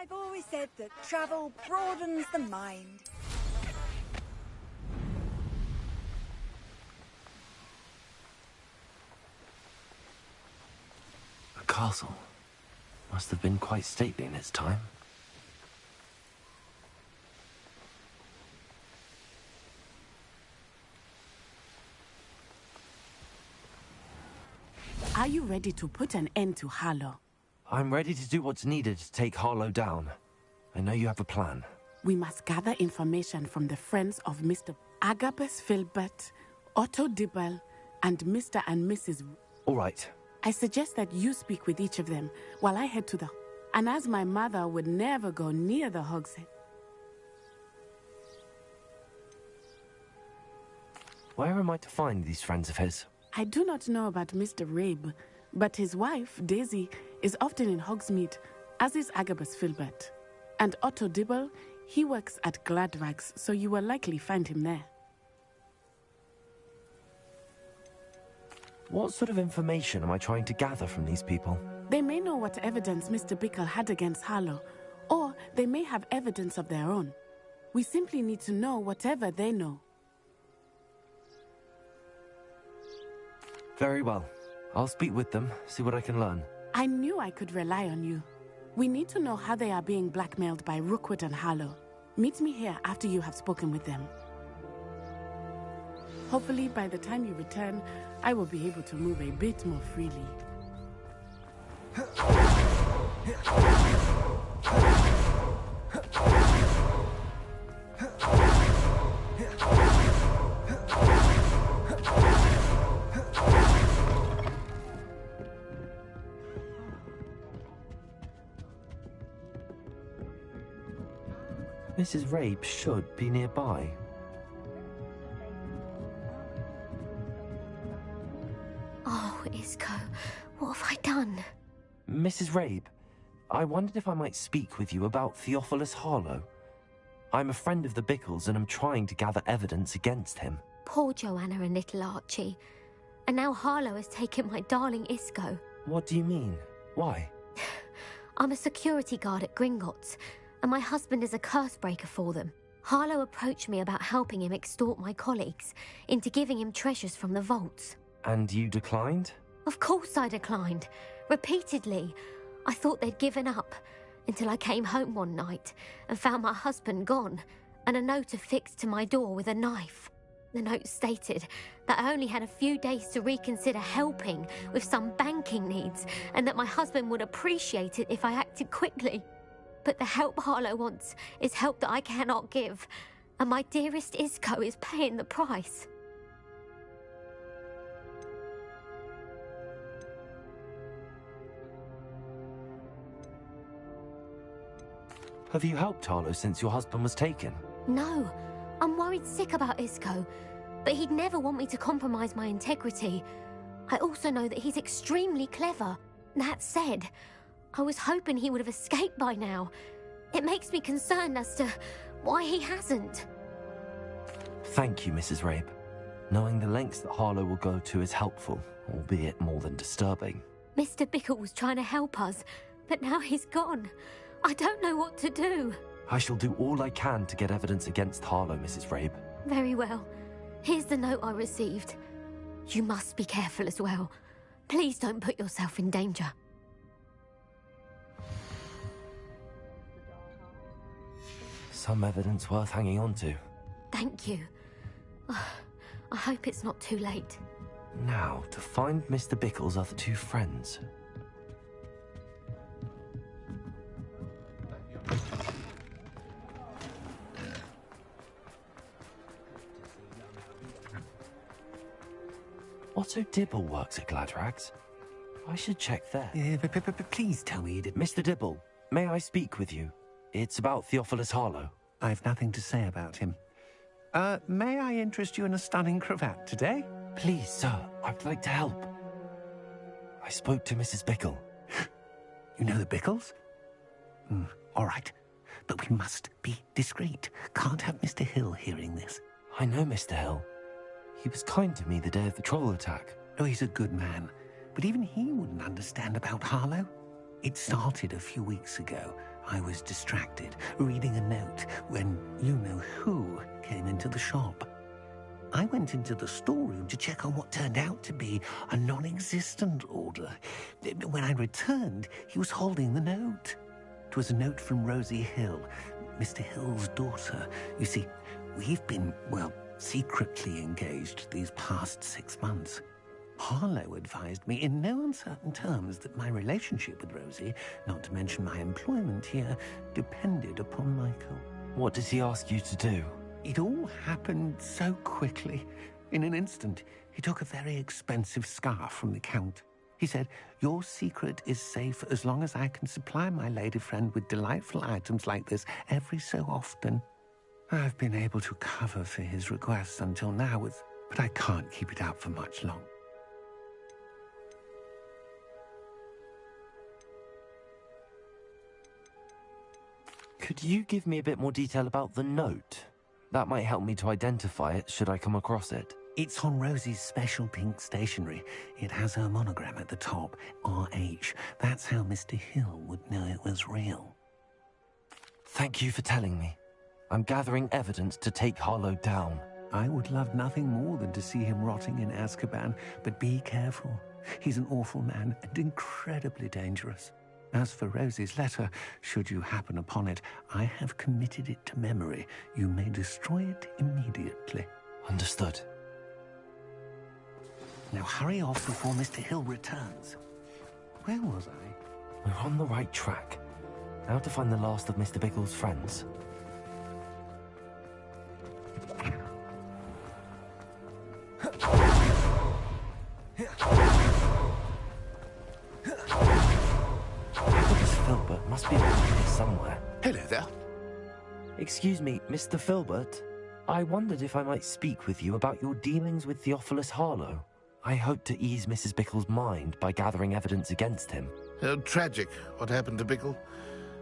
I've always said that travel broadens the mind. The castle must have been quite stately in its time. Are you ready to put an end to Harlow? I'm ready to do what's needed to take Harlow down. I know you have a plan. We must gather information from the friends of Mr. Agabus Filbert, Otto Dibble, and Mr. and Mrs. All right. I suggest that you speak with each of them while I head to the... And as my mother would never go near the hogshead. Where am I to find these friends of his? I do not know about Mr. Rabe, but his wife, Daisy, is often in Hogsmeade, as is Agabus Filbert. And Otto Dibble, he works at Gladrags, so you will likely find him there. What sort of information am I trying to gather from these people? They may know what evidence Mr. Bickle had against Harlow, or they may have evidence of their own. We simply need to know whatever they know. Very well. I'll speak with them, see what I can learn. I knew I could rely on you. We need to know how they are being blackmailed by Rookwood and Harlow. Meet me here after you have spoken with them. Hopefully, by the time you return, I will be able to move a bit more freely. Mrs. Rabe should be nearby. Oh, Isco, what have I done? Mrs. Rabe, I wondered if I might speak with you about Theophilus Harlow. I'm a friend of the Bickles and I'm trying to gather evidence against him. Poor Joanna and little Archie. And now Harlow has taken my darling Isco. What do you mean? Why? I'm a security guard at Gringotts, and my husband is a curse breaker for them. Harlow approached me about helping him extort my colleagues into giving him treasures from the vaults. And you declined? Of course I declined. Repeatedly. I thought they'd given up, until I came home one night and found my husband gone, and a note affixed to my door with a knife. The note stated that I only had a few days to reconsider helping with some banking needs, and that my husband would appreciate it if I acted quickly. But the help Harlow wants is help that I cannot give, and my dearest Isco is paying the price. Have you helped Harlow since your husband was taken? No, I'm worried sick about Isco, but he'd never want me to compromise my integrity. I also know that he's extremely clever. That said, I was hoping he would have escaped by now. It makes me concerned as to why he hasn't. Thank you, Mrs. Rabe. Knowing the lengths that Harlow will go to is helpful, albeit more than disturbing. Mr. Bickle was trying to help us, but now he's gone. I don't know what to do. I shall do all I can to get evidence against Harlow, Mrs. Rabe. Very well. Here's the note I received. You must be careful as well. Please don't put yourself in danger. Some evidence worth hanging on to. Thank you. I hope it's not too late. Now, to find Mr. Bickle's other two friends. Otto Dibble works at Gladrags. I should check there. Please tell me you didn't... Mr. Dibble, may I speak with you? It's about Theophilus Harlow. I've nothing to say about him. May I interest you in a stunning cravat today? Please, sir, I'd like to help. I spoke to Mrs. Bickle. You know the Bickles? All right. But we must be discreet. Can't have Mr. Hill hearing this. I know Mr. Hill. He was kind to me the day of the troll attack. Oh, he's a good man. But even he wouldn't understand about Harlow. It started a few weeks ago. I was distracted, reading a note, when you-know-who came into the shop. I went into the storeroom to check on what turned out to be a non-existent order. When I returned, he was holding the note. It was a note from Rosie Hill, Mr. Hill's daughter. You see, we've been, well, secretly engaged these past 6 months. Harlow advised me in no uncertain terms that my relationship with Rosie, not to mention my employment here, depended upon Michael. What did he ask you to do? It all happened so quickly. In an instant, he took a very expensive scarf from the Count. He said, "Your secret is safe as long as I can supply my lady friend with delightful items like this every so often." I've been able to cover for his requests until now, but I can't keep it up for much longer. Could you give me a bit more detail about the note? That might help me to identify it should I come across it. It's on Rosie's special pink stationery. It has her monogram at the top, RH. That's how Mr. Hill would know it was real. Thank you for telling me. I'm gathering evidence to take Harlow down. I would love nothing more than to see him rotting in Azkaban, but be careful. He's an awful man and incredibly dangerous. As for Rosie's letter, should you happen upon it, I have committed it to memory. You may destroy it immediately. Understood. Now hurry off before Mr. Hill returns. Where was I? We're on the right track. Now to find the last of Mr. Biggles' friends. Filbert must be around here somewhere. Hello there. Excuse me, Mr. Filbert. I wondered if I might speak with you about your dealings with Theophilus Harlow. I hope to ease Mrs. Bickle's mind by gathering evidence against him. Tragic, what happened to Bickle.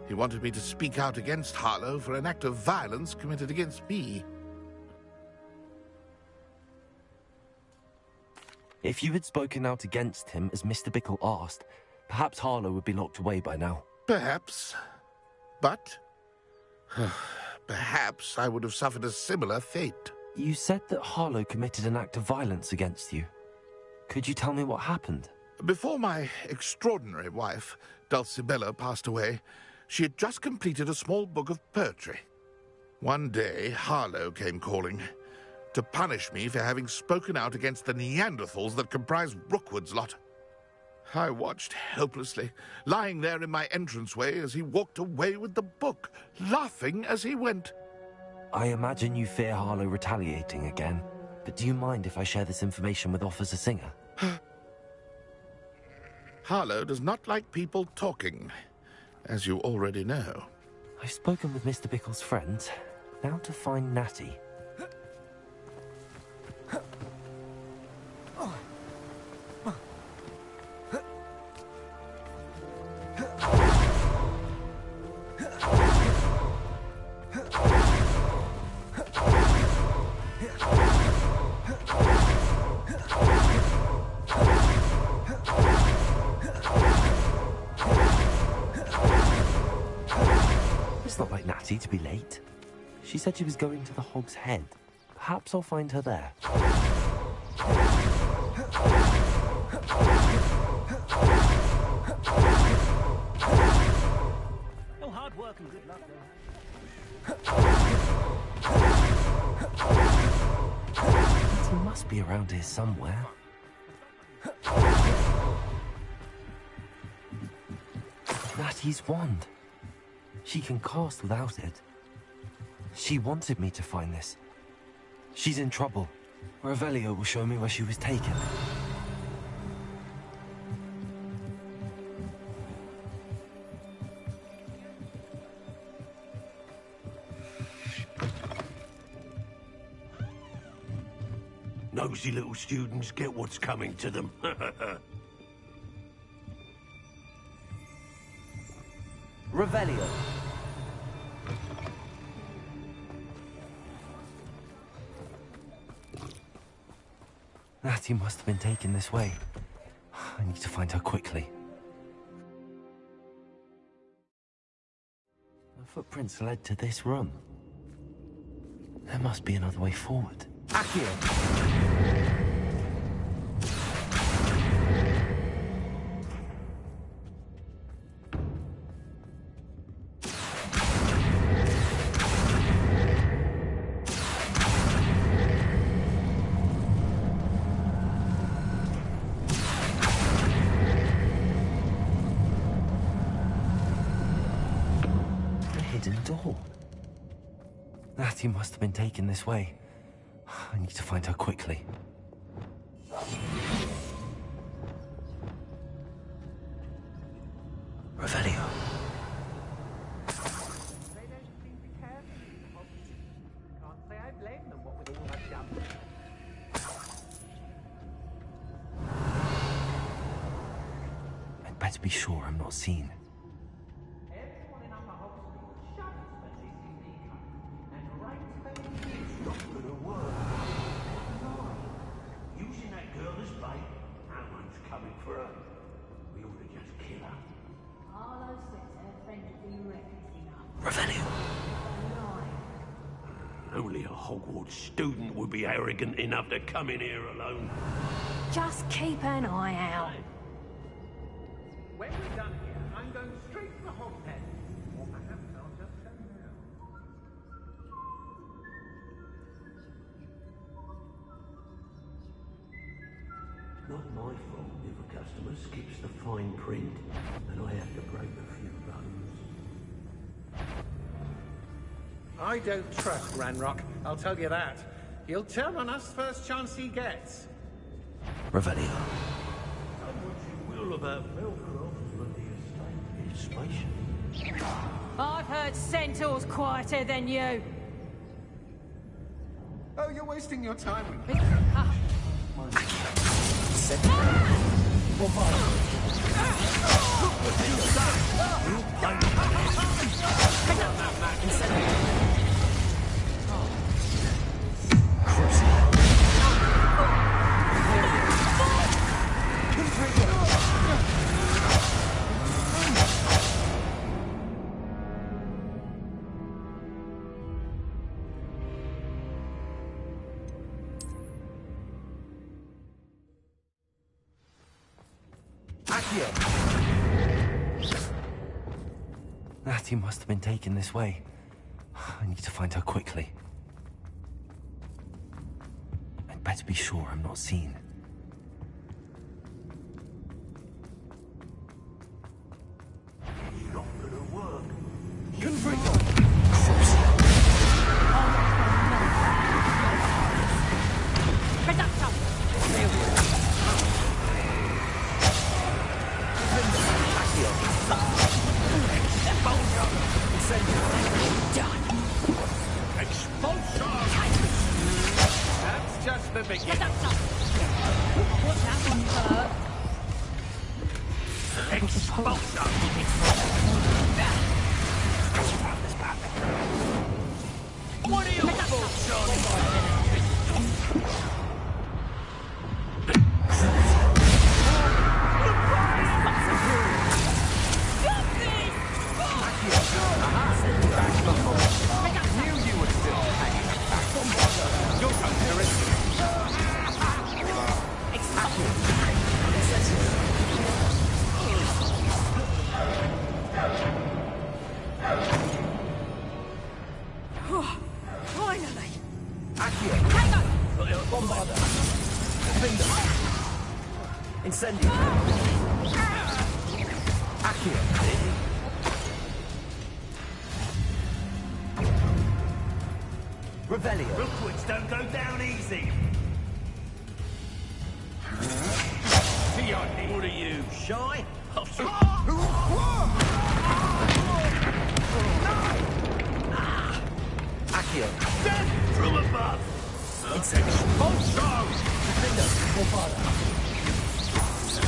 He wanted me to speak out against Harlow for an act of violence committed against me. If you had spoken out against him as Mr. Bickle asked, perhaps Harlow would be locked away by now. Perhaps. But perhaps I would have suffered a similar fate. You said that Harlow committed an act of violence against you. Could you tell me what happened? Before my extraordinary wife, Dulcibella, passed away, she had just completed a small book of poetry. One day, Harlow came calling to punish me for having spoken out against the Neanderthals that comprise Rookwood's lot. I watched helplessly, lying there in my entranceway as he walked away with the book, laughing as he went. I imagine you fear Harlow retaliating again, but do you mind if I share this information with Officer Singer? Harlow does not like people talking, as you already know. I've spoken with Mr. Bickle's friends. Now to find Natty. It's not like Natty to be late. She said she was going to the Hog's Head. Perhaps I'll find her there. No hard work and good luck, though. He must be around here somewhere. Natty's wand. She can cast without it. She wanted me to find this. She's in trouble. Revelio will show me where she was taken. Nosy little students get what's coming to them. Revelio. Natty must have been taken this way. I need to find her quickly. The footprints led to this room. There must be another way forward. Accio! Door. Natty must have been taken this way. I need to find her quickly. Revelio. I'd better be sure I'm not seen. Only a Hogwarts student would be arrogant enough to come in here alone. Just keep an eye out. When we're done here, I'm going straight to the Hogpen. Or perhaps I'll just go now. Not my fault if a customer skips the fine print and I have to break a few bones. I don't trust Ranrock, I'll tell you that. He'll turn on us first chance he gets. Revelio. Say what you will about Belcroft, but the estate is spacious. I've heard Centaur's quieter than you. Oh, you're wasting your time. Natty must have been taken this way. I need to find her quickly. I'd better be sure I'm not seen. It's not gonna work. That's just the beginning. What's that one hurt? What are you for, Charlie? Finally! Bombarda. Finger. Incendio. Accio. Revelio. Rookwoods don't go down easy. What are you, shy? Accio. Death from above. Expulsion. Finger. Bombarda.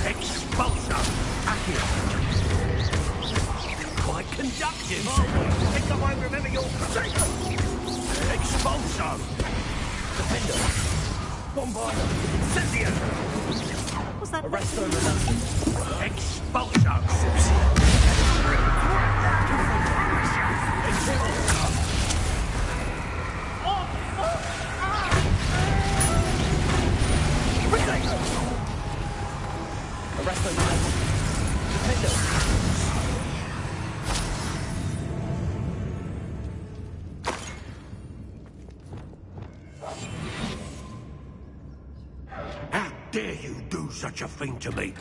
Expulsion. Accio. Quite conductive, aren't we? Think I won't remember your procedure. Expulsion. Defender. Bombarda. Incendio. What's that? Arresto reluctant. Expulsion. dare you do such a thing to me?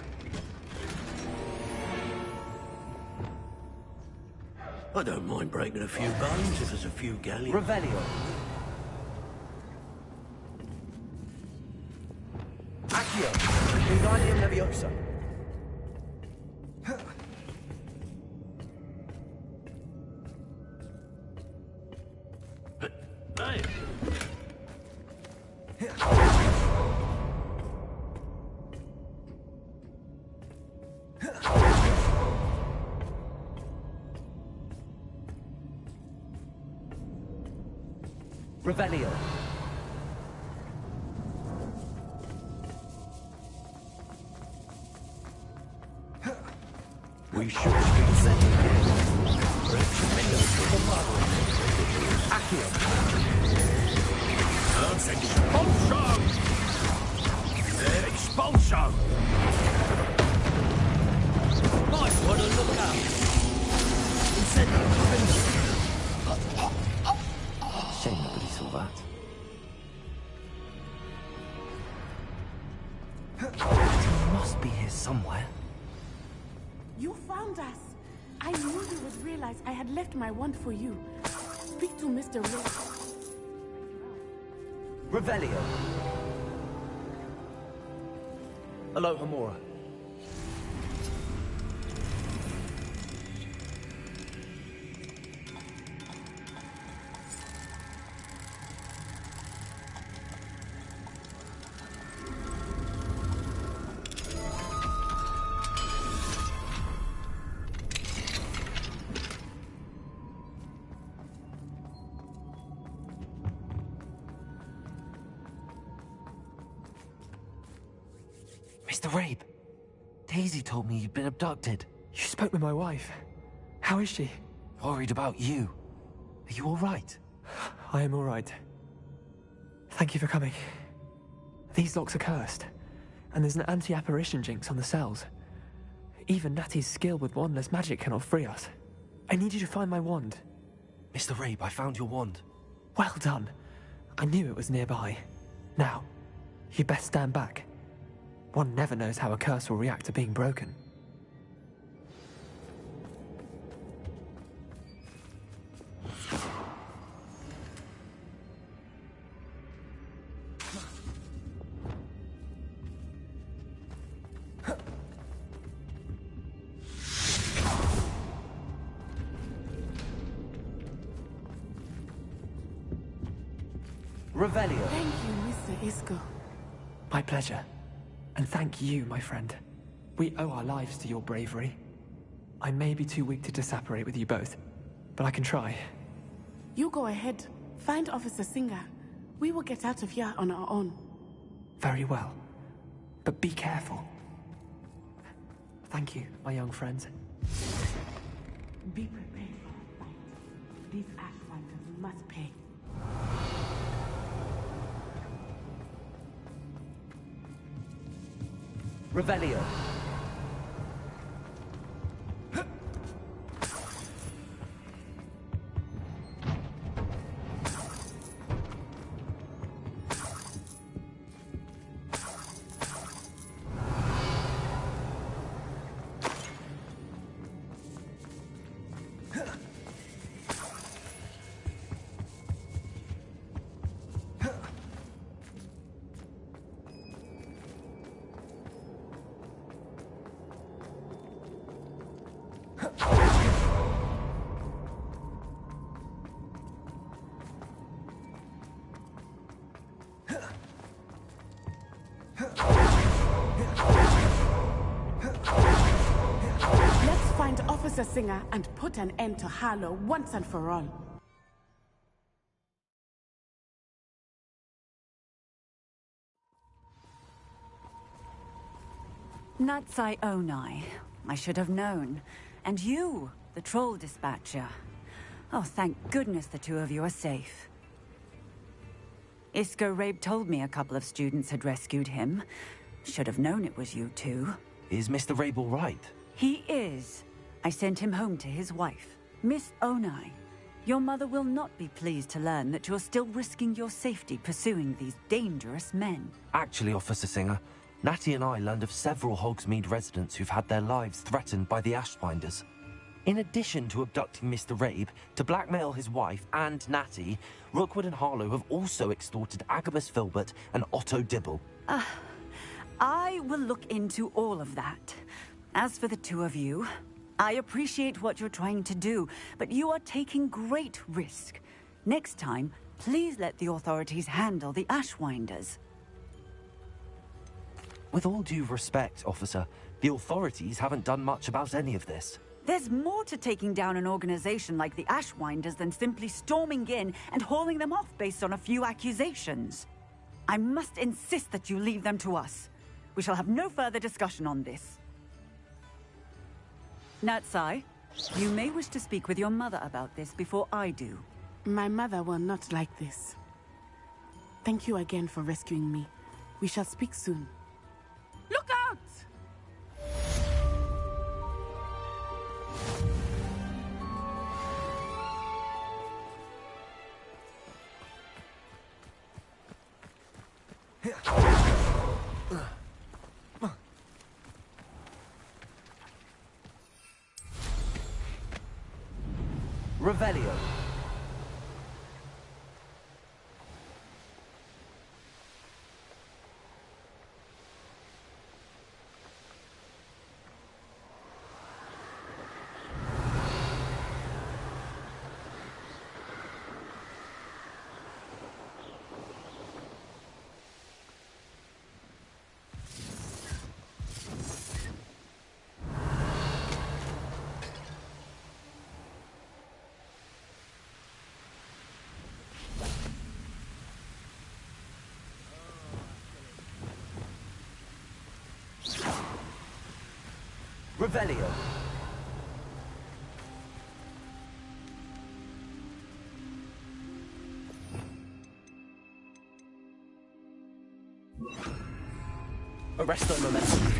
I don't mind breaking a few bones if there's a few galleons. Revelio. Accio. Wingardium Leviosa. Hey! Revelio. We should speak setting here. Accio. Expulso! Expulso! Might want to look out. Incendio. Shame nobody saw that. He must be here somewhere. You found us. I knew you would realize I had left my wand for you. Speak to Mr. Ray. Revelio. Hello, Hamura. Mr. Rabe, Daisy told me you'd been abducted. You spoke with my wife. How is she? Worried about you. Are you all right? I am all right. Thank you for coming. These locks are cursed, and there's an anti-apparition jinx on the cells. Even Natty's skill with wandless magic cannot free us. I need you to find my wand. Mr. Rabe, I found your wand. Well done. I knew it was nearby. Now, you best stand back. One never knows how a curse will react to being broken. Revelio. Thank you, Mr. Isco. My pleasure. And thank you, my friend. We owe our lives to your bravery. I may be too weak to disapparate with you both, but I can try. You go ahead. Find Officer Singer. We will get out of here on our own. Very well. But be careful. Thank you, my young friends. Be prepared for a fight. These Ashwinders must pay. Revelio. Let's find Officer Singer and put an end to Harlow once and for all. Natsai Onai. I should have known. And you, the troll dispatcher. Oh, thank goodness the two of you are safe. Isco Rabe told me a couple of students had rescued him. Should have known it was you two. Is Mr. Rabe all right? He is. I sent him home to his wife, Miss Onai. Your mother will not be pleased to learn that you're still risking your safety pursuing these dangerous men. Actually, Officer Singer, Natty and I learned of several Hogsmeade residents who've had their lives threatened by the Ashwinders. In addition to abducting Mr. Rabe to blackmail his wife and Natty, Rookwood and Harlow have also extorted Agabus Filbert and Otto Dibble. I will look into all of that. As for the two of you, I appreciate what you're trying to do, but you are taking great risk. Next time, please let the authorities handle the Ashwinders. With all due respect, officer, the authorities haven't done much about any of this. There's more to taking down an organization like the Ashwinders than simply storming in and hauling them off based on a few accusations. I must insist that you leave them to us. We shall have no further discussion on this. Natsai, you may wish to speak with your mother about this before I do. My mother will not like this. Thank you again for rescuing me. We shall speak soon. Look out! Revelio. Revelio. Arresto momentum.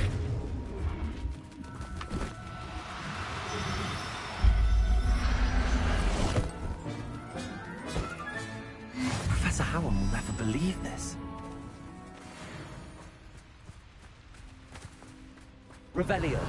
Professor Howard will never believe this. Revelio.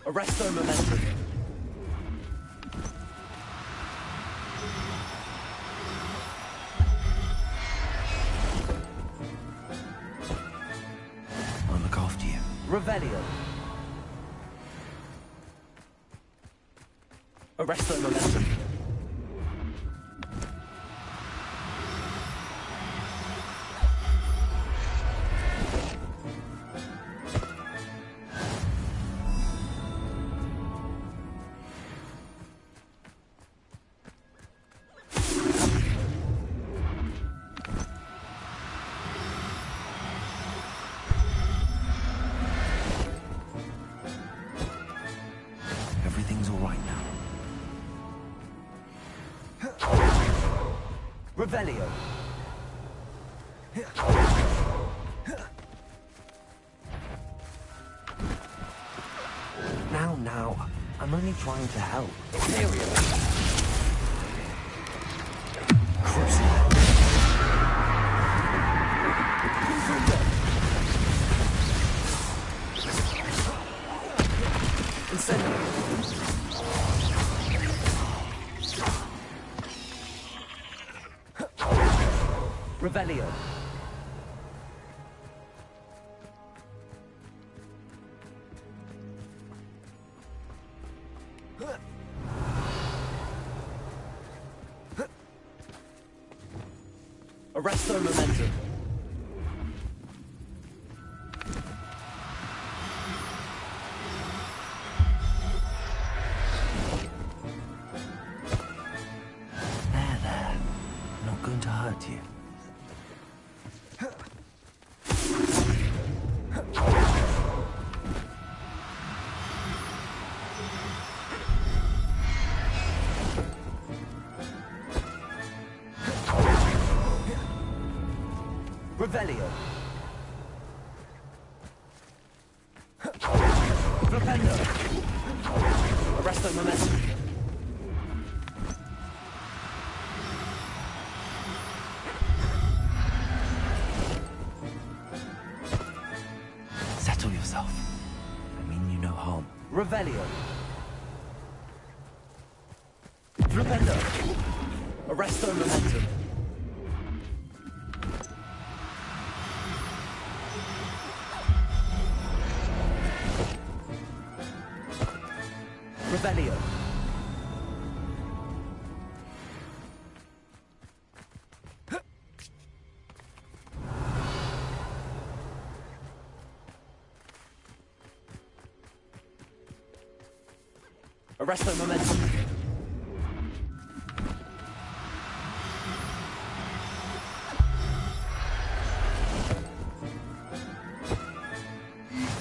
Arresto momentum. I'll look after you. Revelio. Arresto momentum. Everything's all right now. Revelio. Now, I'm only trying to help. Revelio. Arresto momentum. There. Not going to hurt you. Revelio. momentum. Settle yourself. I mean you no harm. Revelio. Rependo. Arresto momentum. Revelio. Arresto momentum.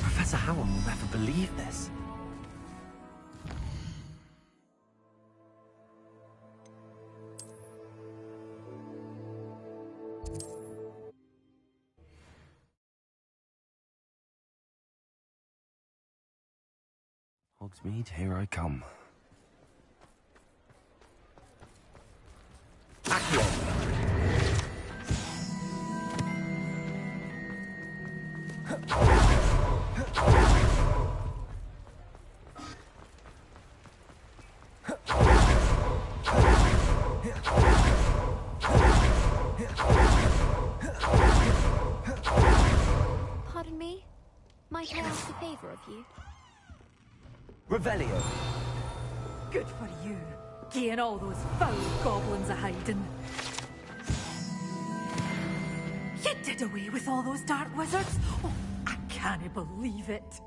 Professor Howard will never believe this. Hogsmeade, here I come. Accio! Pardon me? Might I ask a favour of you? Revelio. Good for you. Getting all those foul goblins a hiding. You did away with all those dark wizards? Oh, I can't believe it.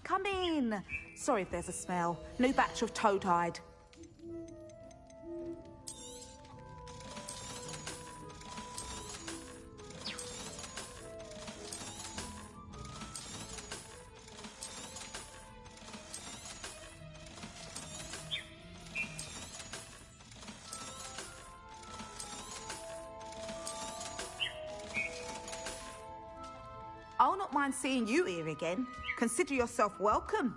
Come in. Sorry if there's a smell. New batch of toad-hide. I'll not mind seeing you here again. Consider yourself welcome.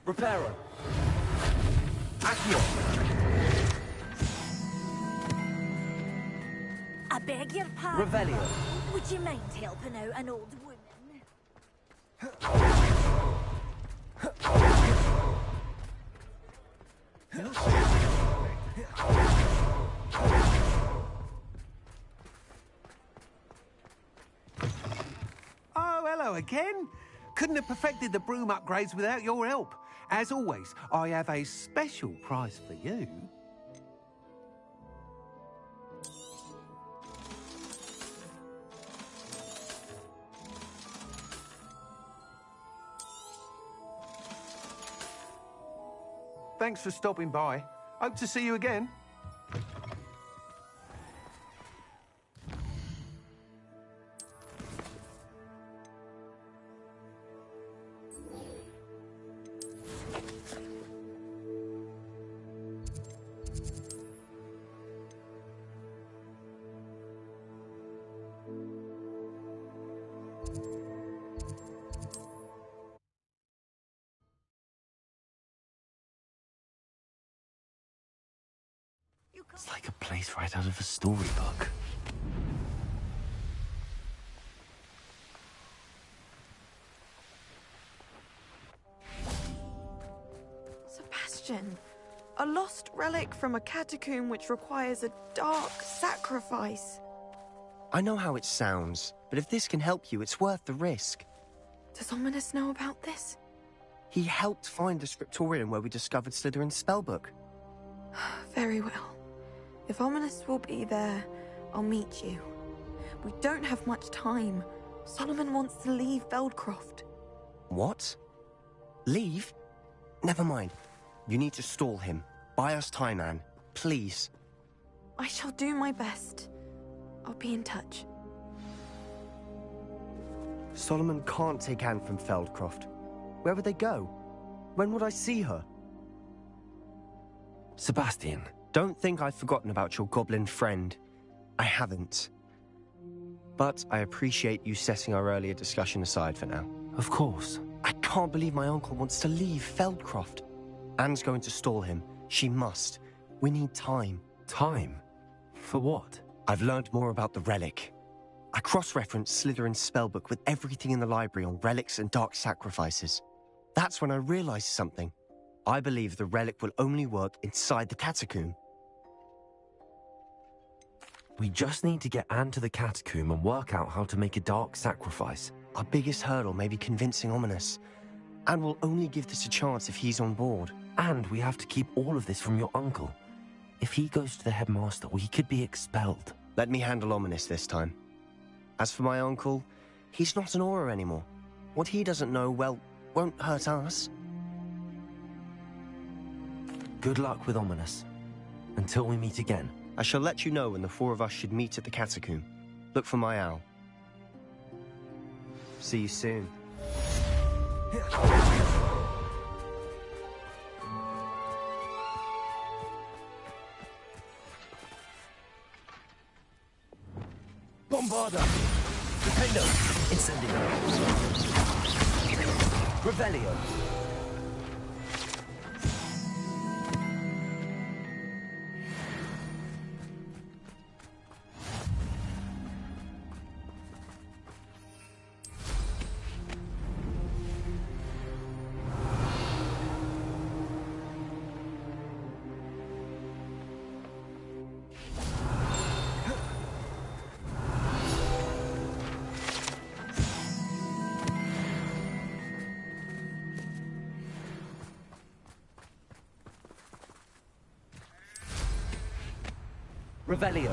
Reparo. Accio. I beg your pardon. Revelio. Would you mind helping out an old woman? Oh, hello again. Couldn't have perfected the broom upgrades without your help. As always, I have a special prize for you. Thanks for stopping by. Hope to see you again. It's like a place right out of a storybook. Sebastian, a lost relic from a catacomb which requires a dark sacrifice. I know how it sounds, but if this can help you, it's worth the risk. Does Ominous know about this? He helped find the scriptorium where we discovered Slytherin's spellbook. Very well. If Ominous will be there, I'll meet you. We don't have much time. Solomon wants to leave Beldcroft. What? Leave? Never mind. You need to stall him. Buy us time, Anne. please. I shall do my best. I'll be in touch. Solomon can't take Anne from Feldcroft. Where would they go? When would I see her? Sebastian. Don't think I've forgotten about your goblin friend. I haven't. But I appreciate you setting our earlier discussion aside for now. Of course. I can't believe my uncle wants to leave Feldcroft. Anne's going to stall him. She must. We need time. Time? For what? I've learned more about the relic. I cross-referenced Slytherin's spellbook with everything in the library on relics and dark sacrifices. That's when I realized something. I believe the relic will only work inside the catacomb. We just need to get Anne to the catacomb and work out how to make a dark sacrifice. Our biggest hurdle may be convincing Ominous. Anne will only give this a chance if he's on board. And we have to keep all of this from your uncle. If he goes to the headmaster, we could be expelled. Let me handle Ominous this time. As for my uncle, he's not an Auror anymore. What he doesn't know, well, won't hurt us. Good luck with Ominous. Until we meet again. I shall let you know when the four of us should meet at the catacomb. Look for my owl. See you soon. Bombarda! Defendo! Incendio! Revelio! Revelio.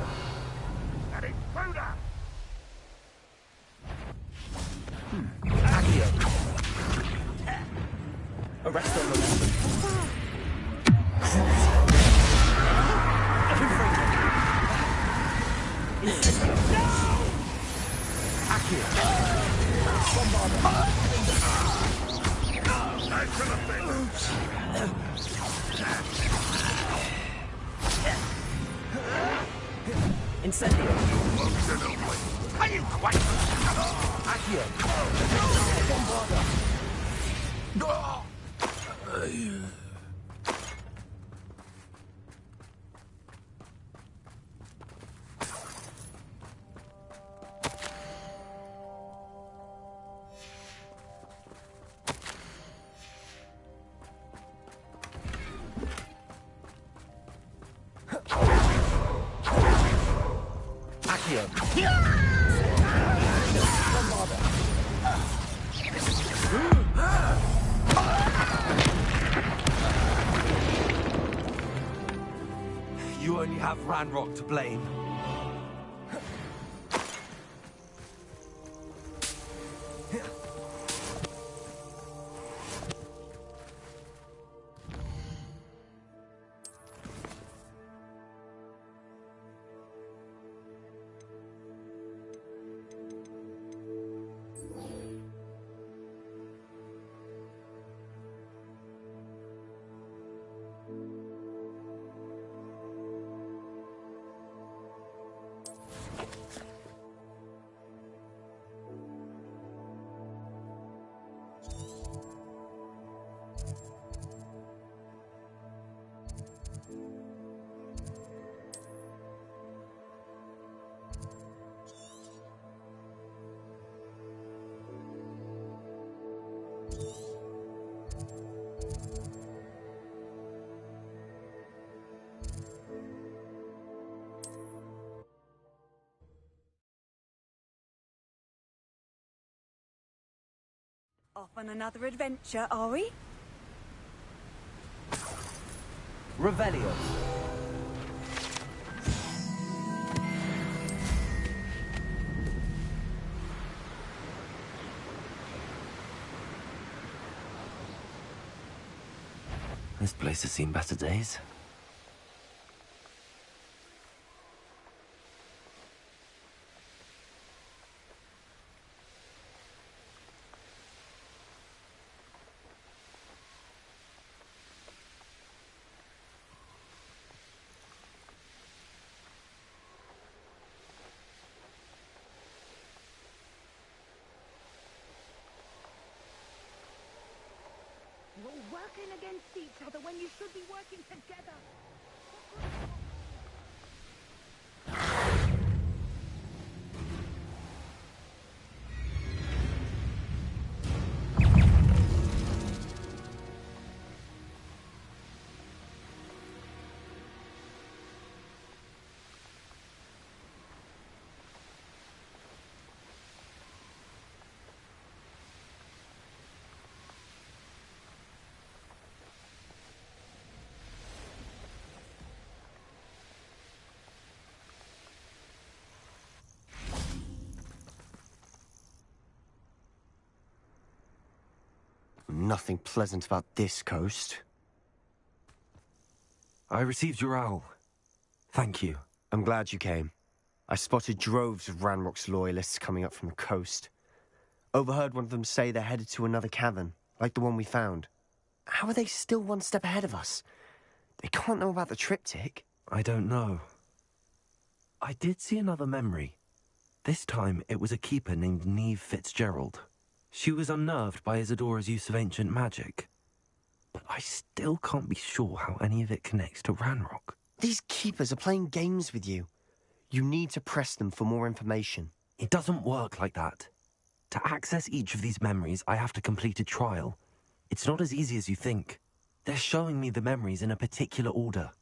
Accio. Arresto Momentum. No! Accio. Bombarda. Incendio. Are you quite... Accio. Bombarda. You only have Ranrock to blame. Off on another adventure, are we? Revelio. This place has seen better days. each other when you should be working together. Nothing pleasant about this coast. I received your owl. Thank you. I'm glad you came. I spotted droves of Ranrock's loyalists coming up from the coast. Overheard one of them say they're headed to another cavern, like the one we found. How are they still one step ahead of us? They can't know about the triptych. I don't know. I did see another memory. This time it was a keeper named Neve Fitzgerald. She was unnerved by Isadora's use of ancient magic. But I still can't be sure how any of it connects to Ranrock. These keepers are playing games with you. You need to press them for more information. It doesn't work like that. To access each of these memories, I have to complete a trial. It's not as easy as you think. They're showing me the memories in a particular order.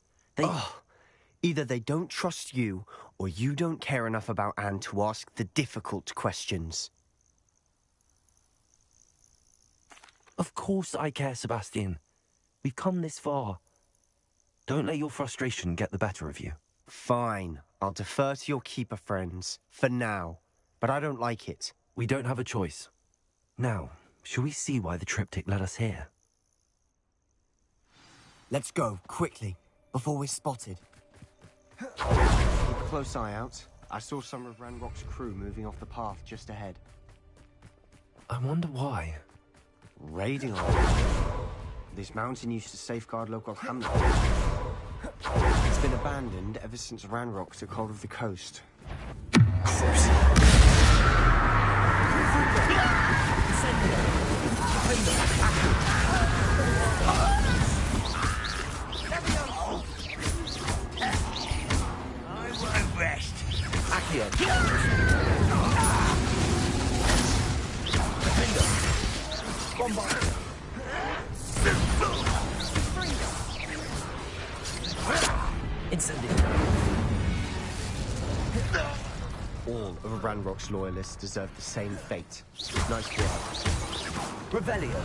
Either they don't trust you, or you don't care enough about Anne to ask the difficult questions. Of course I care, Sebastian. We've come this far. Don't let your frustration get the better of you. Fine. I'll defer to your keeper friends, for now. But I don't like it. We don't have a choice. Now, shall we see why the triptych led us here? Let's go, quickly, before we're spotted. Keep a close eye out. I saw some of Ranrock's crew moving off the path just ahead. I wonder why. Raiding on this mountain used to safeguard local hamlets. It's been abandoned ever since Ranrock took hold of the coast. I won't rest. All of Ranrock's loyalists deserve the same fate. Nice work. Revelio.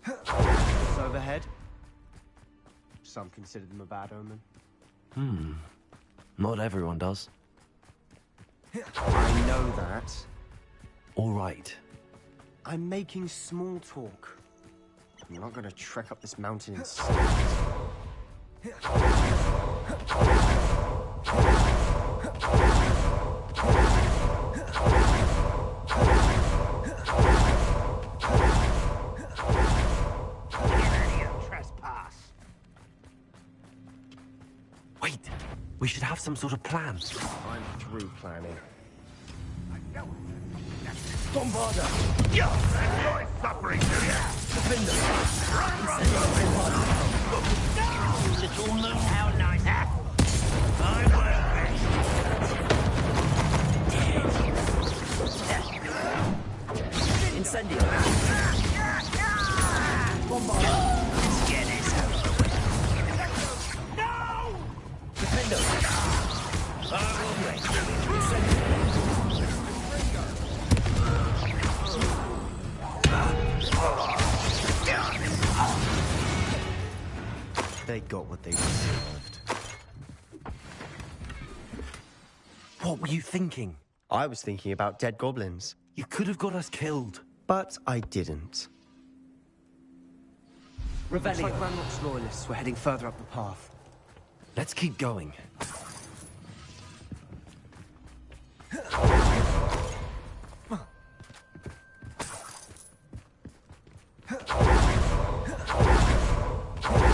What's overhead? Some consider them a bad omen. Not everyone does. I know that. All right. I'm making small talk. I'm not going to trek up this mountain in Trespass. Wait, we should have some sort of plan. I'm through planning. Bombarda! Enjoy suffering, do you? Defender! Little moon, how nice. I won't rest. Incendio! Bombarda! Let's get this over with. No! Defender! I will rest. They got what they deserved. What were you thinking? I was thinking about dead goblins. You could have got us killed. But I didn't. Looks Revelio. like Ranrock's loyalists were heading further up the path. Let's keep going.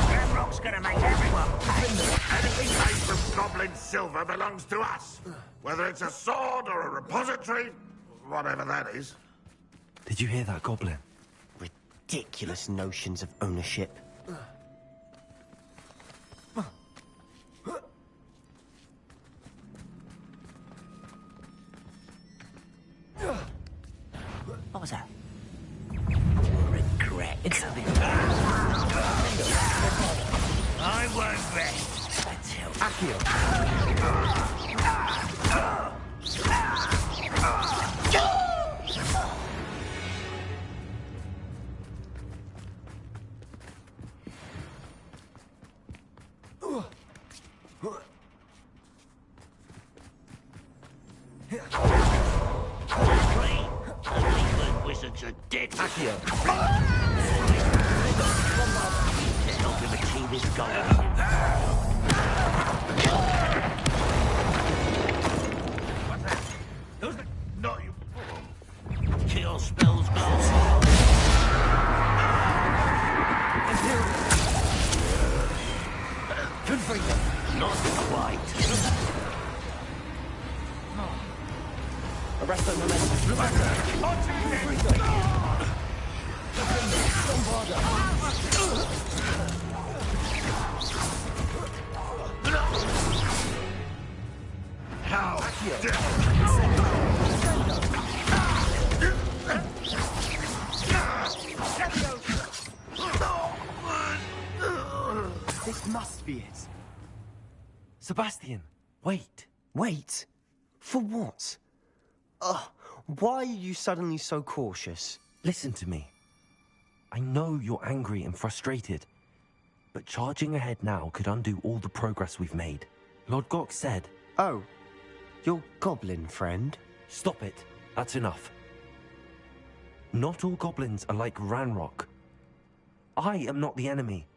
Ranrock's gonna make everyone pay. goblin silver belongs to us. Whether it's a sword or a repository, whatever that is. Did you hear that, Goblin? Ridiculous notions of ownership. What was that? Regret. It's something. I won't rest until wizards are dead. Accio. To help him achieve his goal. What's that? Who's that? No, you. Kill spells goals. Confringo. Not quite. Arrest the momentum. How? This must be it. Sebastian, wait. Wait? For what? Why are you suddenly so cautious? Listen to me. I know you're angry and frustrated, but charging ahead now could undo all the progress we've made. Lord Gok said... Oh, your goblin friend? Stop it. That's enough. Not all goblins are like Ranrock. I am not the enemy.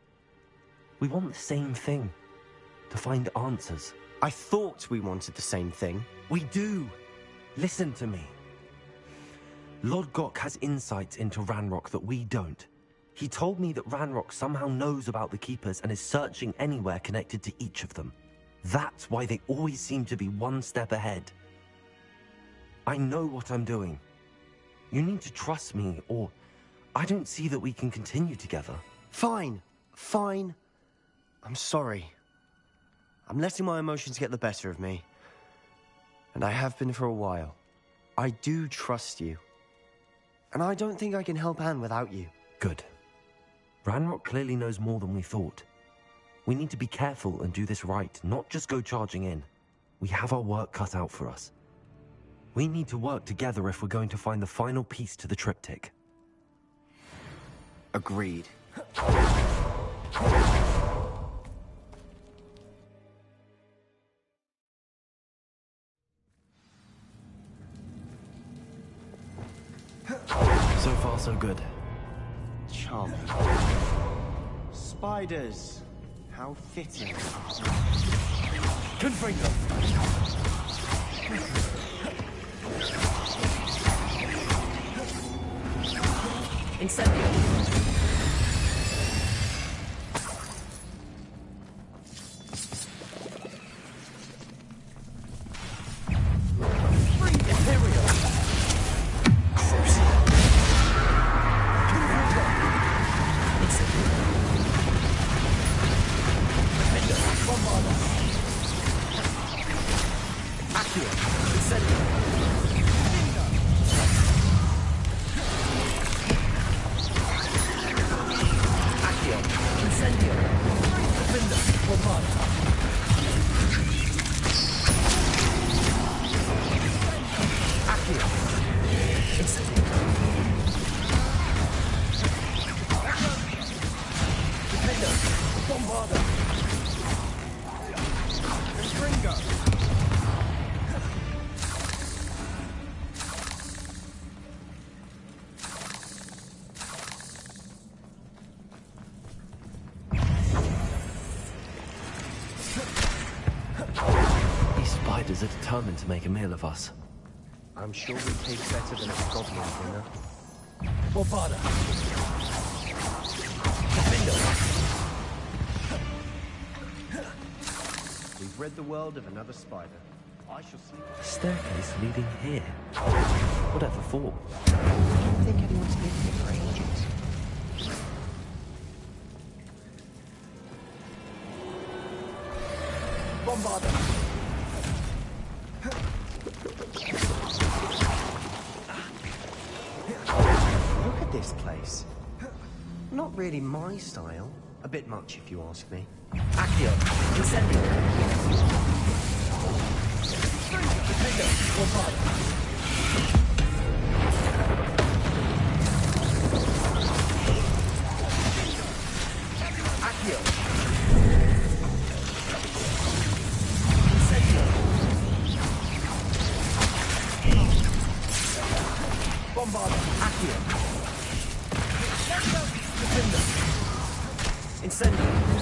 We want the same thing. To find answers. I thought we wanted the same thing. We do. Listen to me. Lord Gok has insights into Ranrock that we don't. He told me that Ranrock somehow knows about the Keepers and is searching anywhere connected to each of them. That's why they always seem to be one step ahead. I know what I'm doing. You need to trust me, or I don't see that we can continue together. Fine. Fine. I'm sorry. I'm letting my emotions get the better of me. And I have been for a while. I do trust you. And I don't think I can help Anne without you. Good. Ranrock clearly knows more than we thought. We need to be careful and do this right, not just go charging in. We have our work cut out for us. We need to work together if we're going to find the final piece to the triptych. Agreed. So far, so good. Charming. Spiders. How fitting. Confringo. Incendio. Are determined to make a meal of us. I'm sure we taste better than a goblin dinner. Warpada. We You've rid the world of another spider. I shall sleep. A staircase leading here. Whatever for? I don't think anyone's been here for ages. Bombarder! Look at this place. Not really my style. A bit much, if you ask me. Accio! Incendio! Defender! Bombarder! Bombarder! Accio! Defender! Incendio!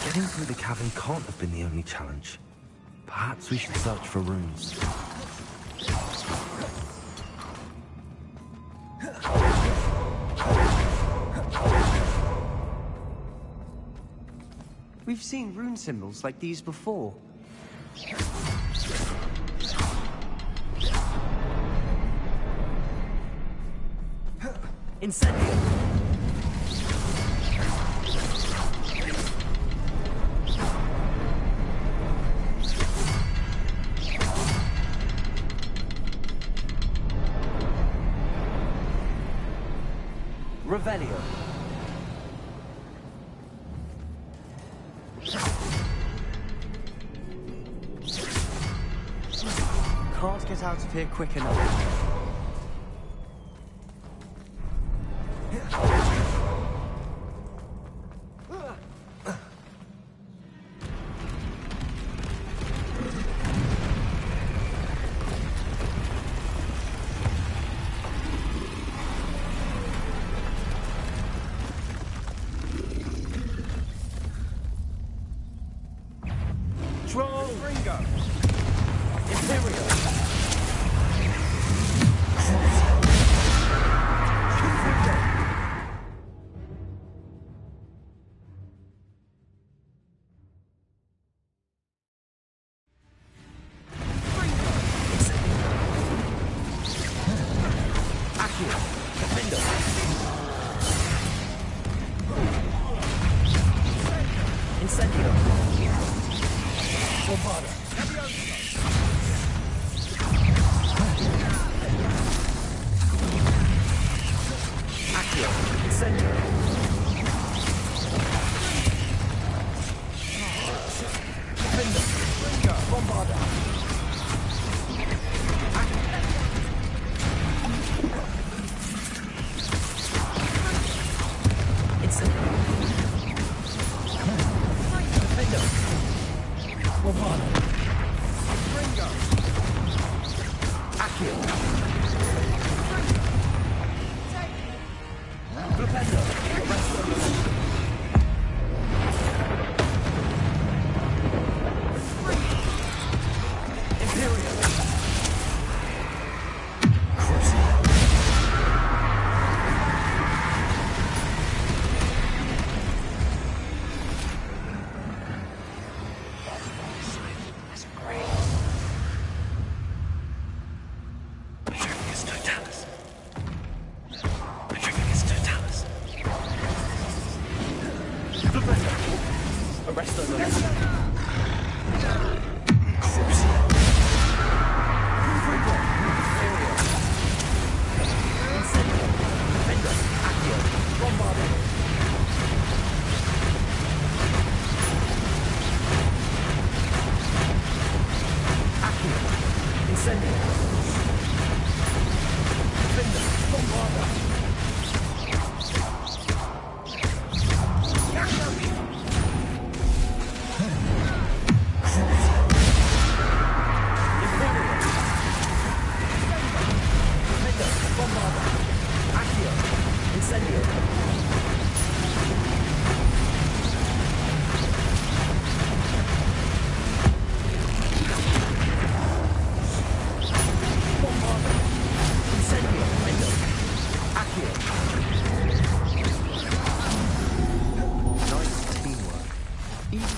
Getting through the cavern can't have been the only challenge. Perhaps we should search for runes. We've seen rune symbols like these before. Incendio! Revelio. Can't get out of here quick enough.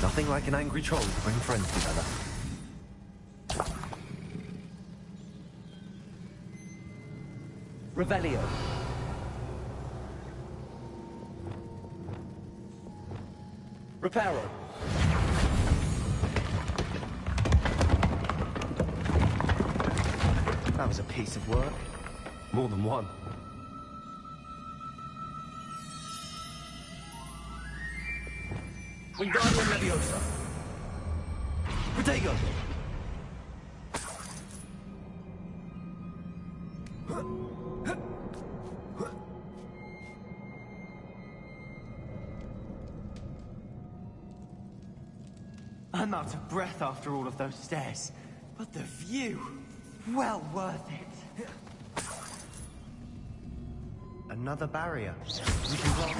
Nothing like an angry troll to bring friends together. Revelio. Reparo. That was a piece of work. More than one. Wingardium Leviosa. Protego. I'm out of breath after all of those stairs. But the view, well worth it. Another barrier. We can block.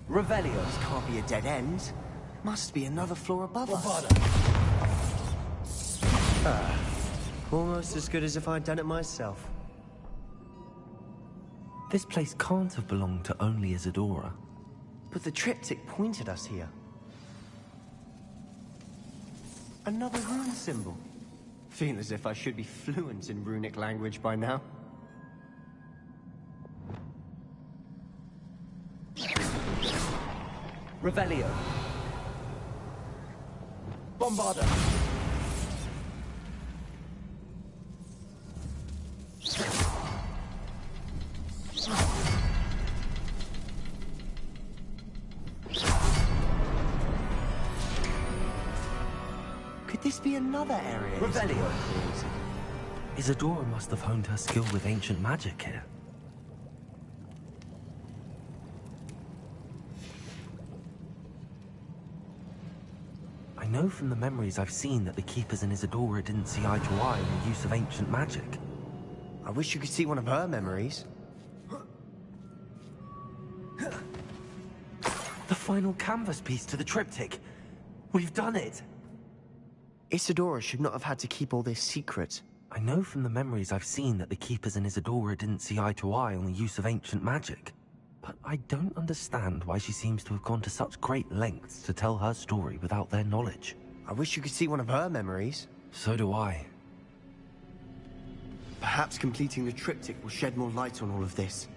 Revelio. This can't be a dead end. Must be another floor above us. Almost as good as if I'd done it myself. This place can't have belonged to only Isadora. But the triptych pointed us here. Another rune symbol. Feel as if I should be fluent in runic language by now. Revelio. Bombarda. Could this be another area? Revelio. Isadora must have honed her skill with ancient magic here. I know from the memories I've seen that the Keepers and Isadora didn't see eye to eye on the use of ancient magic. I wish you could see one of her memories. The final canvas piece to the triptych. We've done it! Isadora should not have had to keep all this secret. I know from the memories I've seen that the Keepers and Isadora didn't see eye to eye on the use of ancient magic. But I don't understand why she seems to have gone to such great lengths to tell her story without their knowledge. I wish you could see one of her memories. So do I. Perhaps completing the triptych will shed more light on all of this.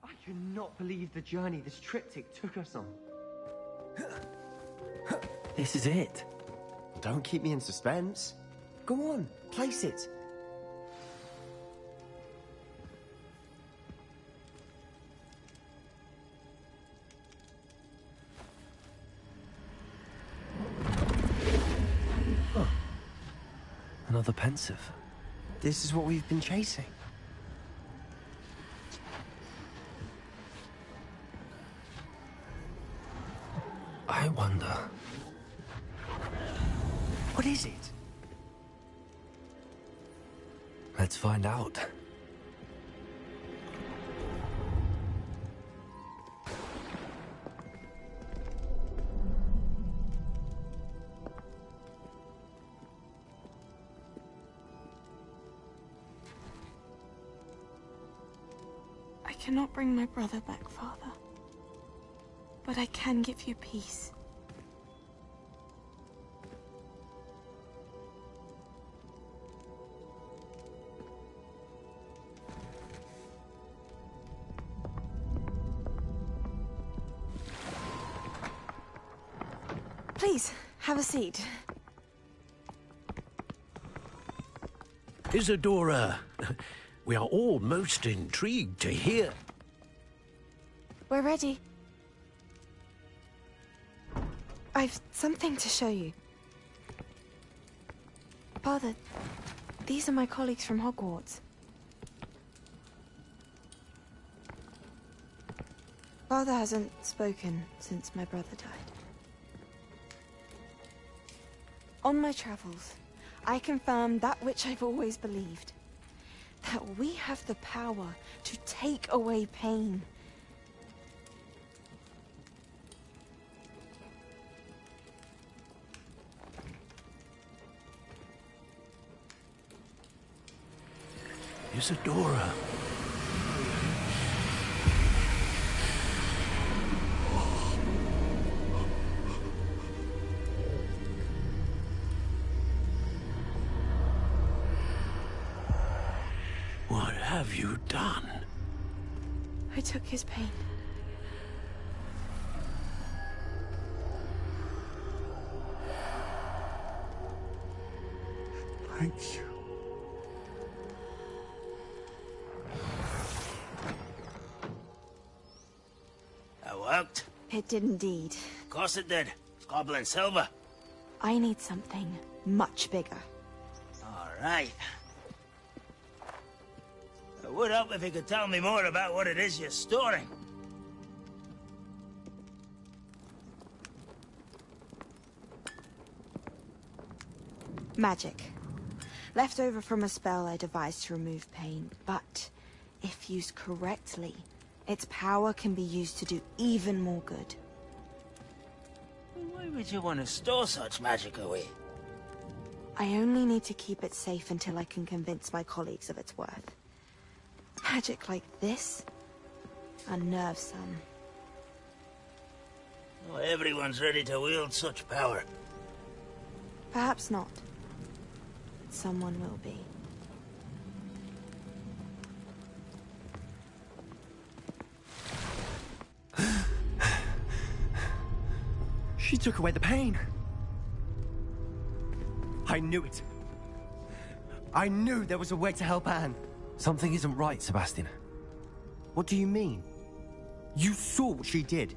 I cannot believe the journey this triptych took us on. This is it. Don't keep me in suspense. Go on, place it. Oh. Another pensive. This is what we've been chasing. I wonder... What is it? Let's find out. I cannot bring my brother back, Father. But I can give you peace. Please, have a seat. Isadora, we are all most intrigued to hear. We're ready. I've something to show you. Father, these are my colleagues from Hogwarts. Father hasn't spoken since my brother died. On my travels, I confirmed that which I've always believed. That we have the power to take away pain. Isadora. What have you done? I took his pain. Thank you. That worked? It did indeed. Of course it did. It's goblin silver. I need something much bigger. All right. It would help if you could tell me more about what it is you're storing. Magic. Left over from a spell I devised to remove pain, but if used correctly, its power can be used to do even more good. Why would you want to store such magic away? I only need to keep it safe until I can convince my colleagues of its worth. Magic like this unnerves some. Not everyone's ready to wield such power. Perhaps not. But someone will be. She took away the pain. I knew it. I knew there was a way to help Anne. Something isn't right, Sebastian. What do you mean? You saw what she did.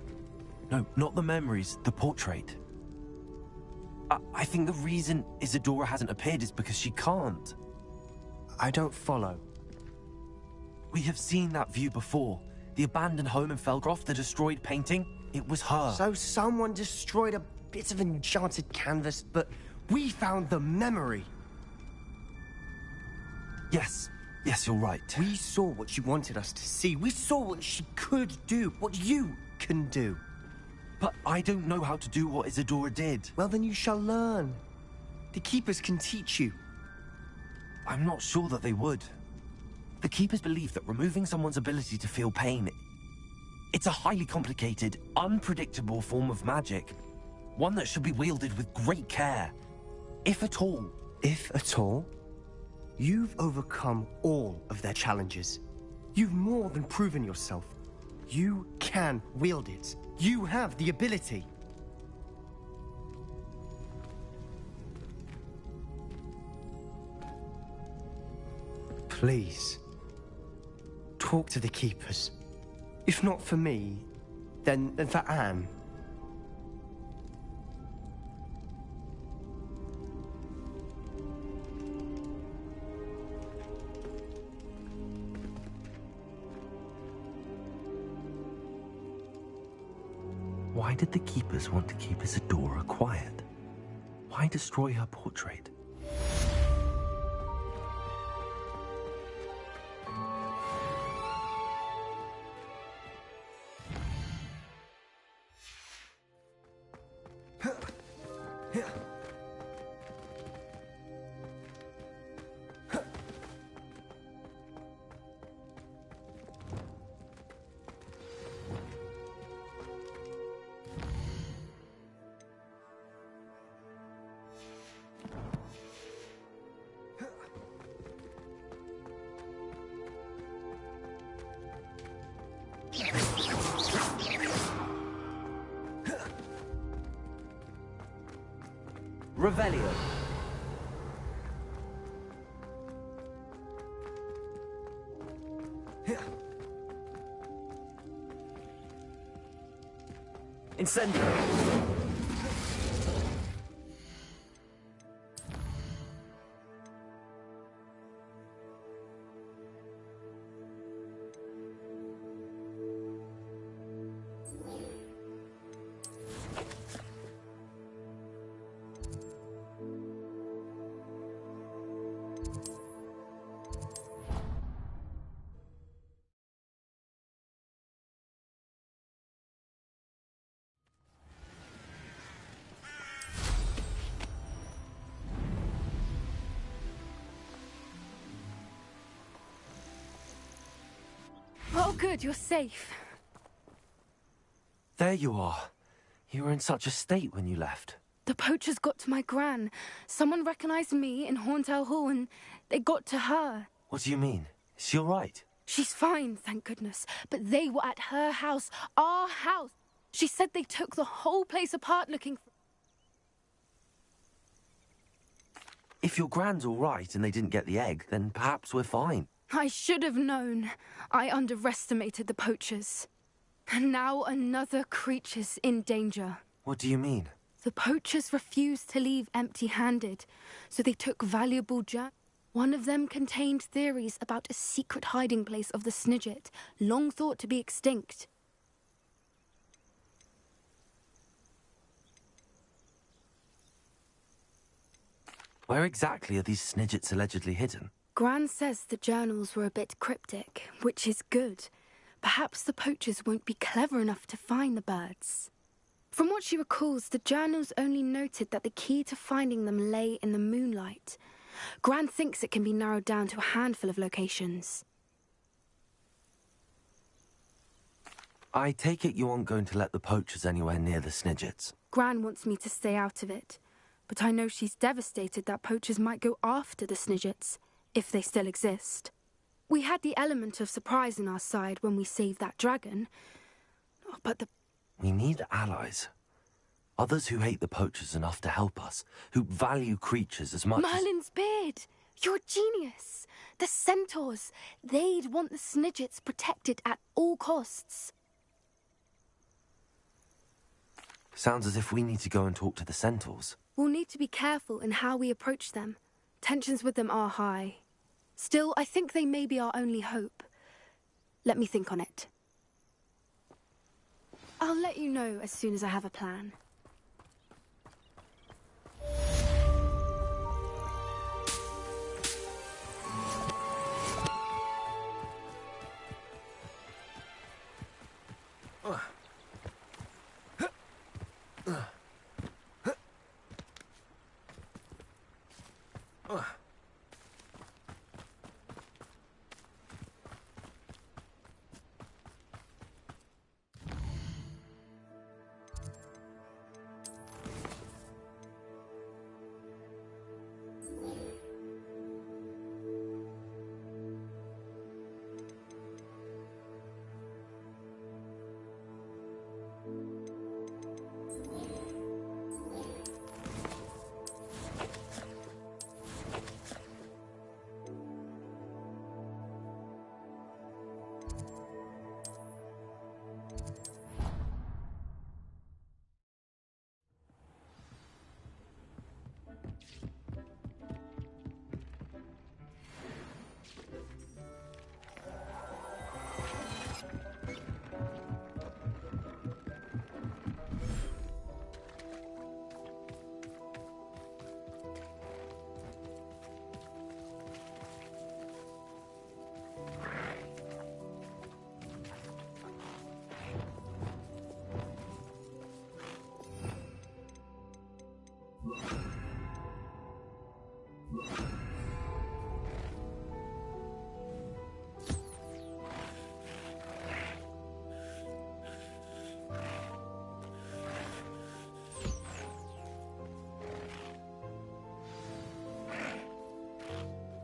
No, not the memories, the portrait. I think the reason Isadora hasn't appeared is because she can't. I don't follow. We have seen that view before. The abandoned home in Felgroth, the destroyed painting. It was her. So someone destroyed a bit of enchanted canvas, but we found the memory. Yes, you're right. We saw what she wanted us to see. We saw what she could do, what you can do. But I don't know how to do what Isadora did. Well, then you shall learn. The Keepers can teach you. I'm not sure that they would. The Keepers believe that removing someone's ability to feel pain, it's a highly complicated, unpredictable form of magic. One that should be wielded with great care. If at all. If at all? You've overcome all of their challenges. You've more than proven yourself. You can wield it. You have the ability. Please, talk to the Keepers. If not for me, then for Anne. Why did the Keepers want to keep Isadora quiet? Why destroy her portrait? Revelio. Incendio. Oh, good, you're safe. There you are. You were in such a state when you left. The poachers got to my gran. Someone recognized me in Horntail Hall and they got to her. What do you mean? Is she all right? She's fine, thank goodness. But they were at her house, our house. She said they took the whole place apart looking for... If your grand's all right and they didn't get the egg, then perhaps we're fine. I should have known. I underestimated the poachers. And now another creature's in danger. What do you mean? The poachers refused to leave empty-handed, so they took valuable jam. One of them contained theories about a secret hiding place of the Snidget, long thought to be extinct. Where exactly are these Snidgets allegedly hidden? Gran says the journals were a bit cryptic, which is good. Perhaps the poachers won't be clever enough to find the birds. From what she recalls, the journals only noted that the key to finding them lay in the moonlight. Gran thinks it can be narrowed down to a handful of locations. I take it you aren't going to let the poachers anywhere near the Snidgets. Gran wants me to stay out of it, but I know she's devastated that poachers might go after the Snidgets, if they still exist. We had the element of surprise on our side when we saved that dragon, but We need allies. Others who hate the poachers enough to help us, who value creatures as much Merlin's beard! You're a genius! The centaurs! They'd want the Snidgets protected at all costs. Sounds as if we need to go and talk to the centaurs. We'll need to be careful in how we approach them. Tensions with them are high. Still, I think they may be our only hope. Let me think on it. I'll let you know as soon as I have a plan.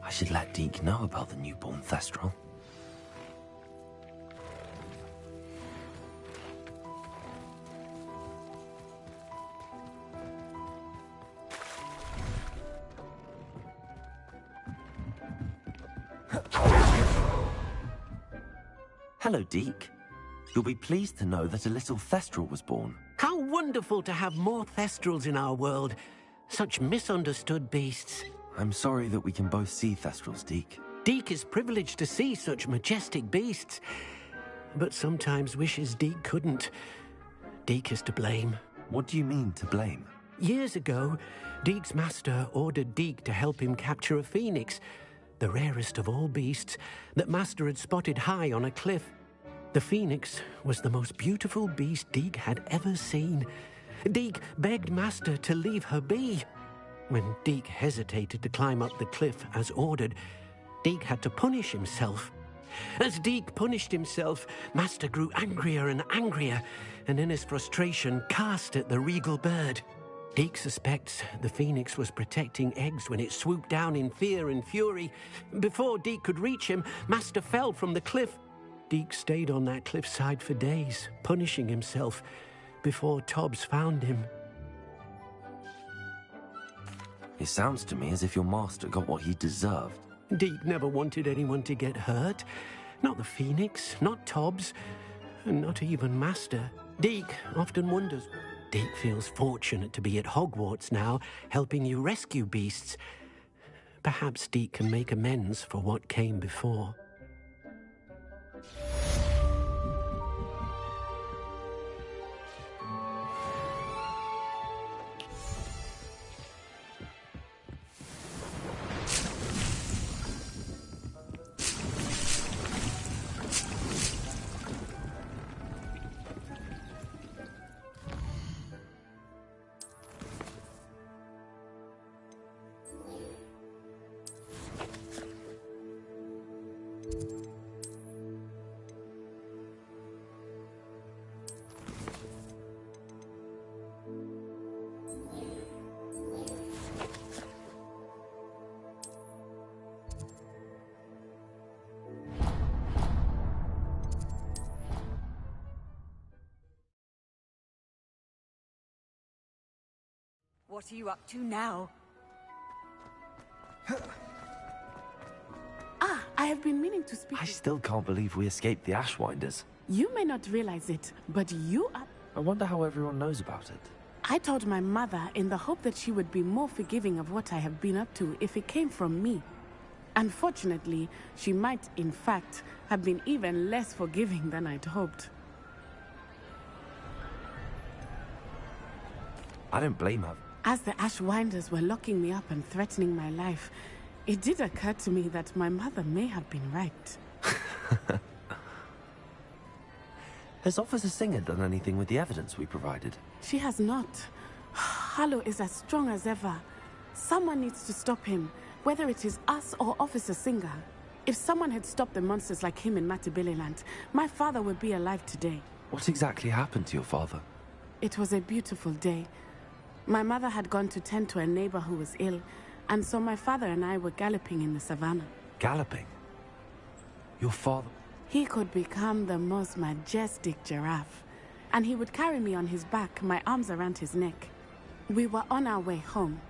I should let Deke know about the newborn Thestral. Hello, Deke. You'll be pleased to know that a little Thestral was born. How wonderful to have more Thestrals in our world. Such misunderstood beasts. I'm sorry that we can both see Thestrals, Deke. Deke is privileged to see such majestic beasts, but sometimes wishes Deke couldn't. Deke is to blame. What do you mean, to blame? Years ago, Deke's master ordered Deke to help him capture a phoenix, the rarest of all beasts that master had spotted high on a cliff. The phoenix was the most beautiful beast Deke had ever seen. Deke begged master to leave her be. When Deke hesitated to climb up the cliff as ordered, Deke had to punish himself. As Deke punished himself, master grew angrier and angrier, and in his frustration cast at the regal bird. Deke suspects the phoenix was protecting eggs when it swooped down in fear and fury. Before Deke could reach him, master fell from the cliff. Deke stayed on that cliffside for days, punishing himself, before Tobbs found him. It sounds to me as if your master got what he deserved. Deke never wanted anyone to get hurt. Not the phoenix, not Tobbs, and not even master. Deke often wonders. Deke feels fortunate to be at Hogwarts now, helping you rescue beasts. Perhaps Deke can make amends for what came before. What are you up to now? I have been meaning to speak. I still can't believe we escaped the Ashwinders. You may not realize it, but you are... I wonder how everyone knows about it. I told my mother in the hope that she would be more forgiving of what I have been up to if it came from me. Unfortunately, she might, in fact, have been even less forgiving than I'd hoped. I don't blame her. As the Ashwinders were locking me up and threatening my life, it did occur to me that my mother may have been right. Has Officer Singer done anything with the evidence we provided? She has not. Harlow is as strong as ever. Someone needs to stop him, whether it is us or Officer Singer. If someone had stopped the monsters like him in Matabeleland, my father would be alive today. What exactly happened to your father? It was a beautiful day. My mother had gone to tend to a neighbor who was ill, and so my father and I were galloping in the savannah. Galloping? Your father? He could become the most majestic giraffe, and he would carry me on his back, my arms around his neck. We were on our way home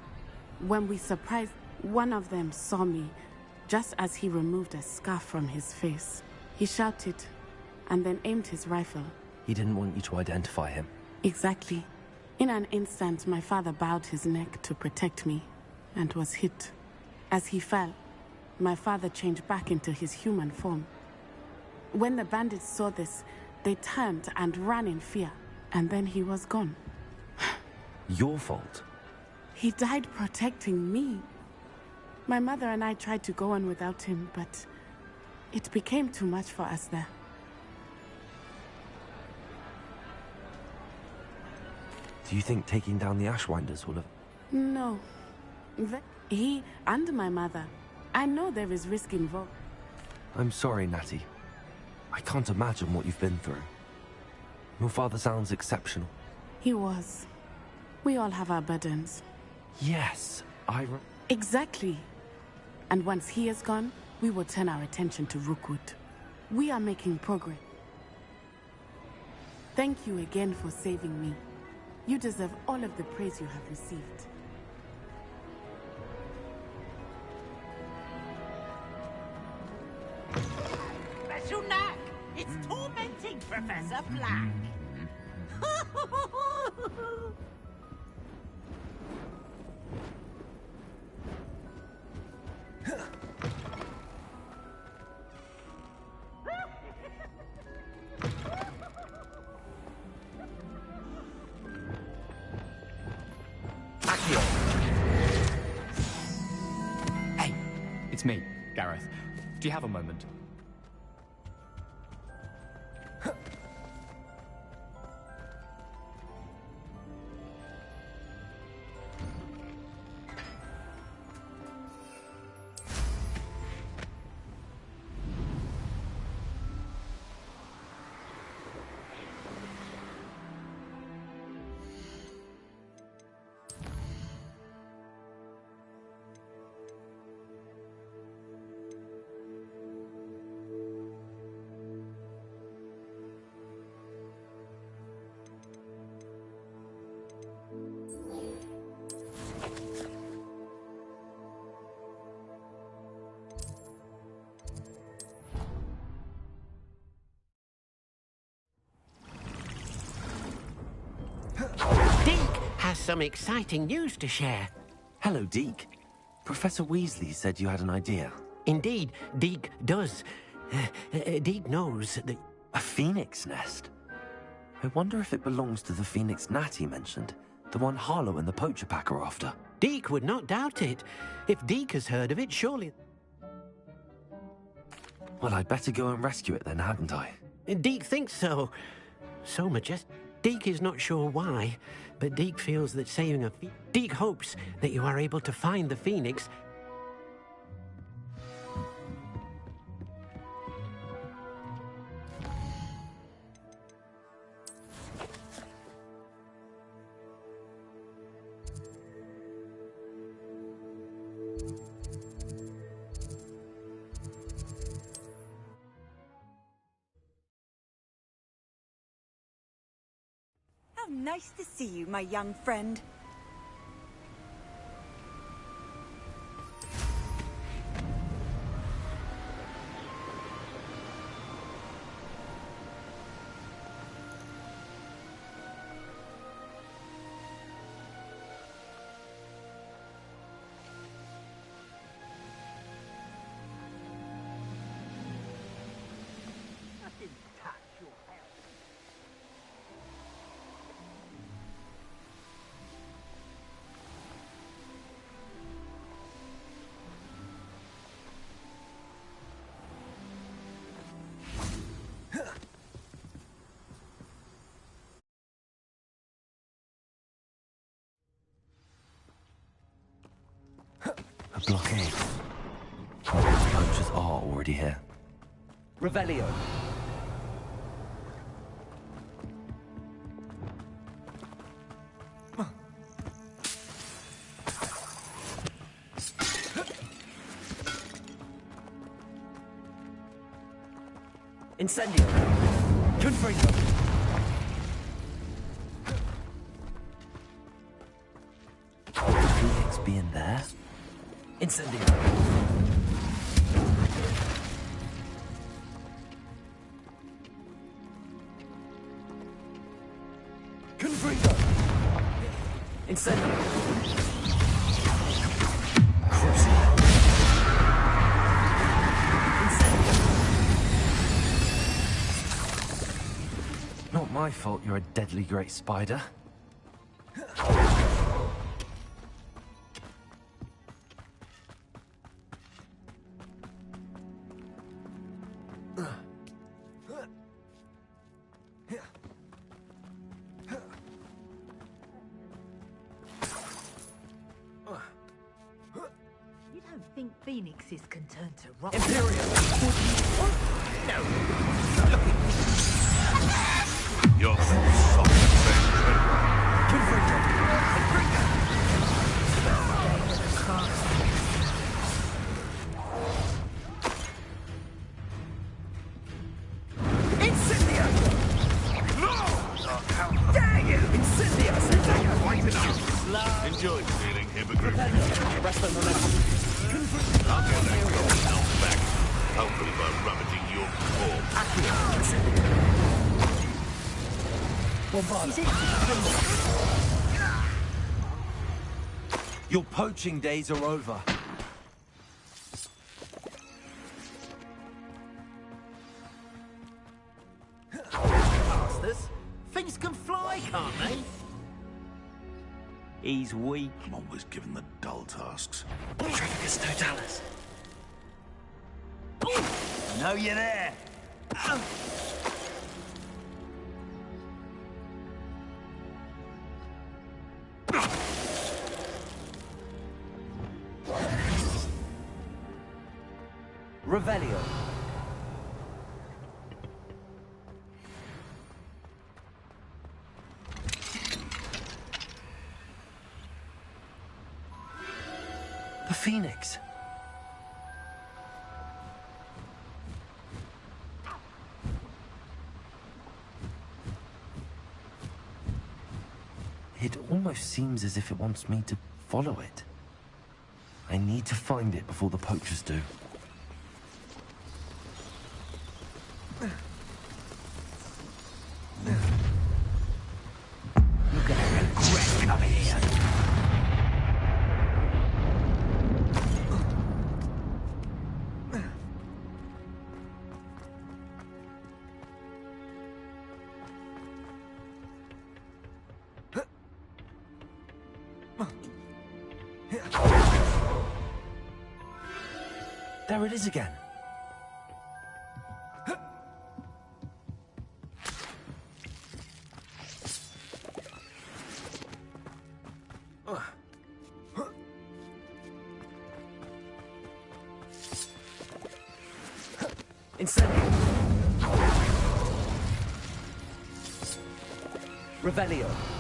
when we surprised one of them saw me just as he removed a scarf from his face. He shouted and then aimed his rifle. He didn't want you to identify him. Exactly. In an instant, my father bowed his neck to protect me and was hit. As he fell, my father changed back into his human form. When the bandits saw this, they turned and ran in fear, and then he was gone. Your fault? He died protecting me. My mother and I tried to go on without him, but it became too much for us there. Do you think taking down the Ashwinders will have... No. He and my mother. I know there is risk involved. I'm sorry, Natty. I can't imagine what you've been through. Your father sounds exceptional. He was. We all have our burdens. Yes, Exactly. And once he is gone, we will turn our attention to Rookwood. We are making progress. Thank you again for saving me. You deserve all of the praise you have received. It's tormenting Professor Black. Hey, it's me, Gareth. Do you have a moment? Deke has some exciting news to share. Hello, Deke. Professor Weasley said you had an idea. Indeed, Deke does. Deke knows that... A phoenix nest? I wonder if it belongs to the phoenix gnat he mentioned. The one Harlow and the poacher pack are after. Deke would not doubt it. If Deke has heard of it, surely... Well, I'd better go and rescue it then, hadn't I? Deke thinks so. So majestic. Deke is not sure why, but Deke feels that saving a Deke hopes that you are able to find the phoenix. How nice to see you, my young friend. A blockade. The poachers are already here. Revelio. Incendio. Confringo. Could the phoenix be in there? Incendio. Confringo. Incendio. Not my fault you're a deadly great spider. You don't think phoenixes can turn to rock? Imperial. No. You're soft Incendio! No! How dare you! Incendio! Quite enough. Enjoy feeling hypocritical. Rest on the left. I'll get that yourself back. Hopefully by rummaging your corpse. Your poaching days are over. Bastards. Things can fly, can't they? He's weak. I'm always given the dull tasks. Trafficus Totalis. I know you're there. Revelio. The Phoenix. It almost seems as if it wants me to follow it. I need to find it before the poachers do. Look at that regret coming here. There it is again. Incendio. Revelio.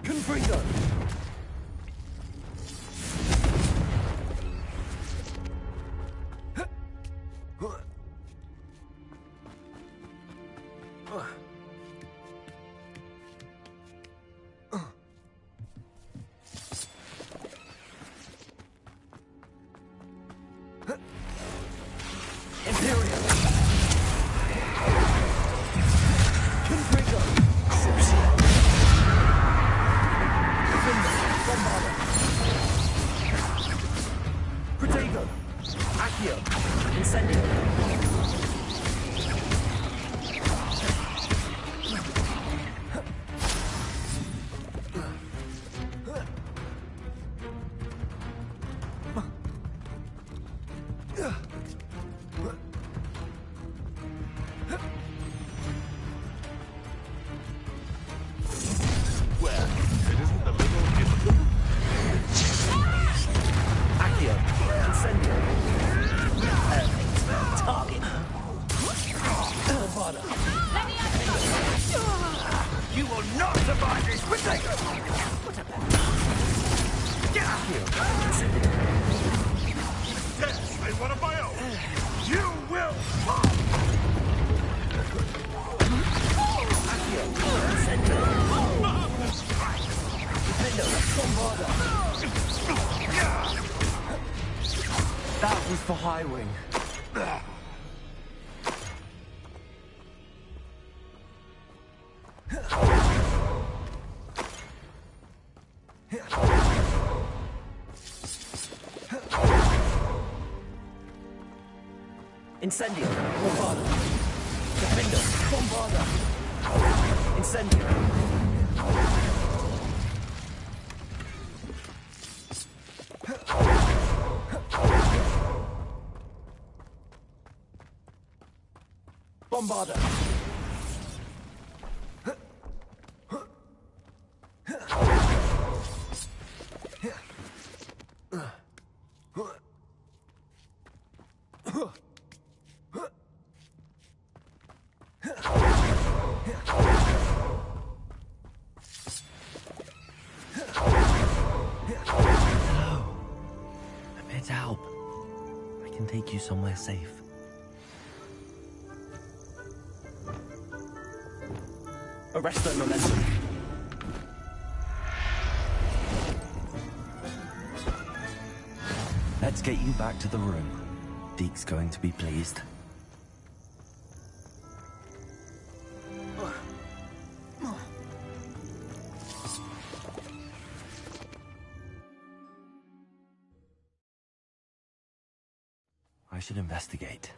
Confringo. You will not survive this! What a get out here! Yes, I want to my own! You will That was for High Wing. Incendio, Bombarda. Defender, Bombarda. Incendio. Bombarder! Help. I can take you somewhere safe. Arrest that momentum. Let's get you back to the room. Deke's going to be pleased. I should investigate.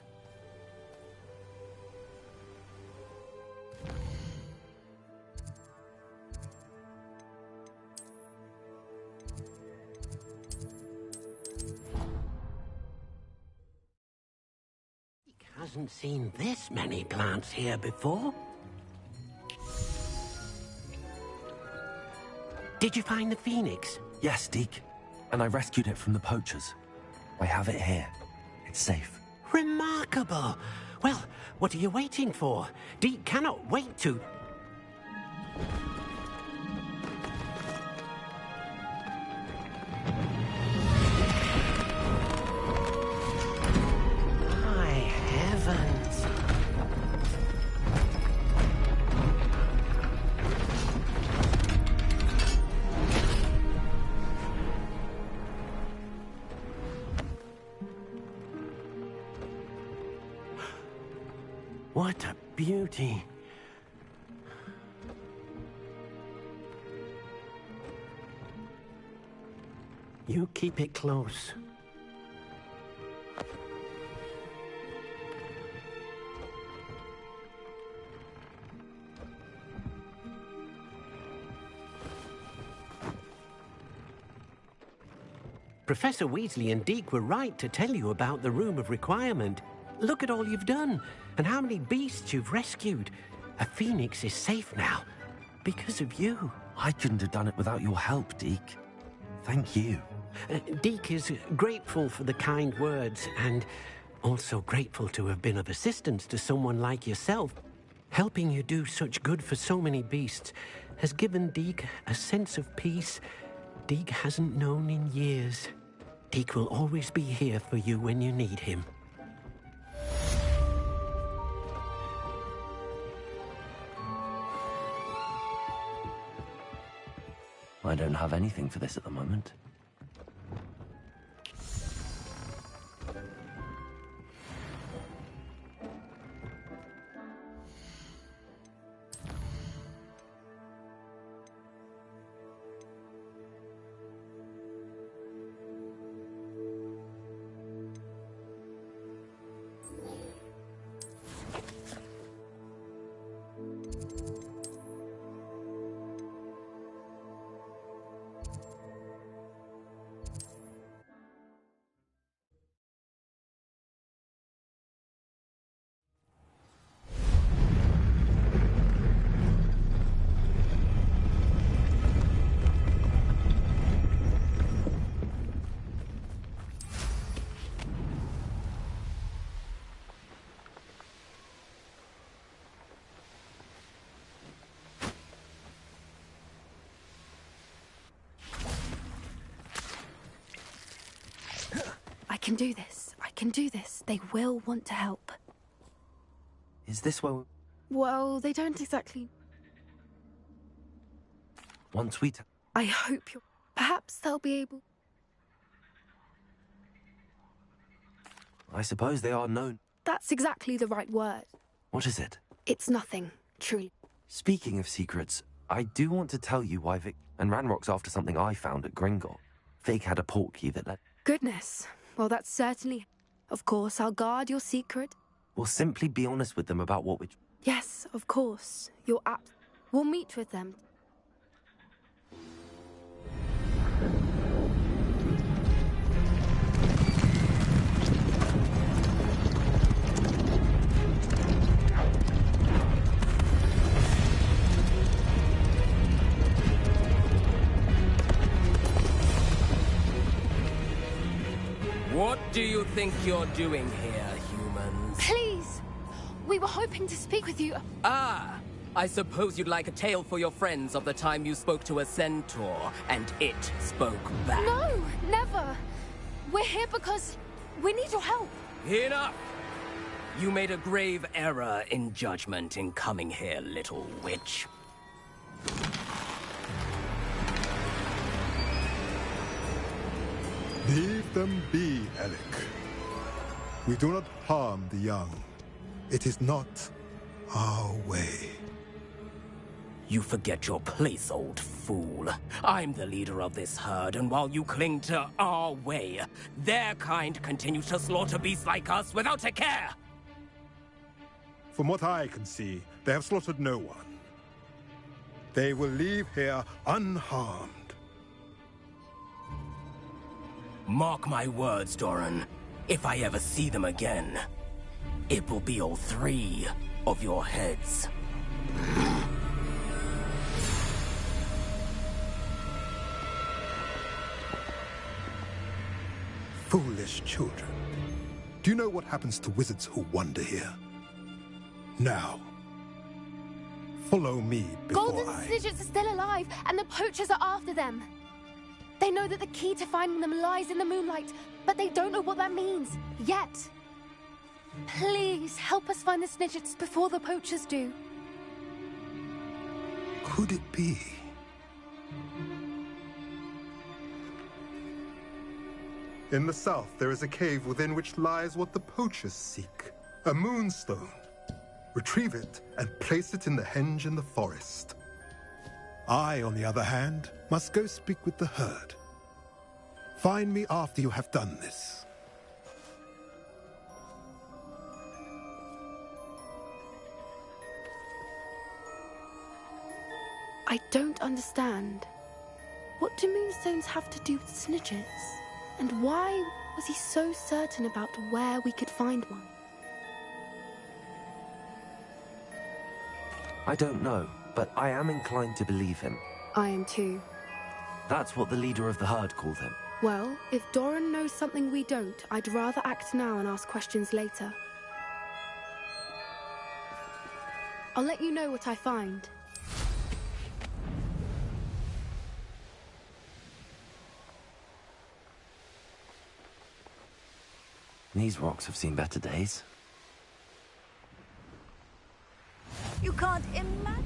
Hasn't seen this many plants here before. Did you find the phoenix? Yes, Deke. And I rescued it from the poachers. I have it here. It's safe. Remarkable. Well, what are you waiting for? Deke cannot wait to... What a beauty. You keep it close. Professor Weasley and Deke were right to tell you about the Room of Requirement. Look at all you've done, and how many beasts you've rescued. A phoenix is safe now, because of you. I couldn't have done it without your help, Deke. Thank you. Deke is grateful for the kind words, and also grateful to have been of assistance to someone like yourself. Helping you do such good for so many beasts has given Deke a sense of peace Deke hasn't known in years. Deke will always be here for you when you need him. I don't have anything for this at the moment. I can do this. I can do this. They will want to help. Is this where... Well, they don't exactly... Once we... I hope you're... Perhaps they'll be able... I suppose they are known. That's exactly the right word. What is it? It's nothing, truly. Speaking of secrets, I do want to tell you why Vic and Ranrock's after something I found at Gringotts. Vic had a portkey that let... Goodness. Well, that's certainly... Of course, I'll guard your secret. We'll simply be honest with them about what we... Yes, of course. You're apt. We'll meet with them. What do you think you're doing here, humans? Please! We were hoping to speak with you. Ah! I suppose you'd like a tale for your friends of the time you spoke to a centaur, and it spoke back. No! Never! We're here because we need your help. Enough! You made a grave error in judgment in coming here, little witch. Leave them be, Alec. We do not harm the young. It is not our way. You forget your place, old fool. I'm the leader of this herd, and while you cling to our way, their kind continues to slaughter beasts like us without a care! From what I can see, they have slaughtered no one. They will leave here unharmed. Mark my words, Doran. If I ever see them again, it will be all 3 of your heads. Foolish children. Do you know what happens to wizards who wander here? Now, follow me before Golden Snidgets are still alive, and the poachers are after them. They know that the key to finding them lies in the moonlight, but they don't know what that means, yet. Please, help us find the Snidgets before the poachers do. Could it be? In the south, there is a cave within which lies what the poachers seek. A moonstone. Retrieve it and place it in the henge in the forest. I, on the other hand, must go speak with the herd. Find me after you have done this. I don't understand. What do moonstones have to do with Snidgets? And why was he so certain about where we could find one? I don't know, but I am inclined to believe him. I am too. That's what the leader of the herd called him. Well, if Doran knows something we don't, I'd rather act now and ask questions later. I'll let you know what I find. These rocks have seen better days. You can't imagine.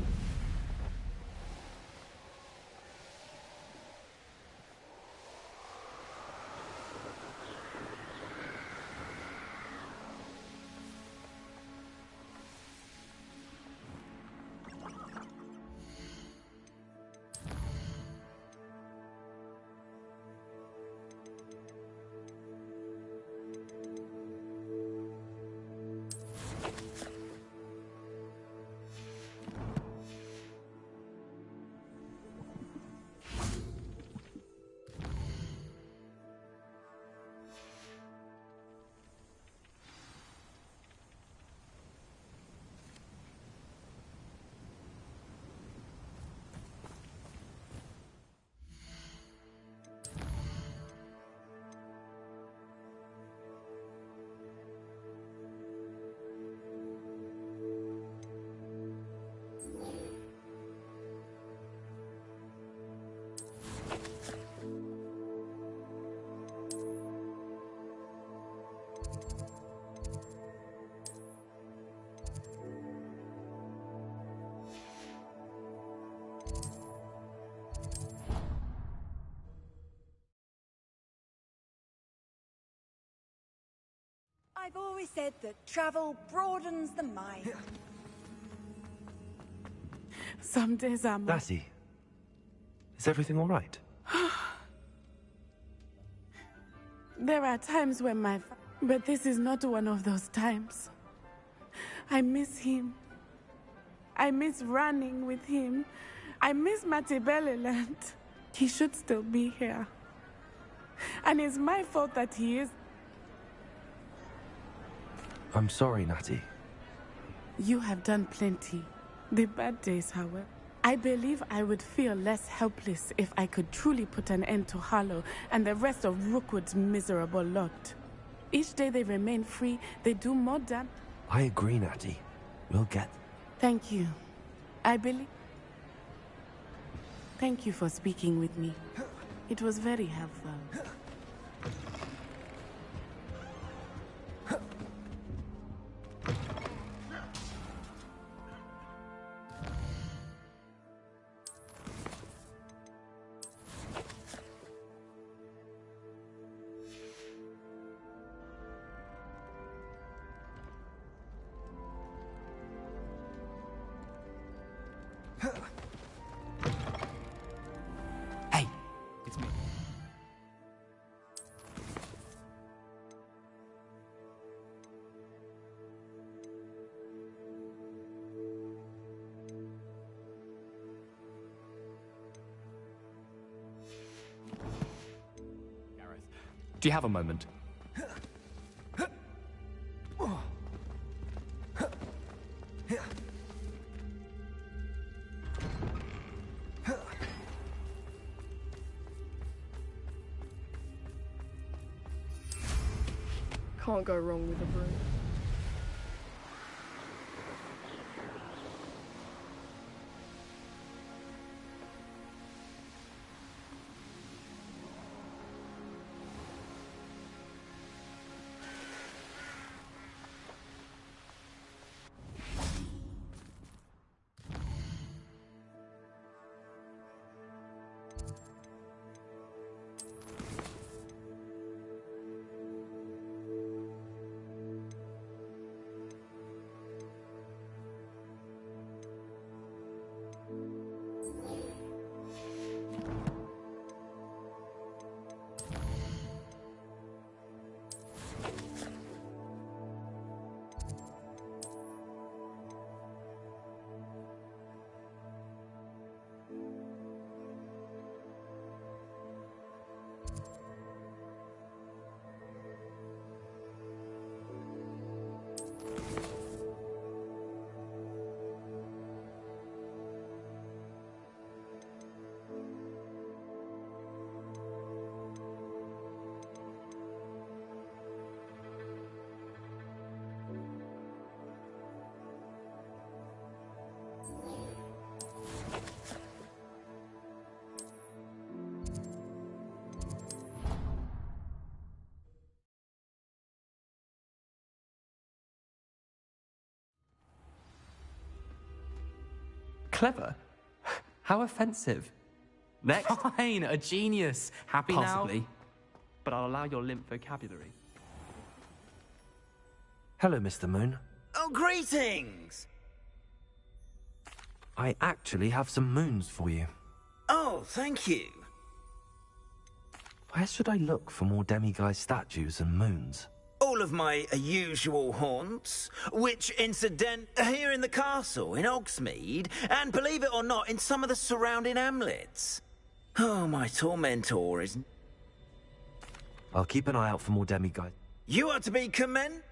I've always said that travel broadens the mind. Some days I'm... Lassie, is everything all right? There are times when but this is not one of those times. I miss him. I miss running with him. I miss Matibeleland. He should still be here. And it's my fault that he is. I'm sorry, Natty. You have done plenty. The bad days, however. I believe I would feel less helpless if I could truly put an end to Harlow and the rest of Rookwood's miserable lot. Each day they remain free, they do more damage. I agree, Natty. We'll get... Thank you. I believe... Thank you for speaking with me. It was very helpful. Hey, it's me. Gareth, do you have a moment? Can't go wrong with a broom. Clever? How offensive. Next. Fine, a genius. Happy Possibly. now? But I'll allow your limp vocabulary. Hello, Mr. Moon. Oh, greetings! I actually have some moons for you. Oh, thank you. Where should I look for more demiguise statues and moons? All of my usual haunts, which, incident, are here in the castle, in Hogsmeade, and believe it or not, in some of the surrounding hamlets. Oh, my tormentor is... I'll keep an eye out for more demiguise. You are to be commended.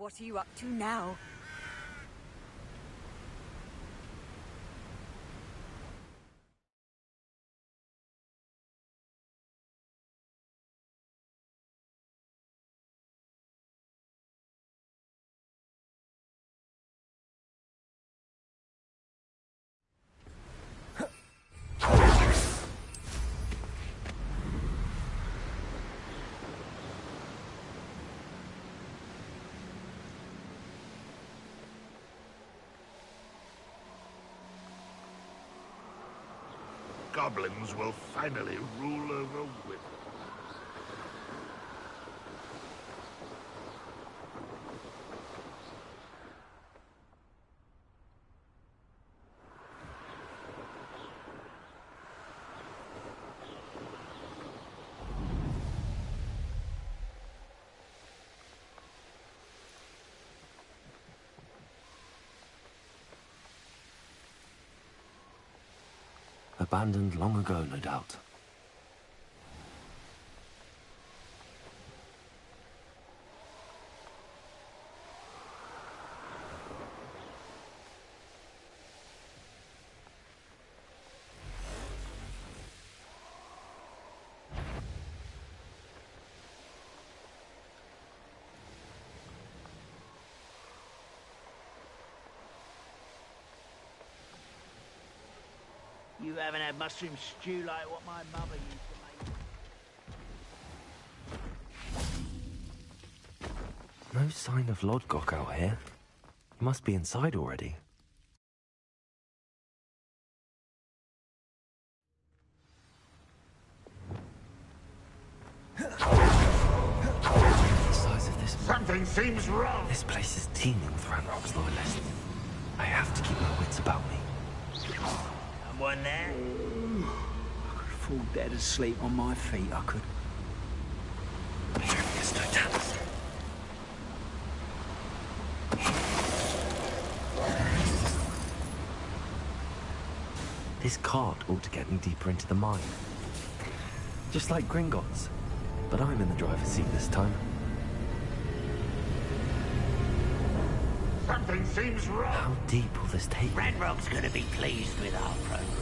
What are you up to now? Goblins will finally rule over women. Abandoned long ago, no doubt. You haven't had mushroom stew like what my mother used to make. No sign of Lodgok out here. He must be inside already. The size of this... Something seems wrong! This place is teeming with Ranrock's loyalists. I have to keep my wits about me. Someone there? I could fall dead asleep on my feet, I could. This cart ought to get me deeper into the mine. Just like Gringotts. But I'm in the driver's seat this time. Something seems wrong! How deep will this take me? Ranrock's gonna be pleased with our progress.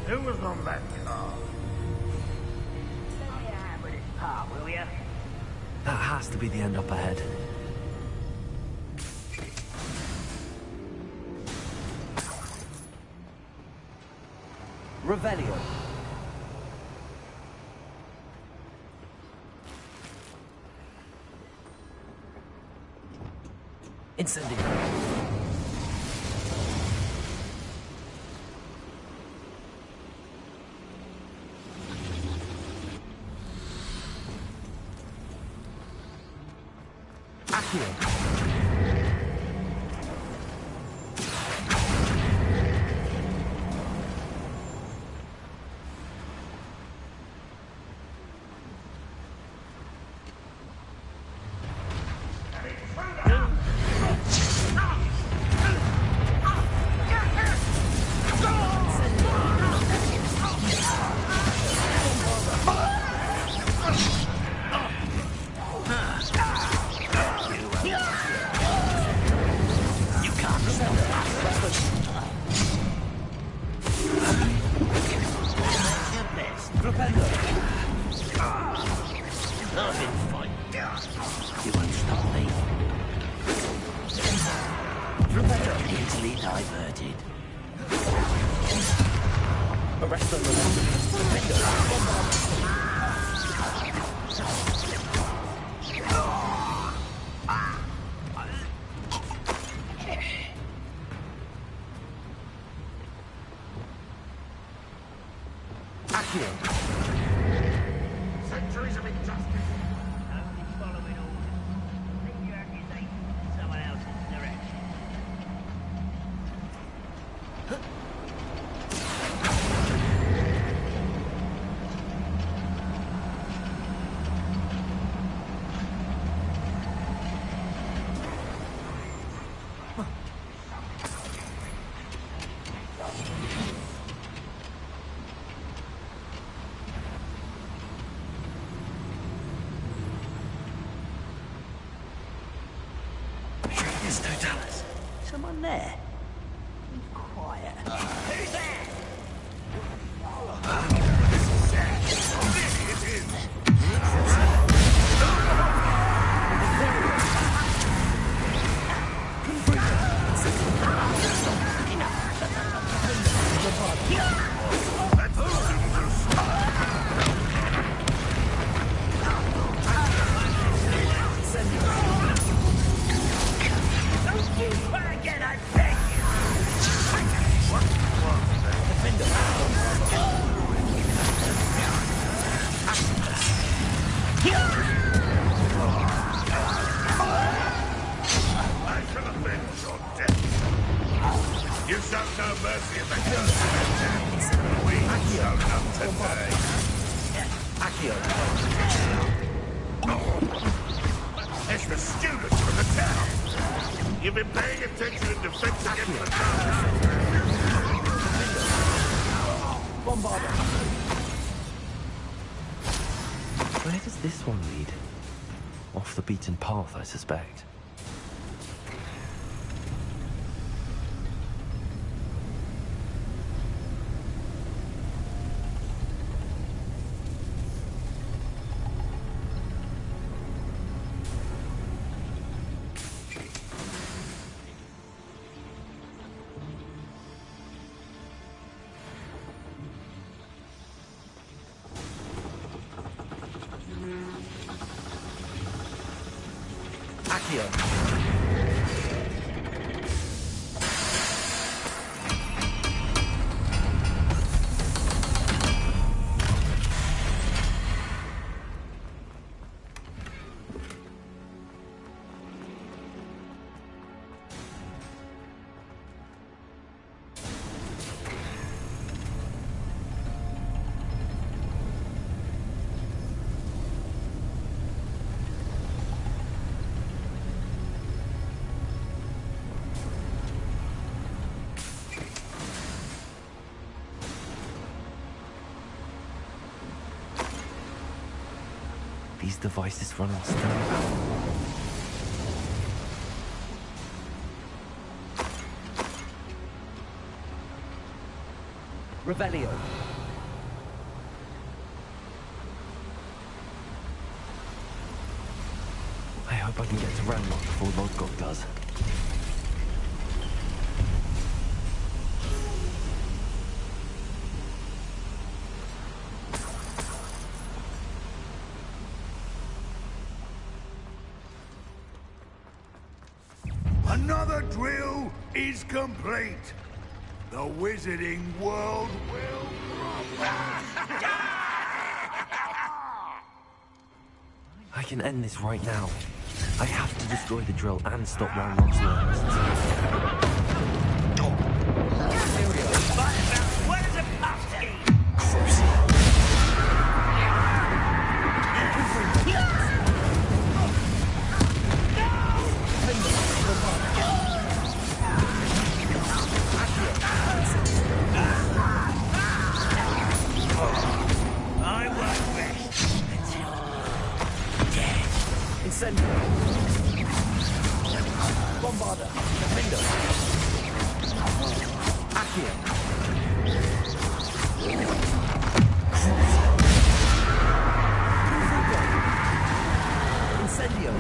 Who was on that car? Let me have with this part, will ya? That has to be the end up ahead. Revelio. Incendio. Accio. Centuries of injustice! Only following orders. Leave your accusations in someone else's direction. Yes, Totalis. Someone there? Be quiet. Who's there? Again, I beg I shall avenge your death. You shall know mercy of the curse. We shall not today. It's the students from the town. You've been paying attention in defense against the dark. Bombarder. Where does this one lead? Off the beaten path, I suspect. These devices run on standby. Revelio. I hope I can get to Ranlock before Lodgok does. Another drill is complete. The wizarding world will... I can end this right now. I have to destroy the drill and stop Ranlock's loyalists. Bombarder. Defender. Accio. Incendio.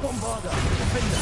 Bombarder. Defender.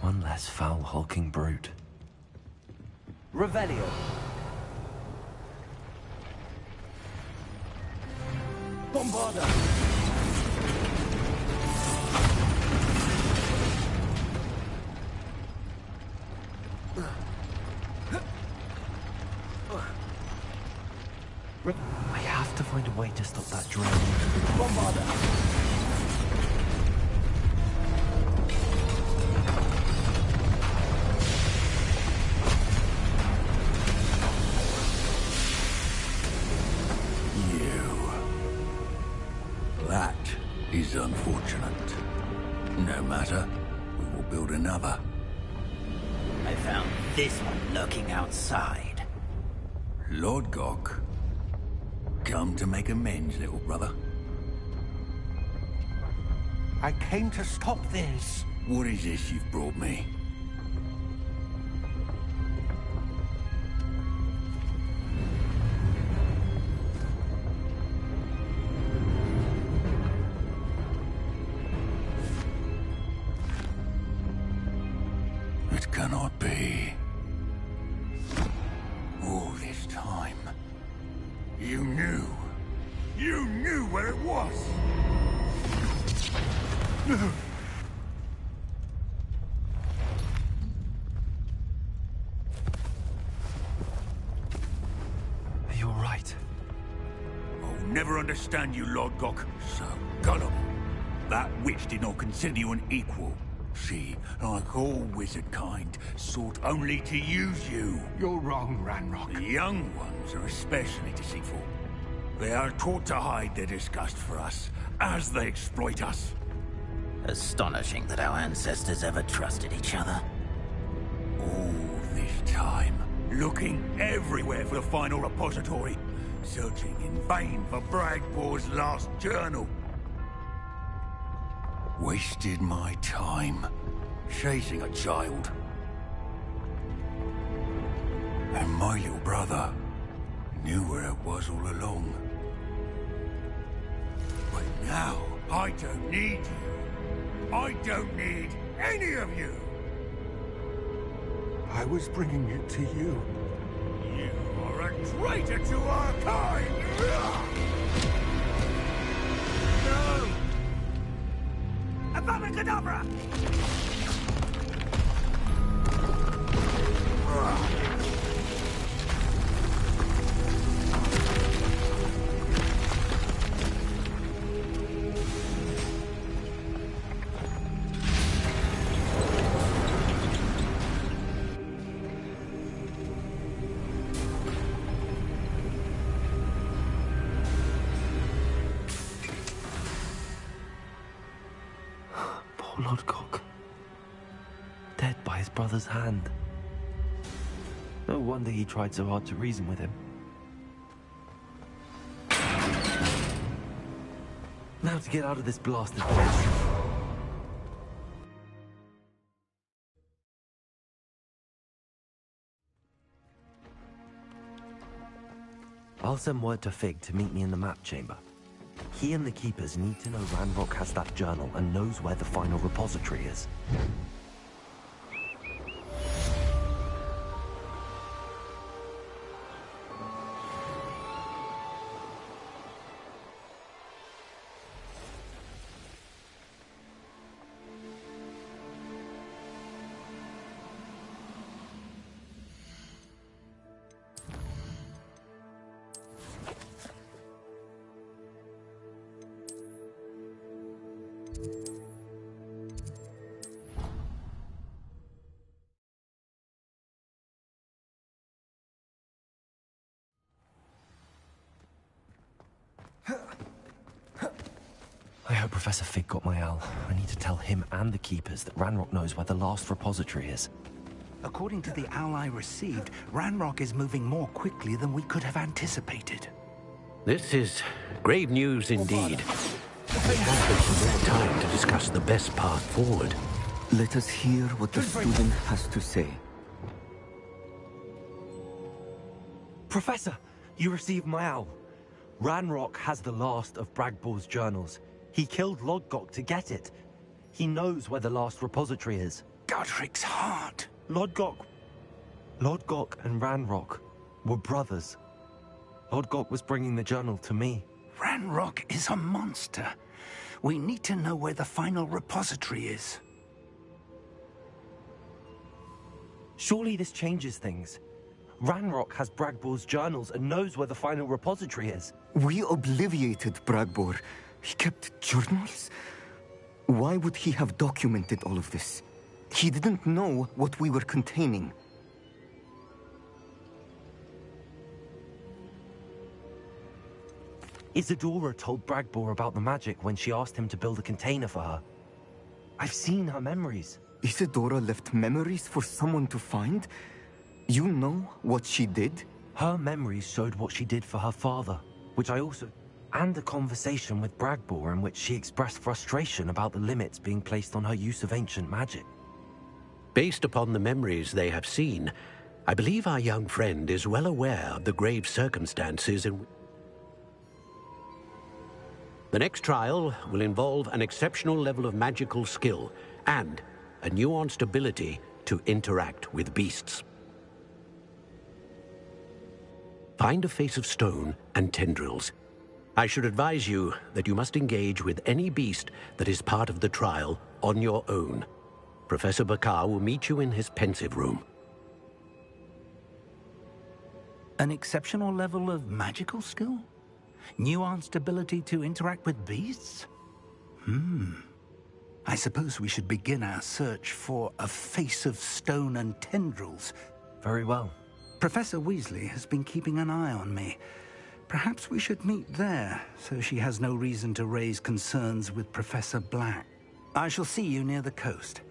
One less foul, hulking brute. Revelio. Bombarder. find a way to stop that drone. Bombarda! That is unfortunate. No matter, we will build another. I found this one lurking outside. Lord Gok, come to make amends, little brother. I came to stop this. What is this you've brought me? It cannot be. All this time, you knew where it was! You're right. I'll never understand you, Lord Gok. So, Gollum, that witch did not consider you an equal. She, like all wizard kind, sought only to use you. You're wrong, Ranrock. The young ones are especially deceitful. They are taught to hide their disgust for us, as they exploit us. Astonishing that our ancestors ever trusted each other. All this time, looking everywhere for the final repository, searching in vain for Bragbor's last journal. Wasted my time chasing a child. And my little brother knew where it was all along. But now, I don't need you. I don't need any of you. I was bringing it to you. You are a traitor to our kind! No! Avada-kedavra! Lord Gok. Dead by his brother's hand. No wonder he tried so hard to reason with him. Now to get out of this blasted place. I'll send word to Fig to meet me in the map chamber. He and the Keepers need to know Ranrock has that journal and knows where the final repository is. I hope Professor Fig got my owl. I need to tell him and the Keepers that Ranrock knows where the last repository is. According to the owl I received, Ranrock is moving more quickly than we could have anticipated. This is grave news indeed. We have some more time to discuss the best path forward. Let us hear what the student has to say. Professor, you received my owl. Ranrock has the last of Bragbor's journals. He killed Lodgok to get it. He knows where the last repository is. Godric's heart. Lodgok and Ranrock were brothers. Lodgok was bringing the journal to me. Ranrock is a monster. We need to know where the final repository is. Surely this changes things. Ranrock has Bragbor's journals and knows where the final repository is. We obliviated Bragbor. He kept journals? Why would he have documented all of this? He didn't know what we were containing. Isadora told Bragbor about the magic when she asked him to build a container for her. I've seen her memories. Isadora left memories for someone to find? You know what she did? Her memories showed what she did for her father, which I also... and a conversation with Bragbor in which she expressed frustration about the limits being placed on her use of ancient magic. Based upon the memories they have seen, I believe our young friend is well aware of the grave circumstances in... The next trial will involve an exceptional level of magical skill and a nuanced ability to interact with beasts. Find a face of stone and tendrils. I should advise you that you must engage with any beast that is part of the trial on your own. Professor Bakar will meet you in his pensive room. An exceptional level of magical skill? Nuanced ability to interact with beasts? I suppose we should begin our search for a face of stone and tendrils. Very well. Professor Weasley has been keeping an eye on me. Perhaps we should meet there, so she has no reason to raise concerns with Professor Black. I shall see you near the coast.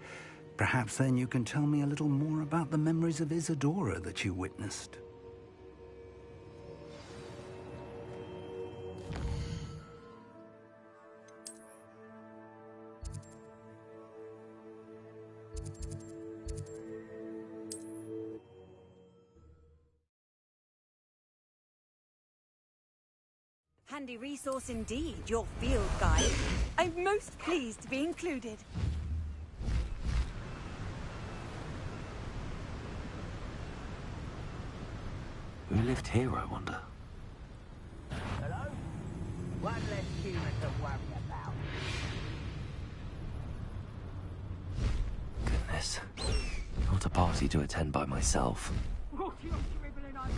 Perhaps then you can tell me a little more about the memories of Isadora that you witnessed. Handy resource indeed, your field guide. I'm most pleased to be included. Who lived here, I wonder? Hello? One less human to worry about. Goodness. Not a party to attend by myself. What you're scribbling on there?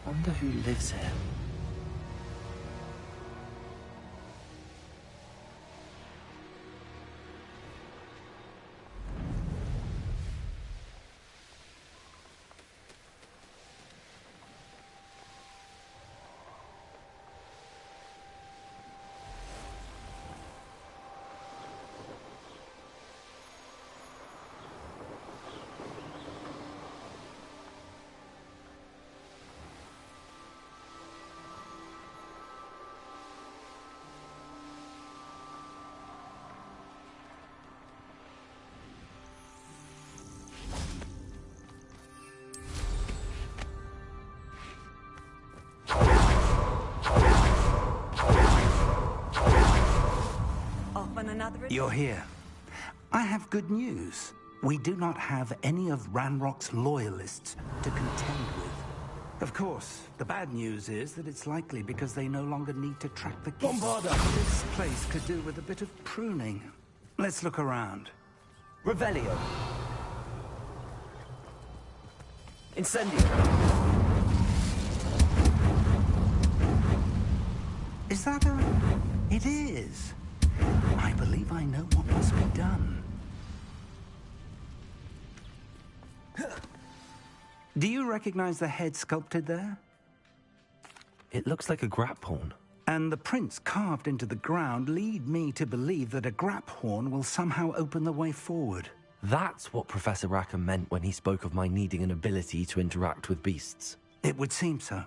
Wonder who lives here. You're here. I have good news. We do not have any of Ranrock's loyalists to contend with. Of course, the bad news is that it's likely because they no longer need to track the Bombarda. This place could do with a bit of pruning. Let's look around. Revelio. Incendio. Is that a... It is. I believe I know what must be done. Do you recognize the head sculpted there? It looks like a grap horn. And the prints carved into the ground lead me to believe that a grap horn will somehow open the way forward. That's what Professor Rackham meant when he spoke of my needing an ability to interact with beasts. It would seem so.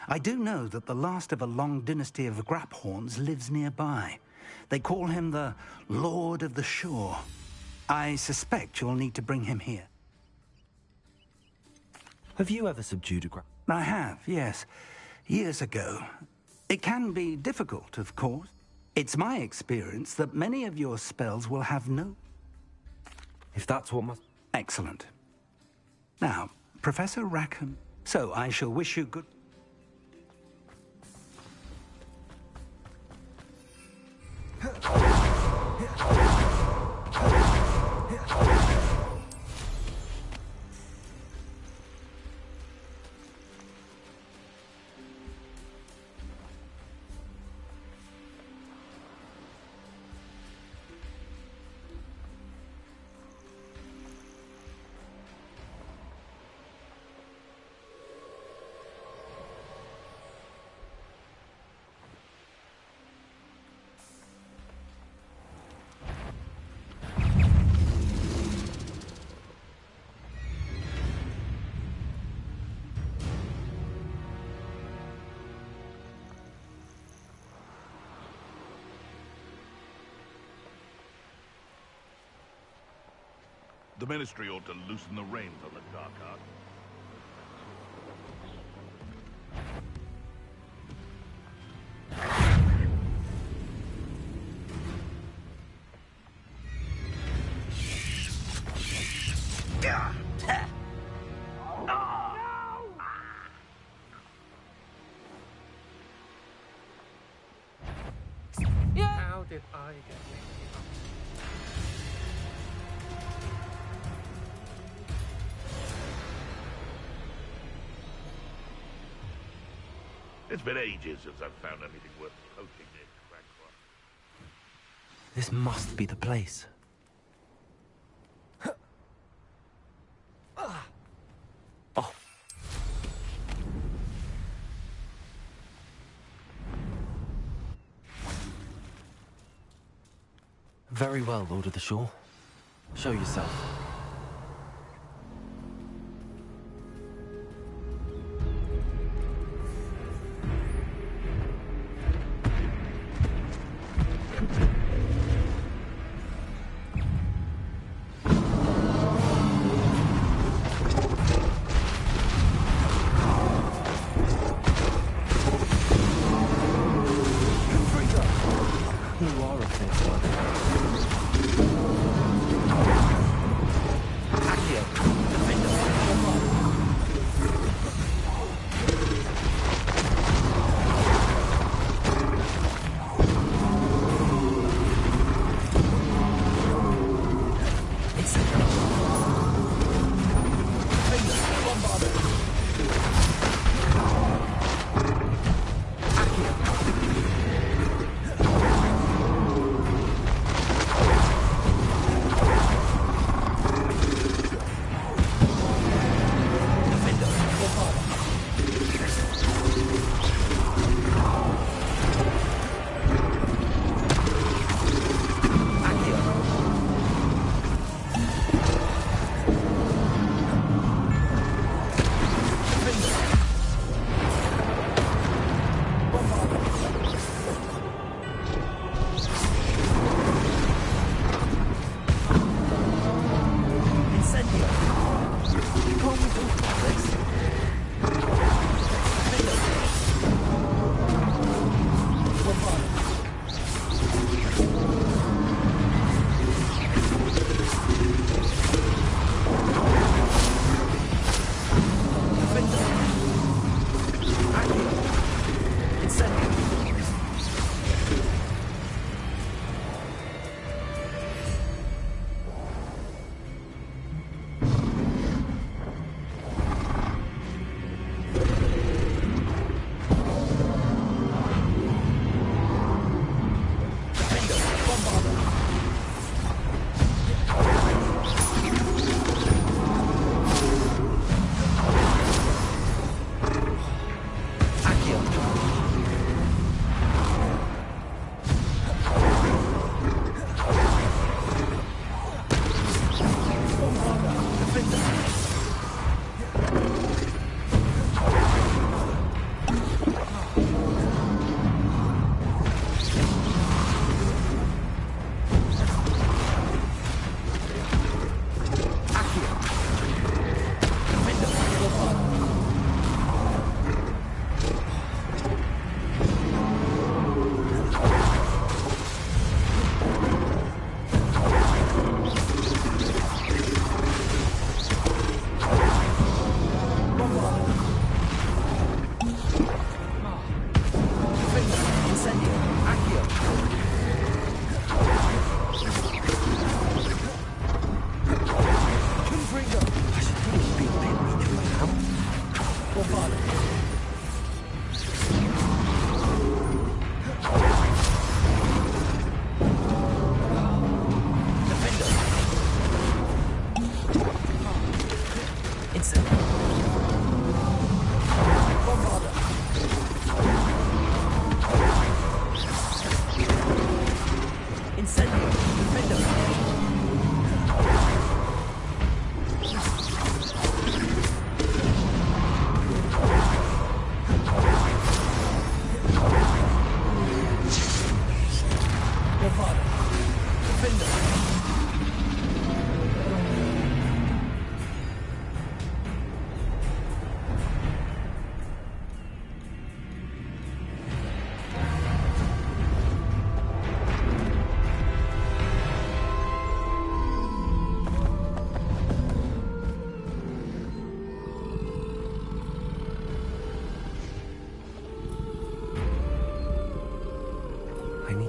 I do know that the last of a long dynasty of Graphorns lives nearby. They call him the Lord of the Shore. I suspect you'll need to bring him here. Have you ever subdued a Graph? I have, yes. Years ago. It can be difficult, of course. It's my experience that many of your spells will have no... If that's what must... Excellent. Now, Professor Rackham, so I shall wish you good... The Ministry ought to loosen the reins on the Dark Art. How did I get mixed up? It's been ages since I've found anything worth poaching near Crackrock. This must be the place. Oh. Very well, Lord of the Shore. Show yourself.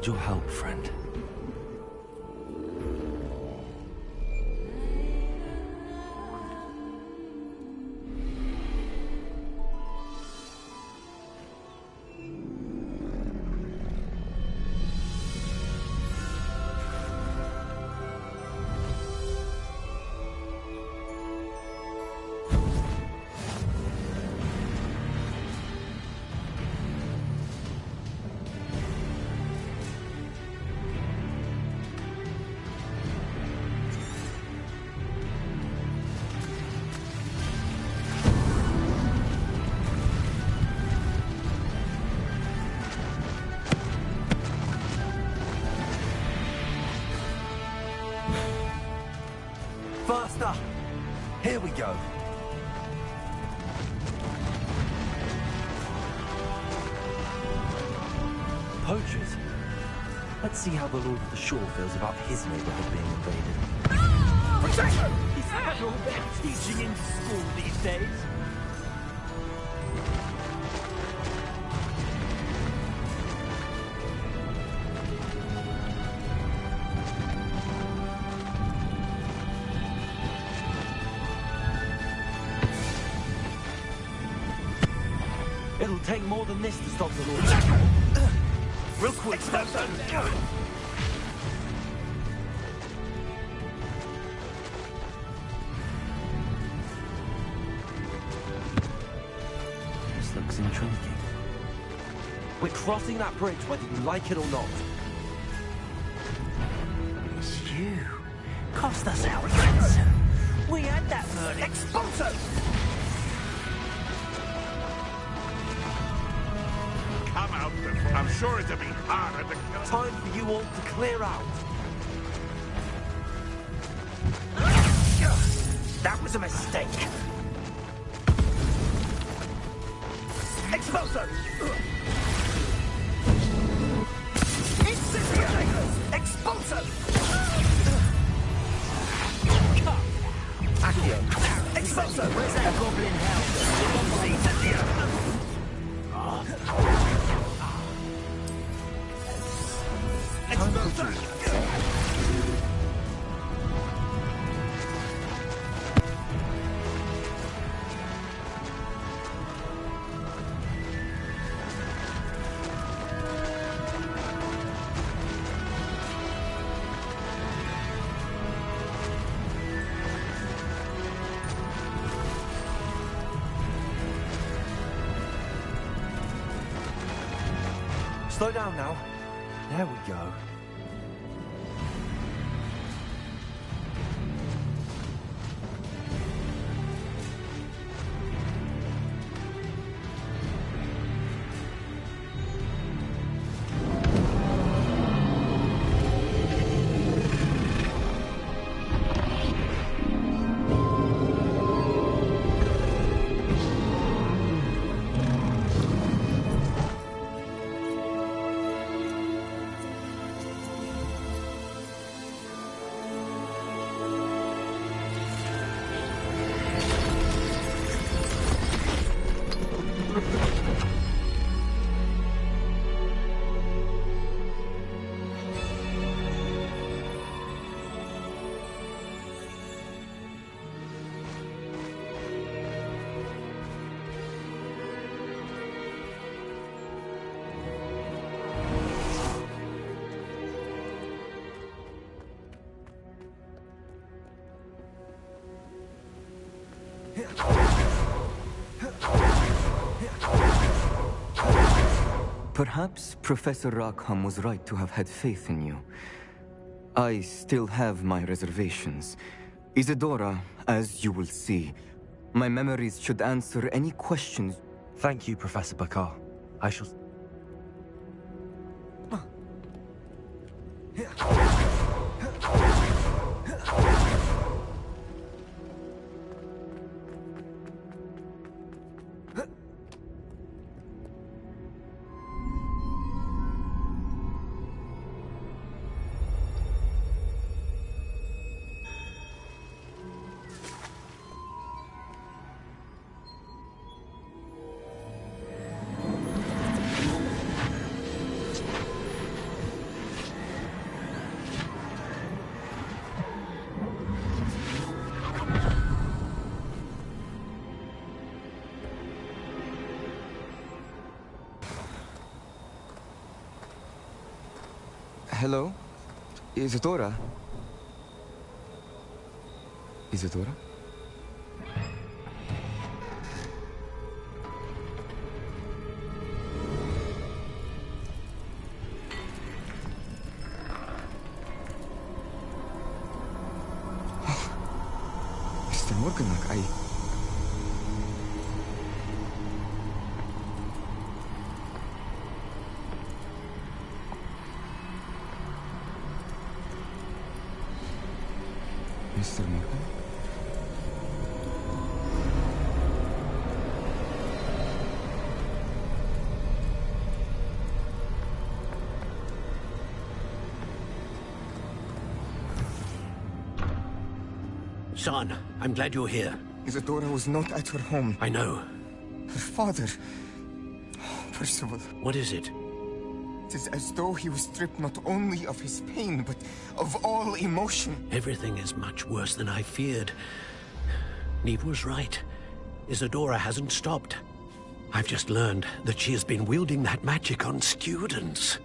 need your help, friend. Faster! Here we go. Poachers? Let's see how the Lord of the Shore feels about his neighborhood being invaded. Protect! Is that all they're teaching in school these days? It'll take more than this to stop the Lord. Real quick, step back. This looks intriguing. We're crossing that bridge whether you like it or not. It's you. Cost us our ransom. We had that murder. Expulso! Come out then. I'm sure it'll be harder to kill. Time for you all to clear out. That was a mistake. Expulso! Incendiary! Expulso! Accio. Expulso! Where's that goblin hell? Incendiary! Expulso! Slow down now. There we go. Perhaps Professor Rackham was right to have had faith in you. I still have my reservations. Isadora, as you will see, my memories should answer any questions. Thank you, Professor Bakar. I shall... Hello? Isadora? Isadora? Mr. Morganach, Mr. Morgan? Son, I'm glad you're here. Isadora was not at her home. I know. Her father... Percival. What is it? It is as though he was stripped not only of his pain, but of all emotion. Everything is much worse than I feared. Neve was right. Isadora hasn't stopped. I've just learned that she has been wielding that magic on students.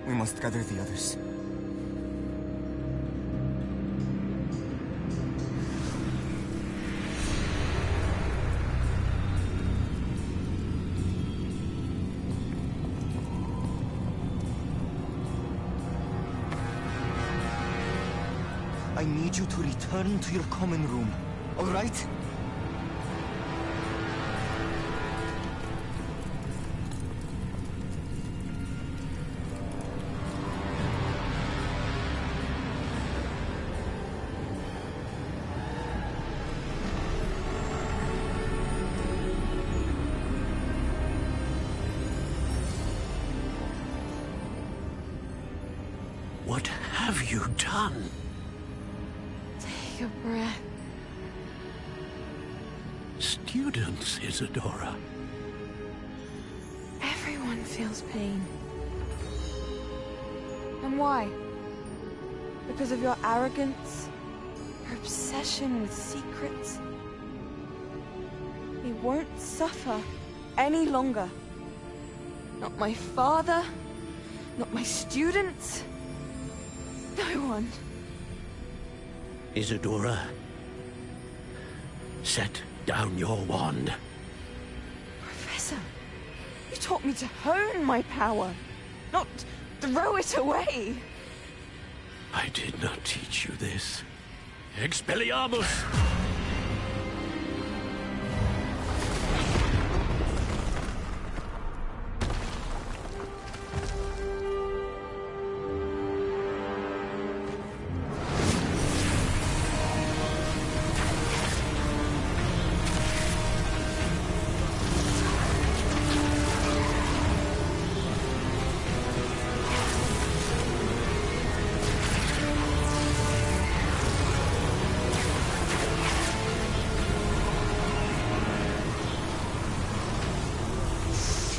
We must gather the others. I need you to return to your common room, all right? What have you done? Take a breath. Students, Isadora. Everyone feels pain. And why? Because of your arrogance? Your obsession with secrets? We won't suffer any longer. Not my father, not my students, no one. Isadora, set down your wand. Professor, you taught me to hone my power, not throw it away. I did not teach you this. Expelliarmus!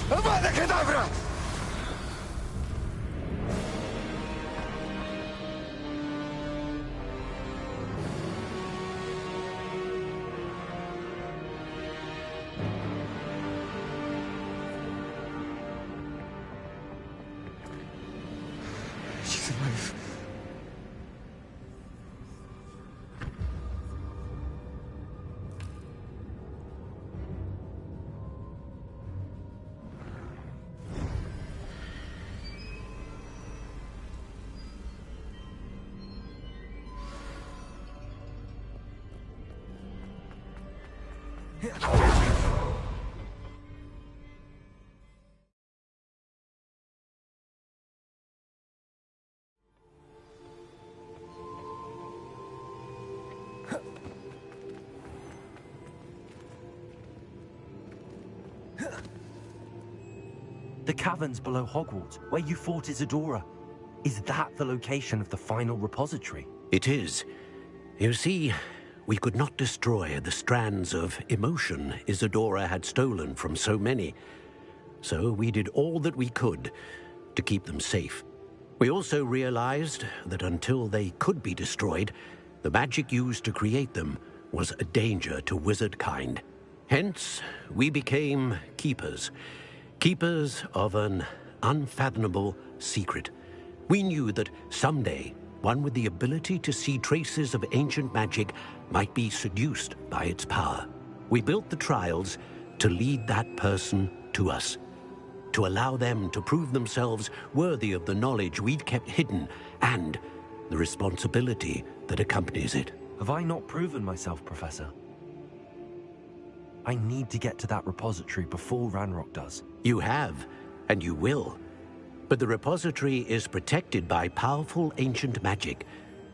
Avada Kedavra! She's alive. The caverns below Hogwarts, where you fought Isadora. Is that the location of the final repository? It is. You see, we could not destroy the strands of emotion Isadora had stolen from so many. So we did all that we could to keep them safe. We also realized that until they could be destroyed, the magic used to create them was a danger to wizard kind. Hence, we became keepers. Keepers of an unfathomable secret. We knew that someday, one with the ability to see traces of ancient magic might be seduced by its power. We built the trials to lead that person to us, to allow them to prove themselves worthy of the knowledge we'd kept hidden and the responsibility that accompanies it. Have I not proven myself, Professor? I need to get to that repository before Ranrock does. You have, and you will. But the repository is protected by powerful ancient magic.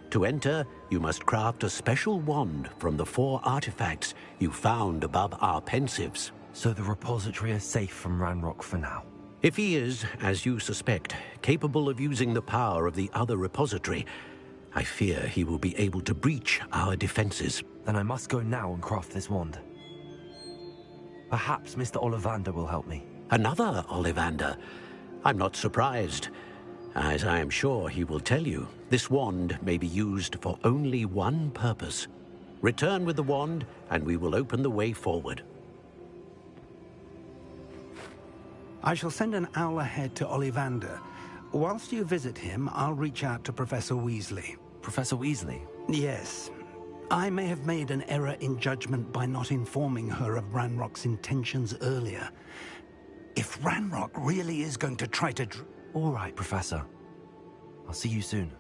To enter, you must craft a special wand from the 4 artifacts you found above our pensives. So the repository is safe from Ranrock for now? If he is, as you suspect, capable of using the power of the other repository, I fear he will be able to breach our defenses. Then I must go now and craft this wand. Perhaps Mr. Ollivander will help me. Another Ollivander? I'm not surprised. As I am sure he will tell you, this wand may be used for only one purpose. Return with the wand, and we will open the way forward. I shall send an owl ahead to Ollivander. Whilst you visit him, I'll reach out to Professor Weasley. Professor Weasley? Yes. I may have made an error in judgment by not informing her of Ranrock's intentions earlier. If Ranrock really is going to try to... All right, Professor. I'll see you soon.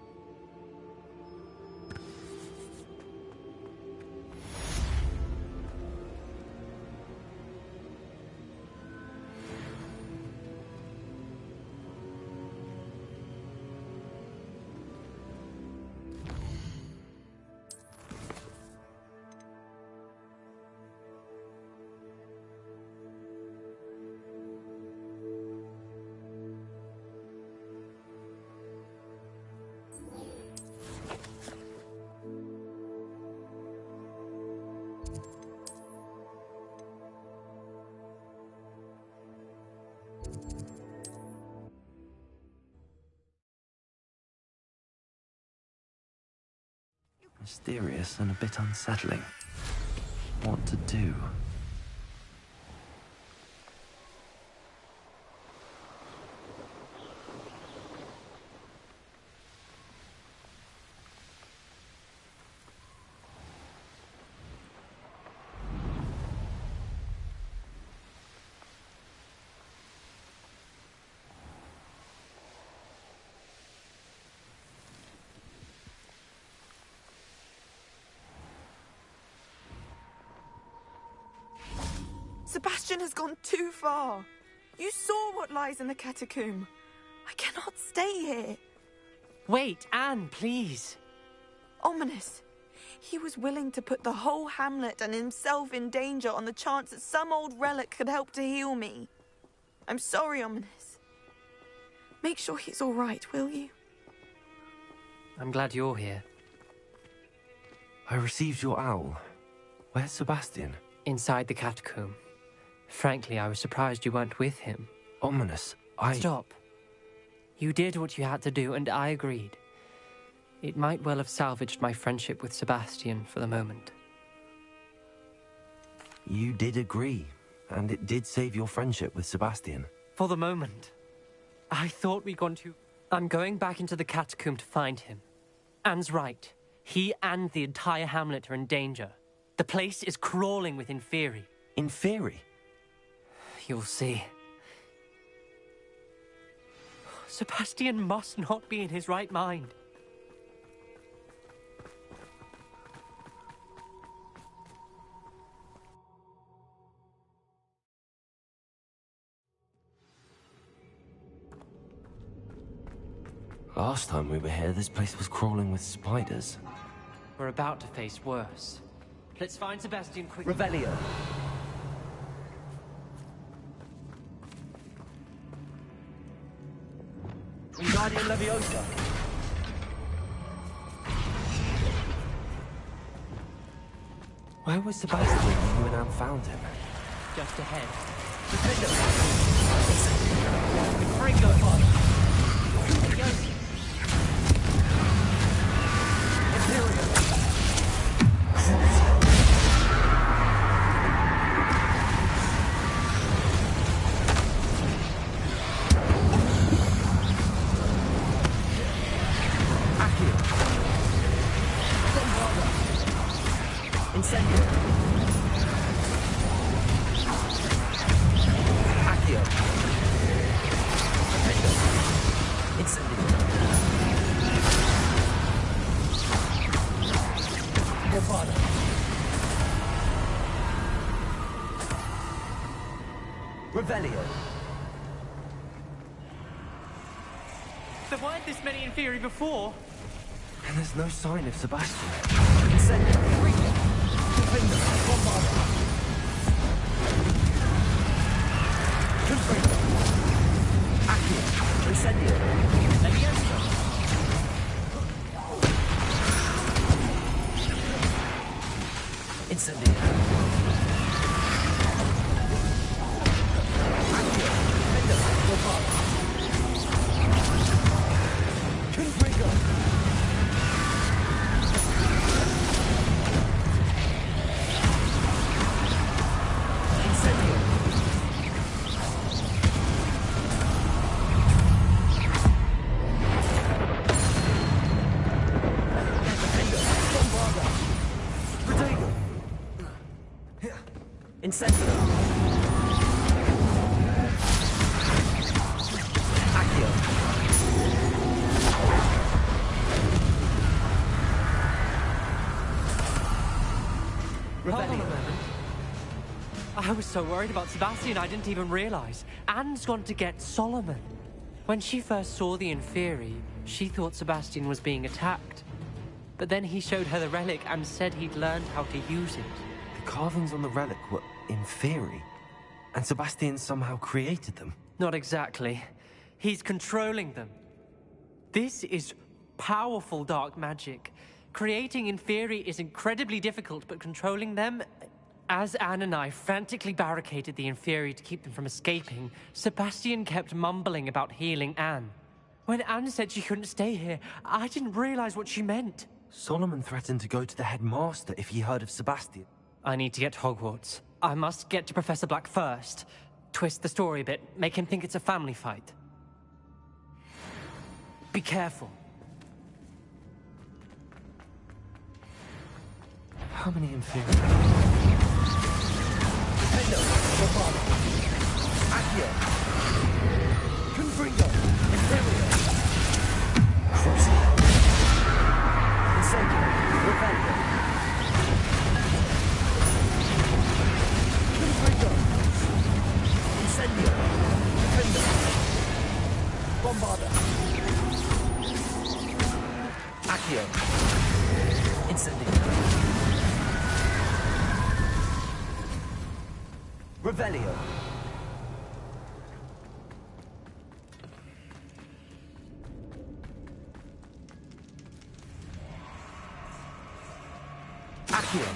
Mysterious and a bit unsettling. What to do? Sebastian has gone too far. You saw what lies in the catacomb. I cannot stay here. Wait, Anne, please. Ominous. He was willing to put the whole hamlet and himself in danger on the chance that some old relic could help to heal me. I'm sorry, Ominous. Make sure he's all right, will you? I'm glad you're here. I received your owl. Where's Sebastian? Inside the catacomb. Frankly, I was surprised you weren't with him. Ominous, Stop. You did what you had to do, and I agreed. It might well have salvaged my friendship with Sebastian for the moment. You did agree, and it did save your friendship with Sebastian. For the moment. I thought we'd gone too... I'm going back into the catacomb to find him. Anne's right. He and the entire hamlet are in danger. The place is crawling with Inferi. Inferi? You'll see. Sebastian must not be in his right mind. Last time we were here, this place was crawling with spiders. We're about to face worse. Let's find Sebastian quickly. Revelio. Wingardium Leviosa. Where was Sebastian when you and Anne found him? Just ahead. Incendio. Accio. Incendio. Bravado. Revelio. There weren't this many in theory before. And there's no sign of Sebastian. Incendio. Confringo. Bombardo. Confringo. Accio. Incendio. Levioso. Incendio. Accio. Fendo. Bombardo. Confringo. Incendio. Incendio. Accio. Hold on a moment. I was so worried about Sebastian I didn't even realize. Anne's gone to get Solomon. When she first saw the Inferi, she thought Sebastian was being attacked. But then he showed her the relic and said he'd learned how to use it. The carvings on the relic were Inferi, and Sebastian somehow created them. Not exactly. He's controlling them. This is powerful dark magic. Creating Inferi is incredibly difficult, but controlling them... As Anne and I frantically barricaded the Inferi to keep them from escaping, Sebastian kept mumbling about healing Anne. When Anne said she couldn't stay here, I didn't realize what she meant. Solomon threatened to go to the headmaster if he heard of Sebastian. I need to get to Hogwarts. I must get to Professor Black first. Twist the story a bit, make him think it's a family fight. Be careful. How many Inferi? Fendo. Bravado. Accio. Confringo. Inferi. Crucio. Incendio. Revelio. Confringo. Incendio. Fendo. Bombarda. Accio. Incendio. Revelio. Accio.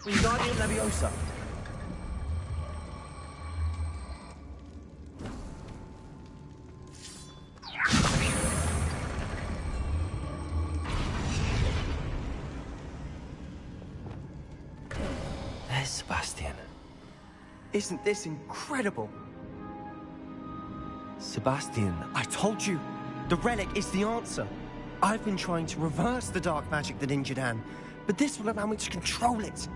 Wingardium Leviosa. There's Sebastian. Isn't this incredible? Sebastian. I told you, the relic is the answer. I've been trying to reverse the dark magic that injured Anne, but this will allow me to control it.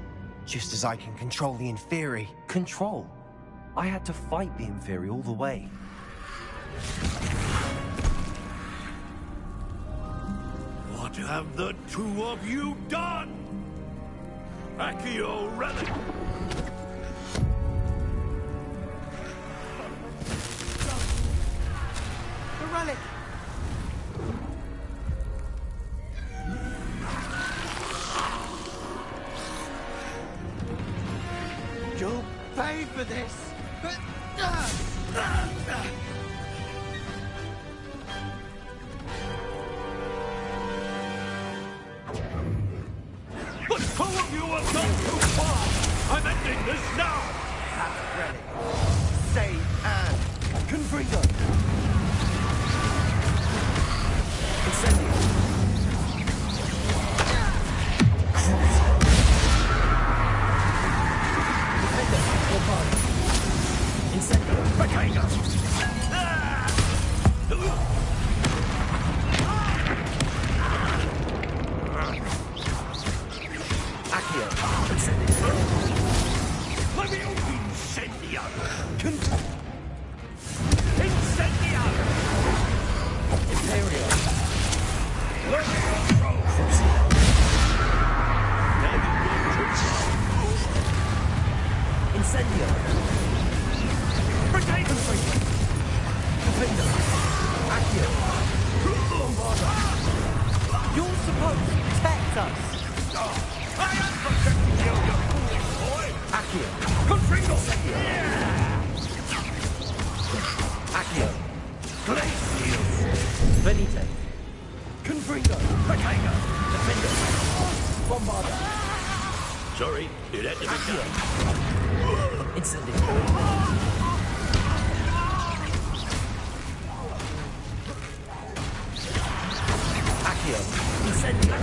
Just as I can control the Inferi. Control? I had to fight the Inferi all the way. What have the two of you done? Accio relic! The relic! You'll pay for this! But two of you have gone too far! I'm ending this now! That relic. Save Anne. Confringo. Incendio. Incendio. Becaiga! Accio. Incendio. Incendio. Imperio. Incendio. Potato Freezer. Defender. Accio. Bombarda. You're supposed to protect us. I am protecting you, you foolish boy. Accio. Confringo. Accio. Glacial. Venite. Confringo. Potato. Defender. Bombarda. Sorry, it had to be done. Incendio. Accio. Incendio.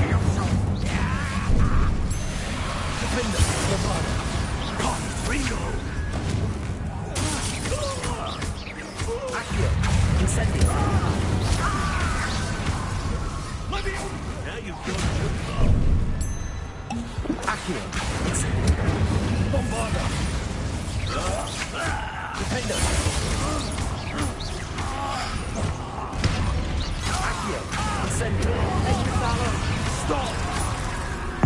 Defender. Bombarda. Confringo. Accio. Incendio. Now you've gone too far. Accio. Incendio. Bombarda. Defender. Accio. Incendio. Stop!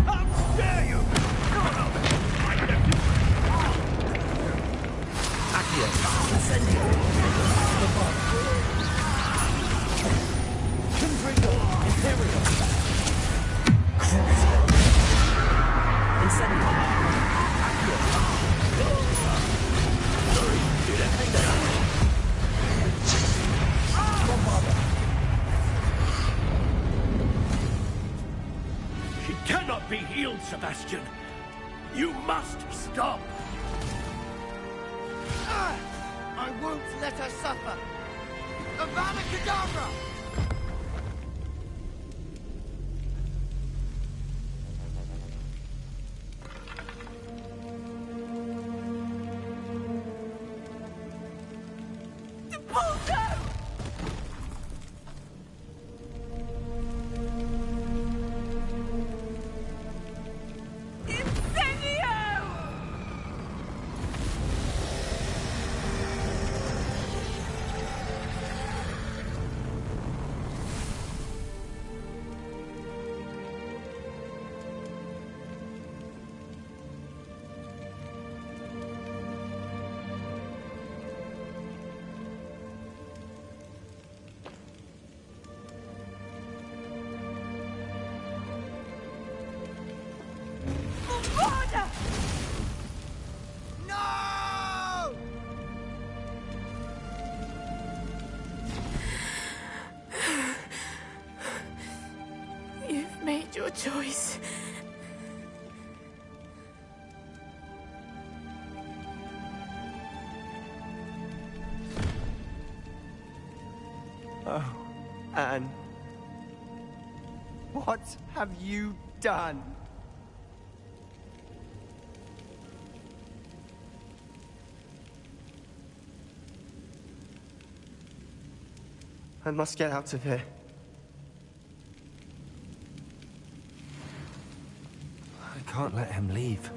How dare you! Accio. Incendio. Confringo. Imperio. Crucial. Incendio. Accio. Defender. Bombarda. She cannot be healed, Sebastian. You must stop. I won't let her suffer. Avada Kedavra! Your choice. Oh, Anne. What have you done? I must get out of here. I can't let him leave.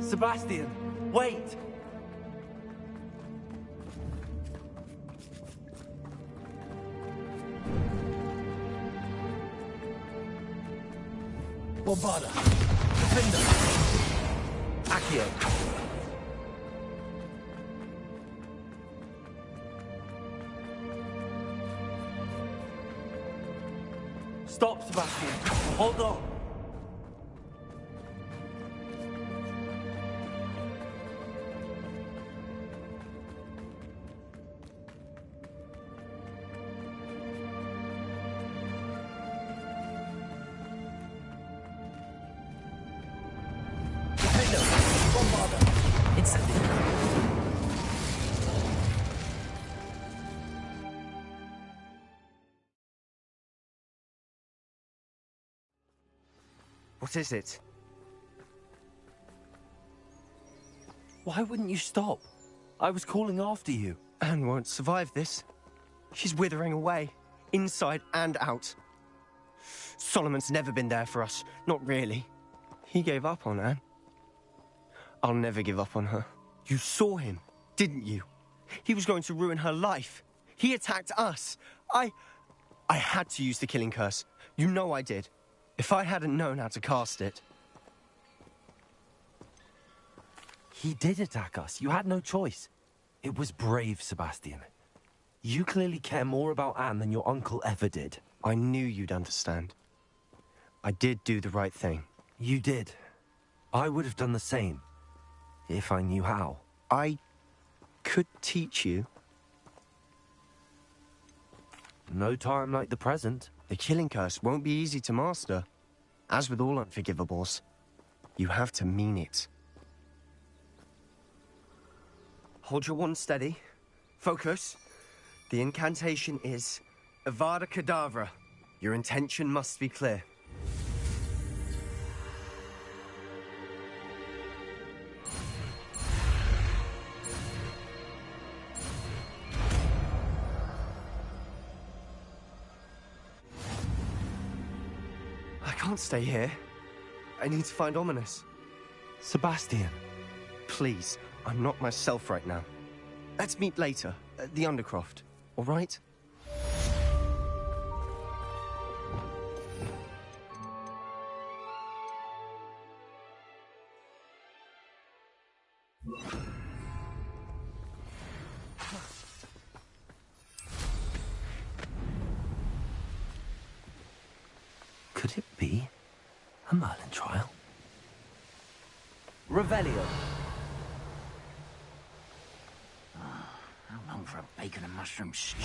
Sebastian, wait! Bombarda. Defender. Accio. Stop, Sebastian. Hold on. What is it? Why wouldn't you stop? I was calling after you. Anne won't survive this. She's withering away, inside and out. Solomon's never been there for us. Not really. He gave up on Anne. I'll never give up on her. You saw him, didn't you? He was going to ruin her life. He attacked us. I had to use the killing curse. You know I did. If I hadn't known how to cast it... He did attack us. You had no choice. It was brave, Sebastian. You clearly care more about Anne than your uncle ever did. I knew you'd understand. I did do the right thing. You did. I would have done the same, if I knew how. I could teach you. No time like the present. The killing curse won't be easy to master. As with all unforgivables, you have to mean it. Hold your wand steady. Focus. The incantation is Avada Kedavra. Your intention must be clear. I can't stay here. I need to find Ominous. Sebastian. Please, I'm not myself right now. Let's meet later, at the Undercroft, all right? Could it be a Merlin trial? Revelio. How long for a bacon and mushroom stew?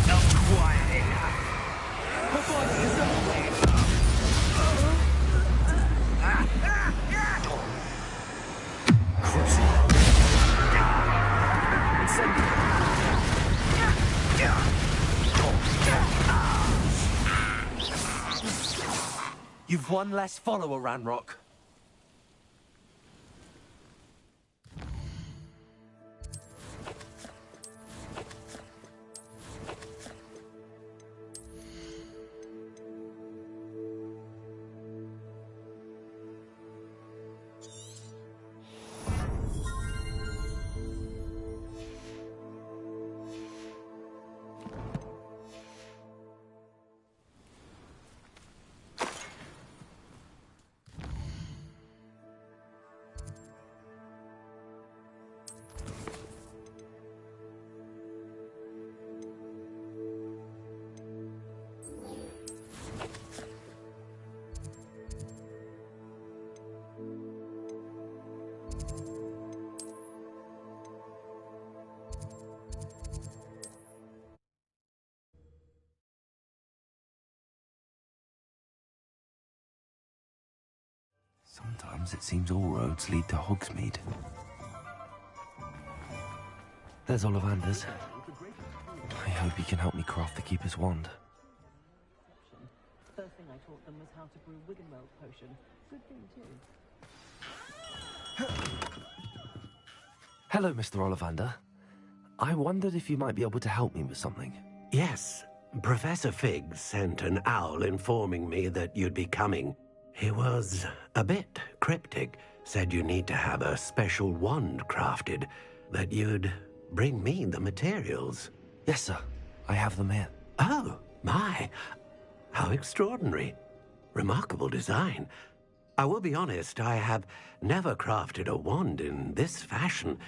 Not quite enough. You've one less follower, Ranrock. Sometimes it seems all roads lead to Hogsmeade. There's Ollivander's. I hope he can help me craft the Keeper's Wand. First thing I taught them was how to brew Wiggenweld potion. Good thing, too. Hello, Mr. Ollivander. I wondered if you might be able to help me with something. Yes. Professor Fig sent an owl informing me that you'd be coming. He was a bit cryptic, said you need to have a special wand crafted, that you'd bring me the materials. Yes, sir. I have them here. Oh, my. How extraordinary. Remarkable design. I will be honest, I have never crafted a wand in this fashion.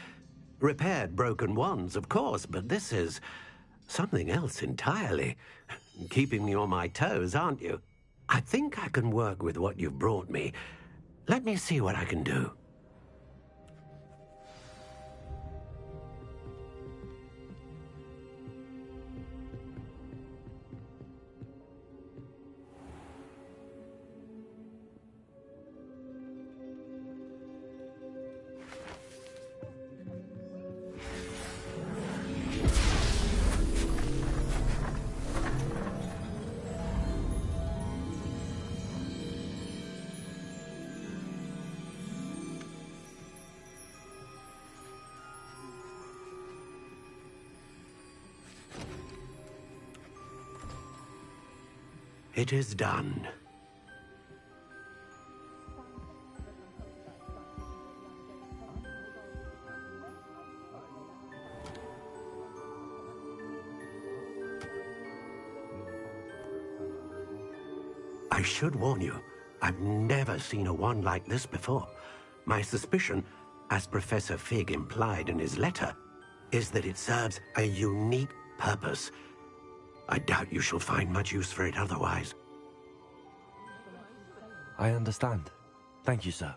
Repaired broken wands, of course, but this is something else entirely. Keeping me on my toes, aren't you? I think I can work with what you've brought me. Let me see what I can do. It is done. I should warn you, I've never seen a wand like this before. My suspicion, as Professor Fig implied in his letter, is that it serves a unique purpose. I doubt you shall find much use for it otherwise. I understand. Thank you, sir.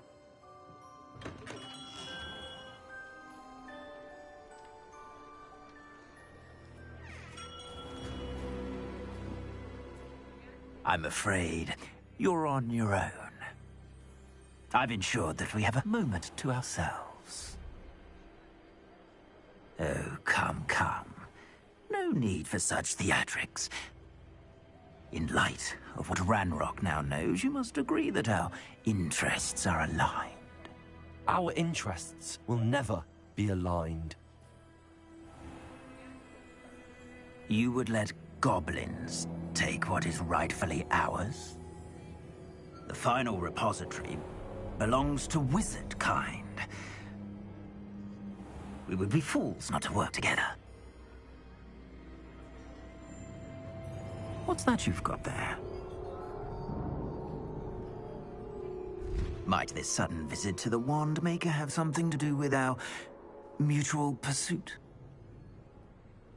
I'm afraid you're on your own. I've ensured that we have a moment to ourselves. Oh, come, come. No need for such theatrics. In light of what Ranrock now knows, you must agree that our interests are aligned. Our interests will never be aligned. You would let goblins take what is rightfully ours? The final repository belongs to wizard kind. We would be fools not to work together. What's that you've got there? Might this sudden visit to the Wand Maker have something to do with our mutual pursuit?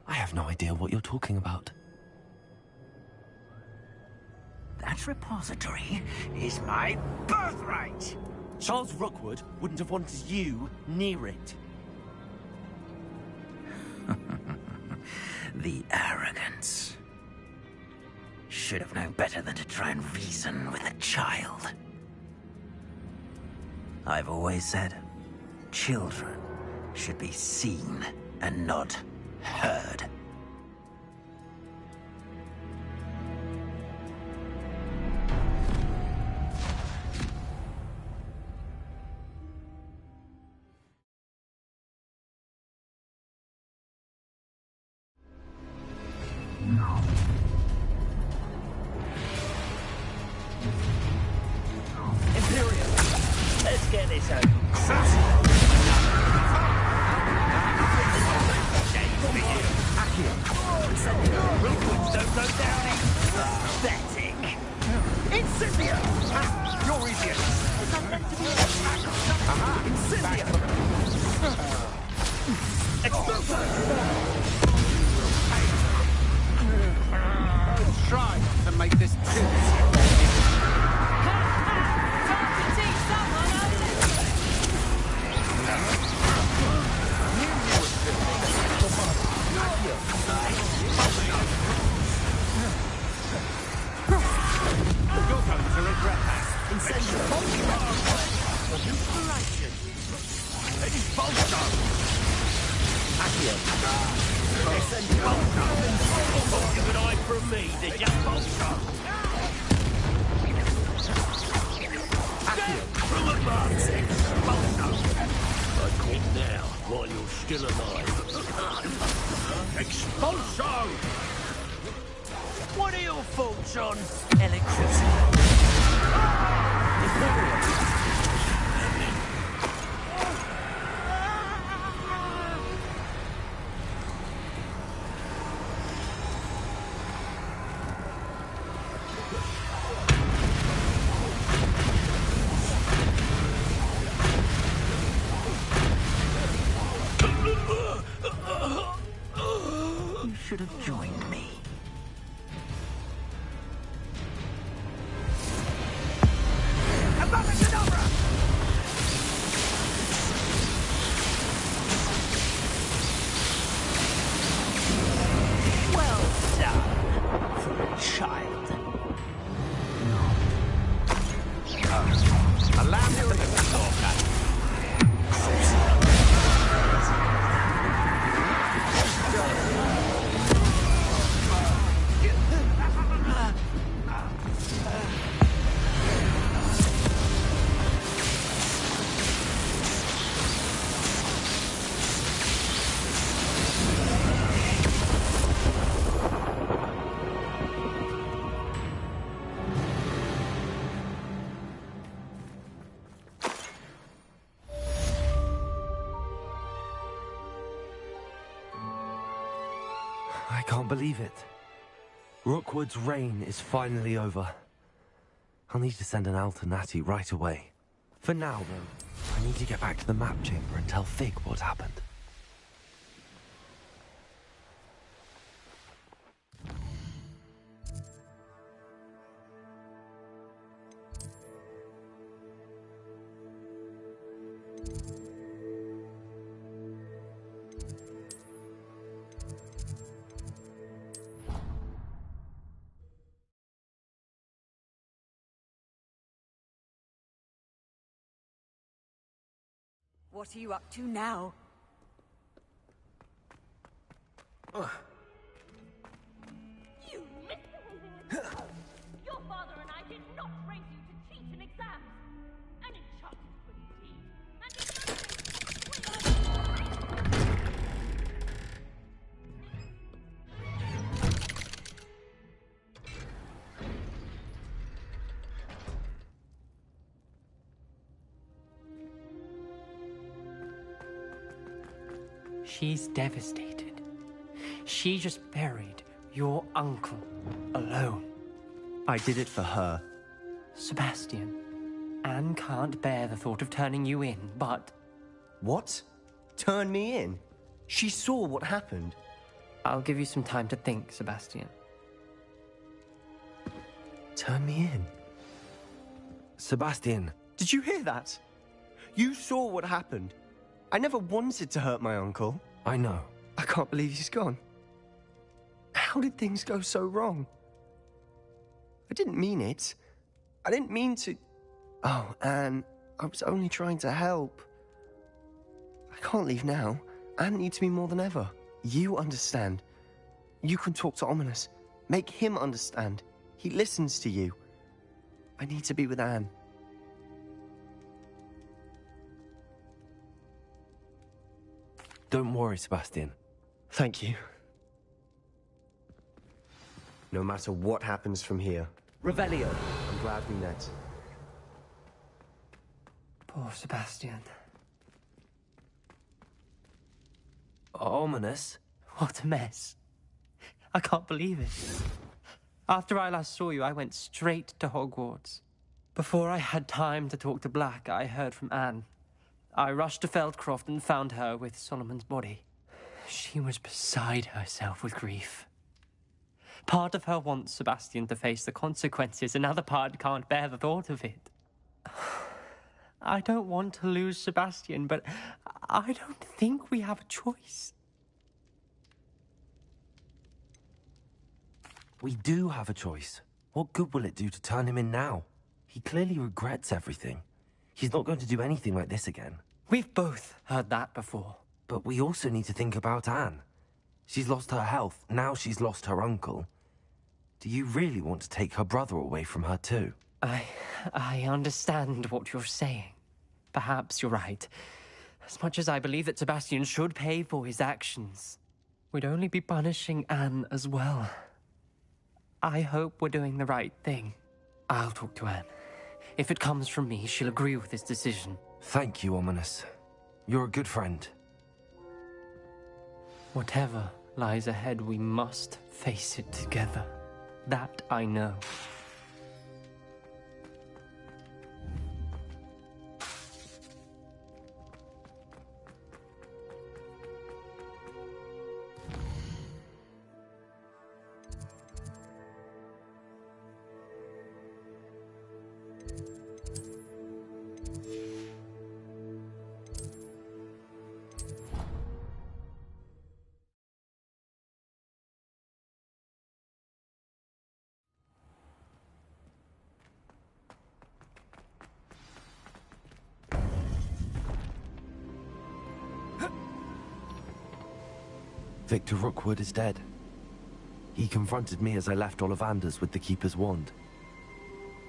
I have no idea what you're talking about. That repository is my birthright! Charles Rookwood wouldn't have wanted you near it. The arrogance. Should have known better than to try and reason with a child. I've always said, children should be seen and not heard. You should have joined me. Well done for a child. Allow me to talk. believe it. Rookwood's reign is finally over. I'll need to send an owl to Natty right away. For now, though, I need to get back to the map chamber and tell Fig what happened. What are you up to now? You misbehaving! Your father and I did not raise you to cheat in exams! An enchanted good deed! She's devastated. She just buried your uncle alone. I did it for her. Sebastian, Anne can't bear the thought of turning you in, but... What? Turn me in? She saw what happened. I'll give you some time to think, Sebastian. Turn me in? Sebastian. Did you hear that? You saw what happened. I never wanted to hurt my uncle. I know. I can't believe he's gone. How did things go so wrong? I didn't mean it. I didn't mean to... Oh, Anne, I was only trying to help. I can't leave now. Anne needs me more than ever. You understand. You can talk to Ominous. Make him understand. He listens to you. I need to be with Anne. Don't worry, Sebastian. Thank you. No matter what happens from here. Revelio! I'm glad we met. Poor Sebastian. Ominous? What a mess. I can't believe it. After I last saw you, I went straight to Hogwarts. Before I had time to talk to Black, I heard from Anne. I rushed to Feldcroft and found her with Solomon's body. She was beside herself with grief. Part of her wants Sebastian to face the consequences, another part can't bear the thought of it. I don't want to lose Sebastian, but I don't think we have a choice. We do have a choice. What good will it do to turn him in now? He clearly regrets everything. He's not going to do anything like this again. We've both heard that before. But we also need to think about Anne. She's lost her health, now she's lost her uncle. Do you really want to take her brother away from her too? I understand what you're saying. Perhaps you're right. As much as I believe that Sebastian should pay for his actions, we'd only be punishing Anne as well. I hope we're doing the right thing. I'll talk to Anne. If it comes from me, she'll agree with this decision. Thank you, Ominous. You're a good friend. Whatever lies ahead, we must face it together. That I know. Victor Rookwood is dead. He confronted me as I left Ollivander's with the Keeper's wand.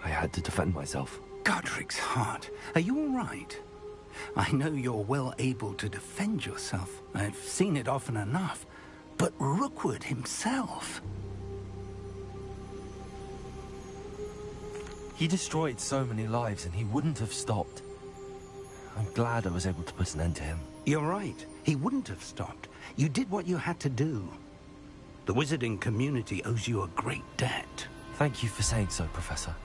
I had to defend myself. Godric's heart. Are you all right? I know you're well able to defend yourself. I've seen it often enough. But Rookwood himself... He destroyed so many lives and he wouldn't have stopped. I'm glad I was able to put an end to him. You're right. He wouldn't have stopped. You did what you had to do. The wizarding community owes you a great debt. Thank you for saying so, Professor.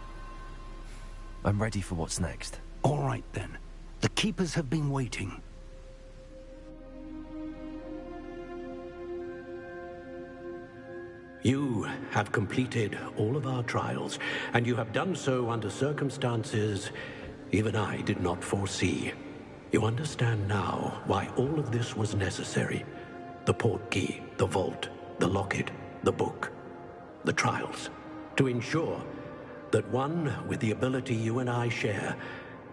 I'm ready for what's next. All right, then. The Keepers have been waiting. You have completed all of our trials, and you have done so under circumstances even I did not foresee. You understand now why all of this was necessary. The portkey, the vault, the locket, the book, the trials. To ensure that one with the ability you and I share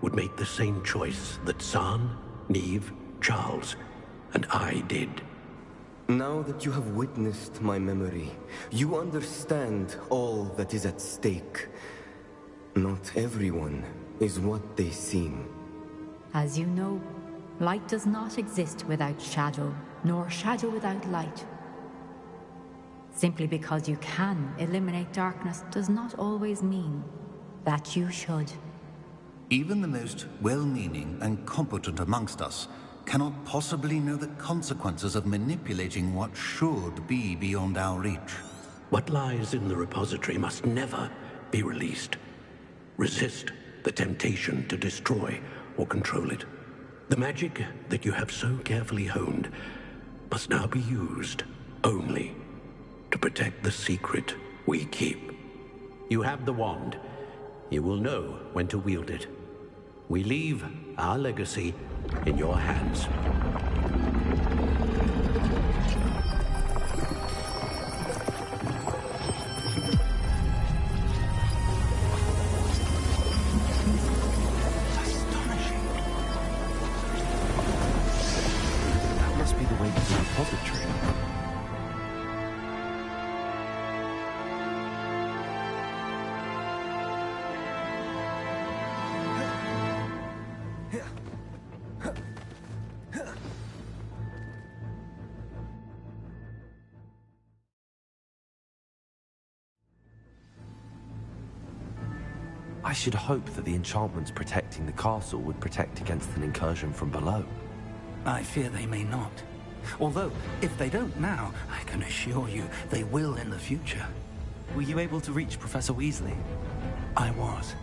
would make the same choice that San, Neve, Charles, and I did. Now that you have witnessed my memory, you understand all that is at stake. Not everyone is what they seem. As you know, light does not exist without shadow, nor shadow without light. Simply because you can eliminate darkness does not always mean that you should. Even the most well-meaning and competent amongst us cannot possibly know the consequences of manipulating what should be beyond our reach. What lies in the repository must never be released. Resist the temptation to destroy or control it. The magic that you have so carefully honed must now be used only to protect the secret we keep. You have the wand. You will know when to wield it. We leave our legacy in your hands. That must be the way to the repository. I should hope that the enchantments protecting the castle would protect against an incursion from below. I fear they may not. Although, if they don't now, I can assure you they will in the future. Were you able to reach Professor Weasley? I was.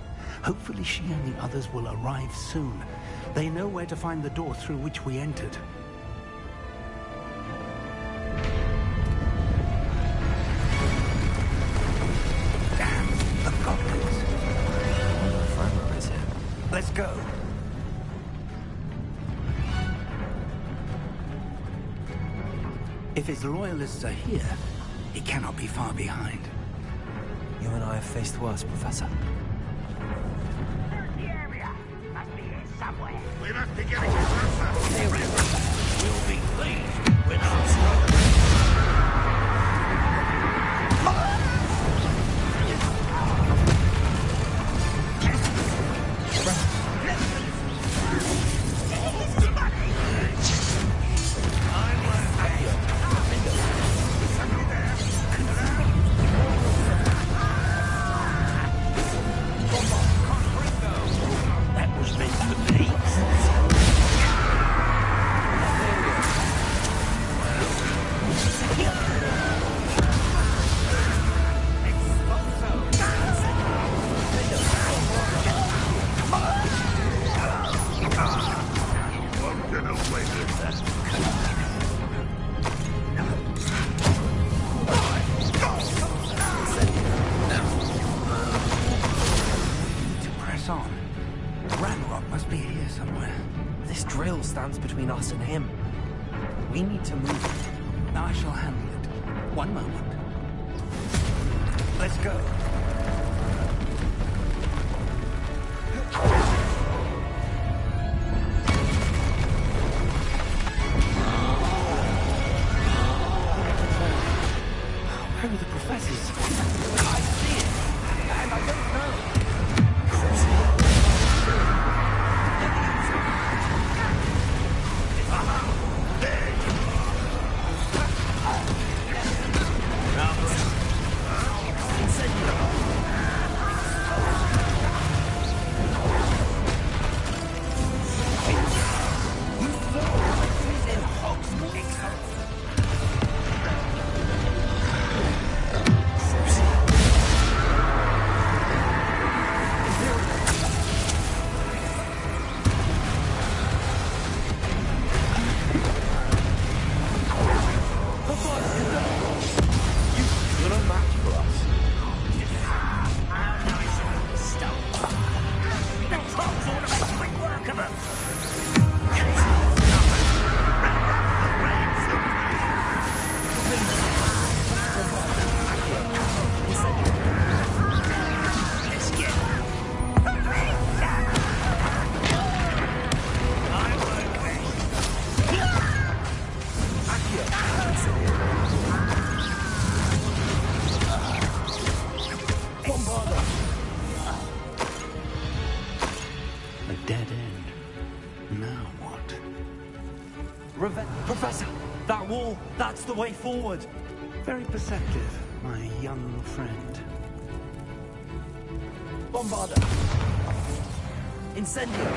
Hopefully she and the others will arrive soon. They know where to find the door through which we entered. Let's go. If his loyalists are here, he cannot be far behind. You and I have faced worse, Professor. There's the area. Must be here somewhere. We must be getting closer. We'll be pleased with our struggle. Between us and him. We need to move. I shall handle it. One moment. Let's go. Where are the professors? I see it, and I don't know. Now, That's the way forward. Very perceptive, my young friend. Bombarda. Incendio.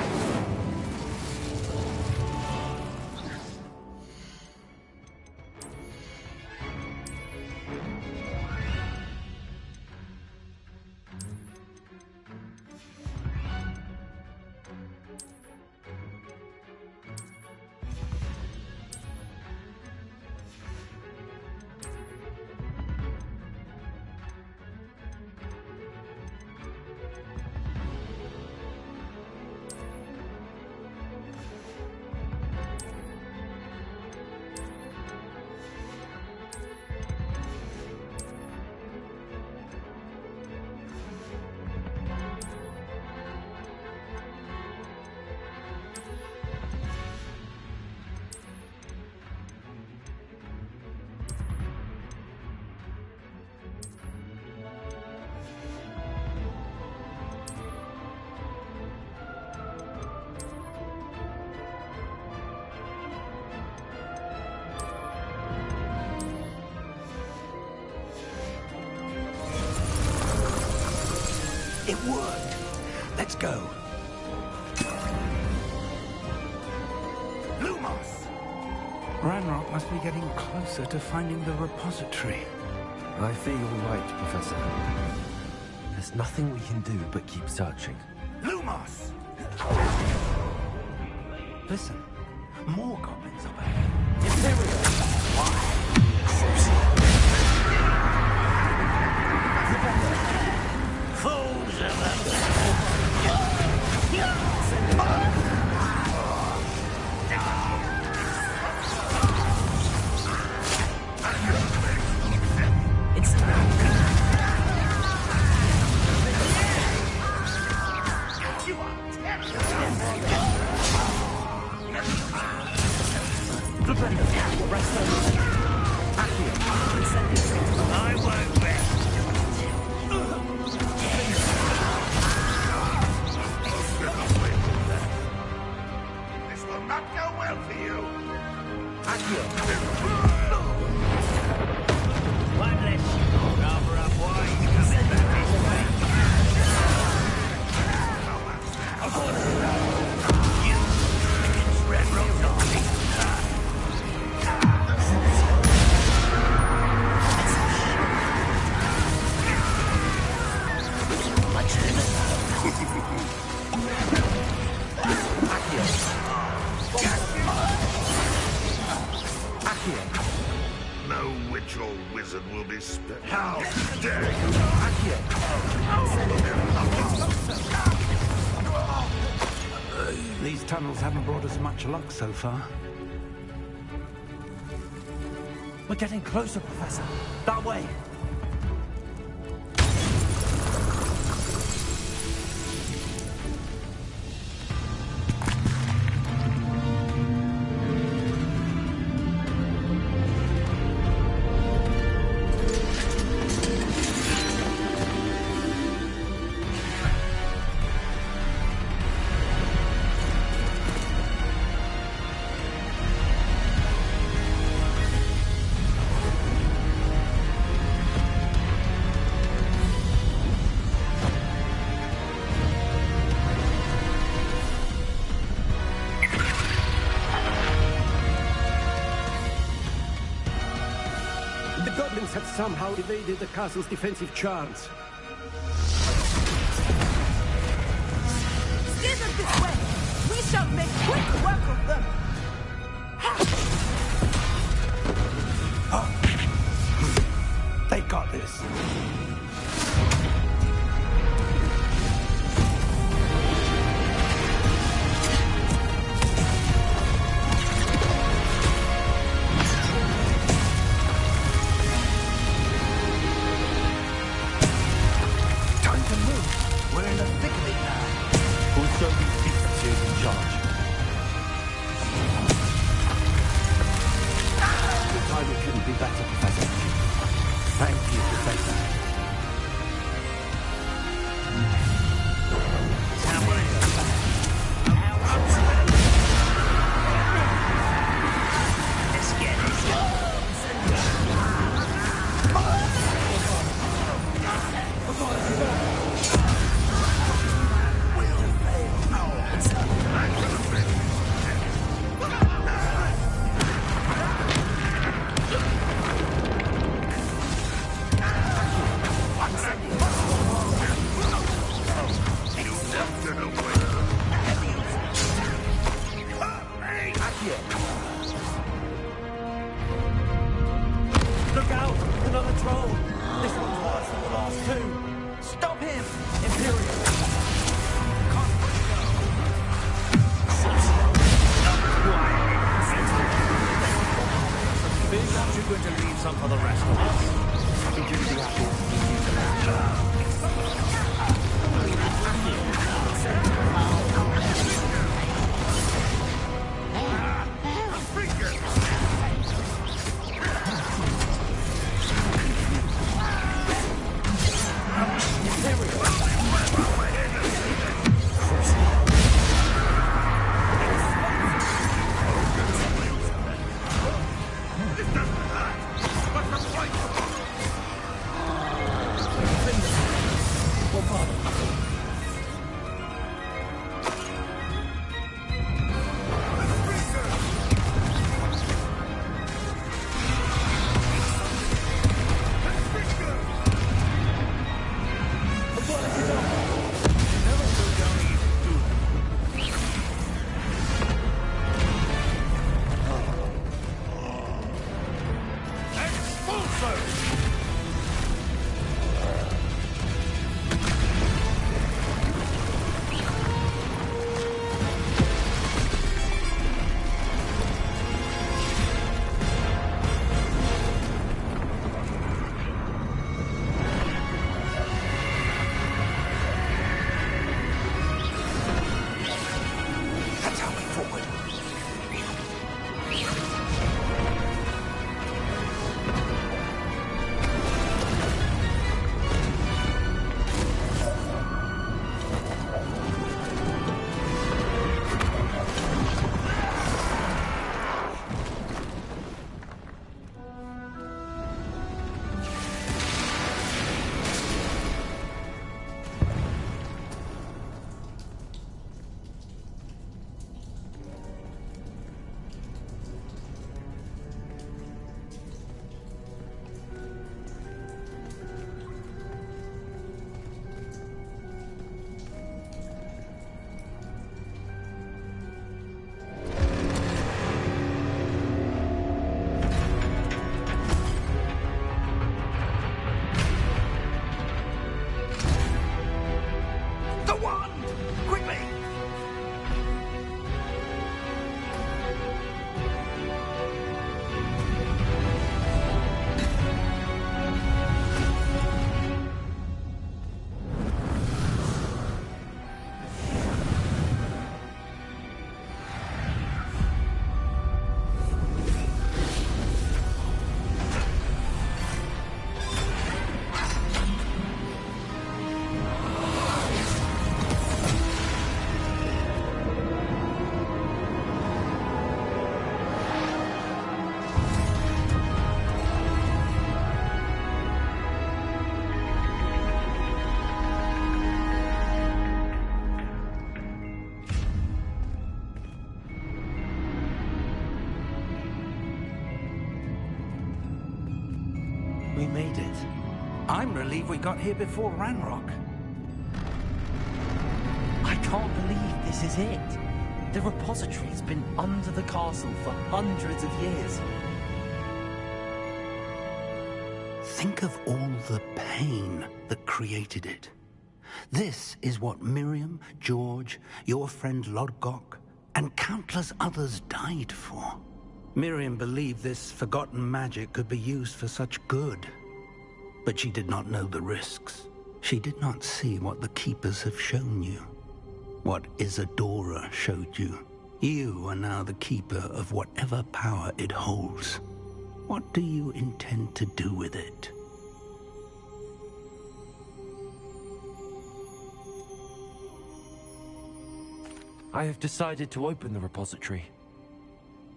It worked. Let's go. Lumos! Ranrock must be getting closer to finding the repository. I feel all right, Professor. There's nothing we can do but keep searching. Lumos! Listen, more goblins up ahead. Fools of I won't rest. This will not go well for you. One less rather up wide coming back this way. You against Red Rock's army. No witch or wizard will be spared. How dare you! These tunnels haven't brought us much luck so far. We're getting closer, Professor. That way. The goblins have somehow evaded the castle's defensive charms. Steer them this way! We shall make quick work of them! They got this. Time to move. We're in the thick of it now. Who's so these beasts here in charge? The timing couldn't be better, Professor. Thank you, Professor. Let's get it. I'm relieved we got here before Ranrock. I can't believe this is it. The repository's been under the castle for hundreds of years. Think of all the pain that created it. This is what Miriam, George, your friend Lodgok, and countless others died for. Miriam believed this forgotten magic could be used for such good. But she did not know the risks. She did not see what the Keepers have shown you. What Isadora showed you. You are now the Keeper of whatever power it holds. What do you intend to do with it? I have decided to open the repository.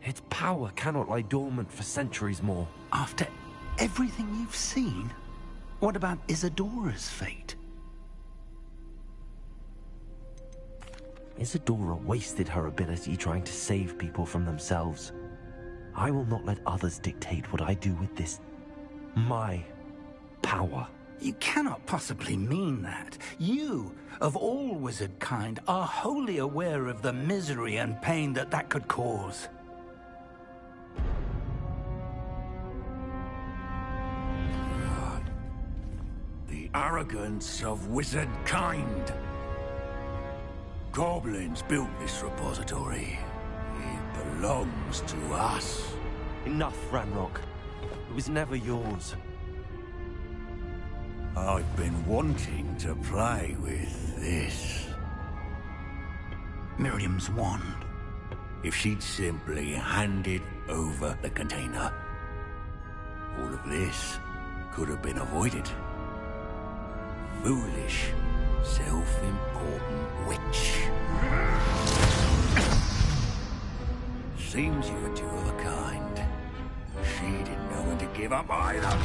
Its power cannot lie dormant for centuries more. After everything you've seen? What about Isadora's fate? Isadora wasted her ability trying to save people from themselves. I will not let others dictate what I do with this... my power. You cannot possibly mean that. You, of all wizard kind, are wholly aware of the misery and pain that could cause. The arrogance of wizard kind. Goblins built this repository. It belongs to us. Enough, Ranrock. It was never yours. I've been wanting to play with this. Miriam's wand. If she'd simply handed over the container, all of this could have been avoided. Foolish, self-important witch. Seems you were two of a kind. She didn't know when to give up either.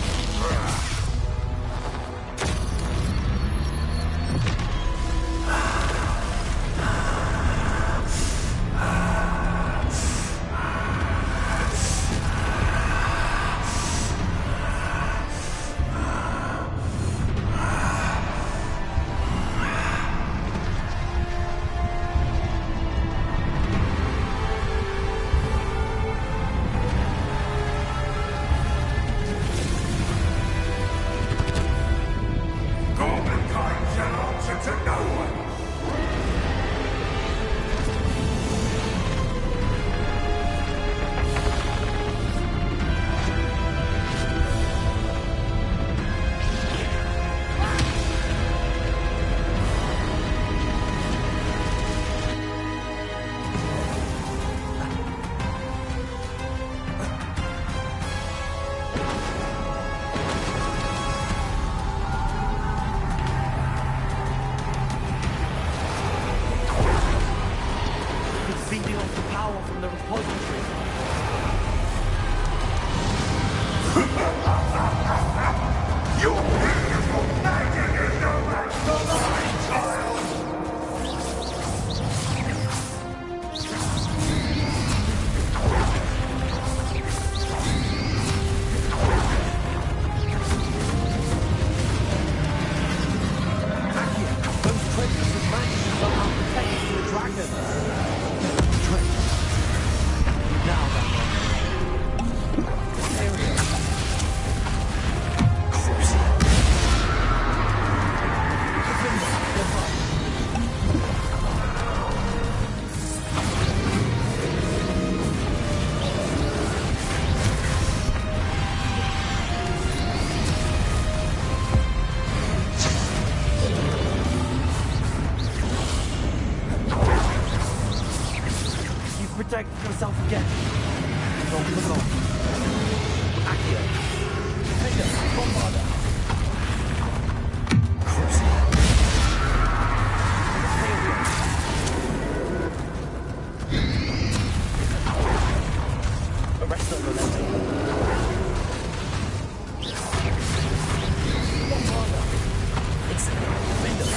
Protect yourself again. Come on. Accio. Defender, Bombarder. Crucible. Arrest the momentum. Bombarder. Excellent. Defender.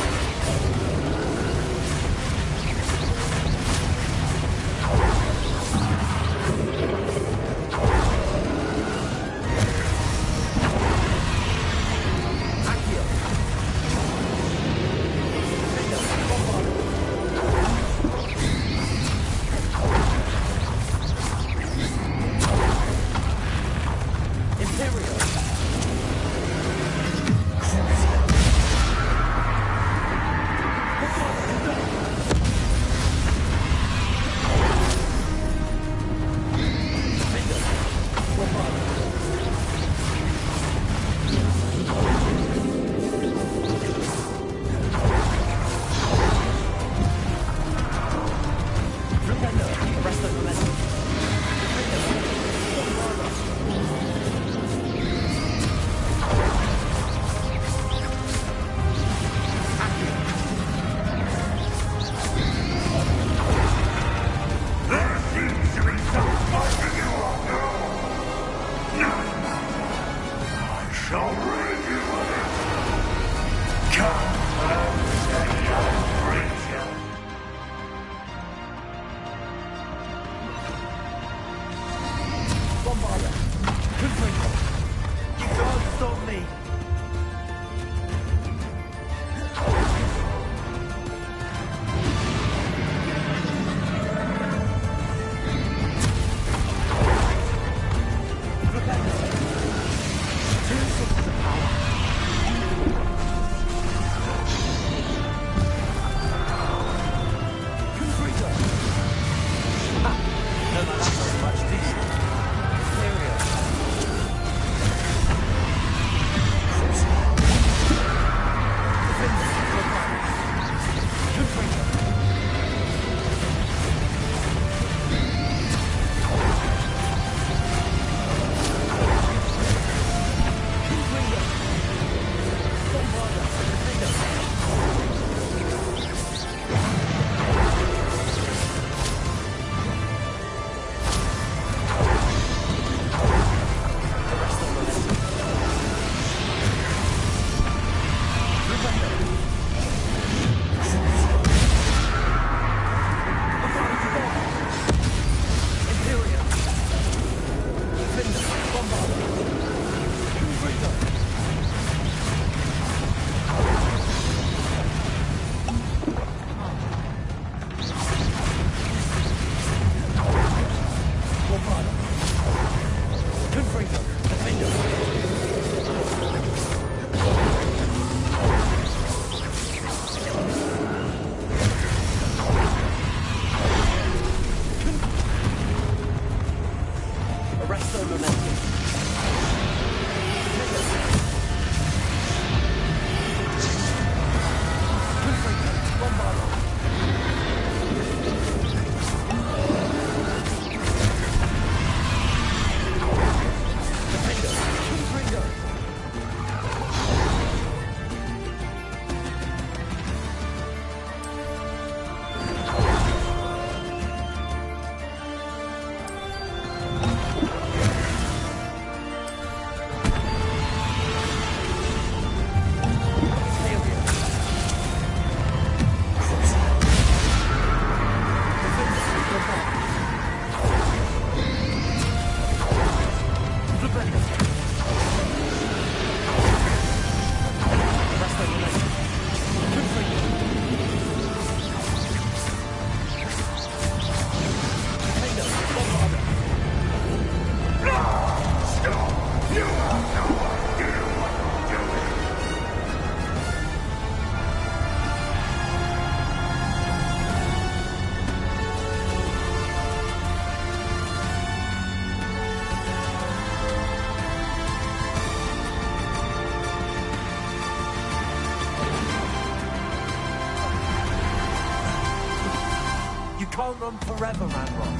can't run forever, Ranrock.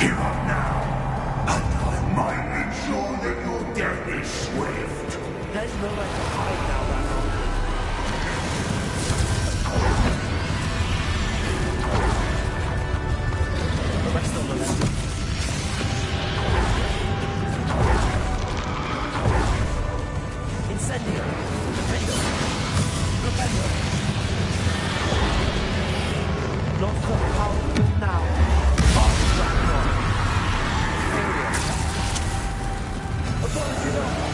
Give up now, and I might ensure that your death is swift. There's nowhere to hide now, Ranrock. The rest of the left. Incendio! Defendo! Defendo! Not so powerful now. Fast Ranrock. Failure. Authority now.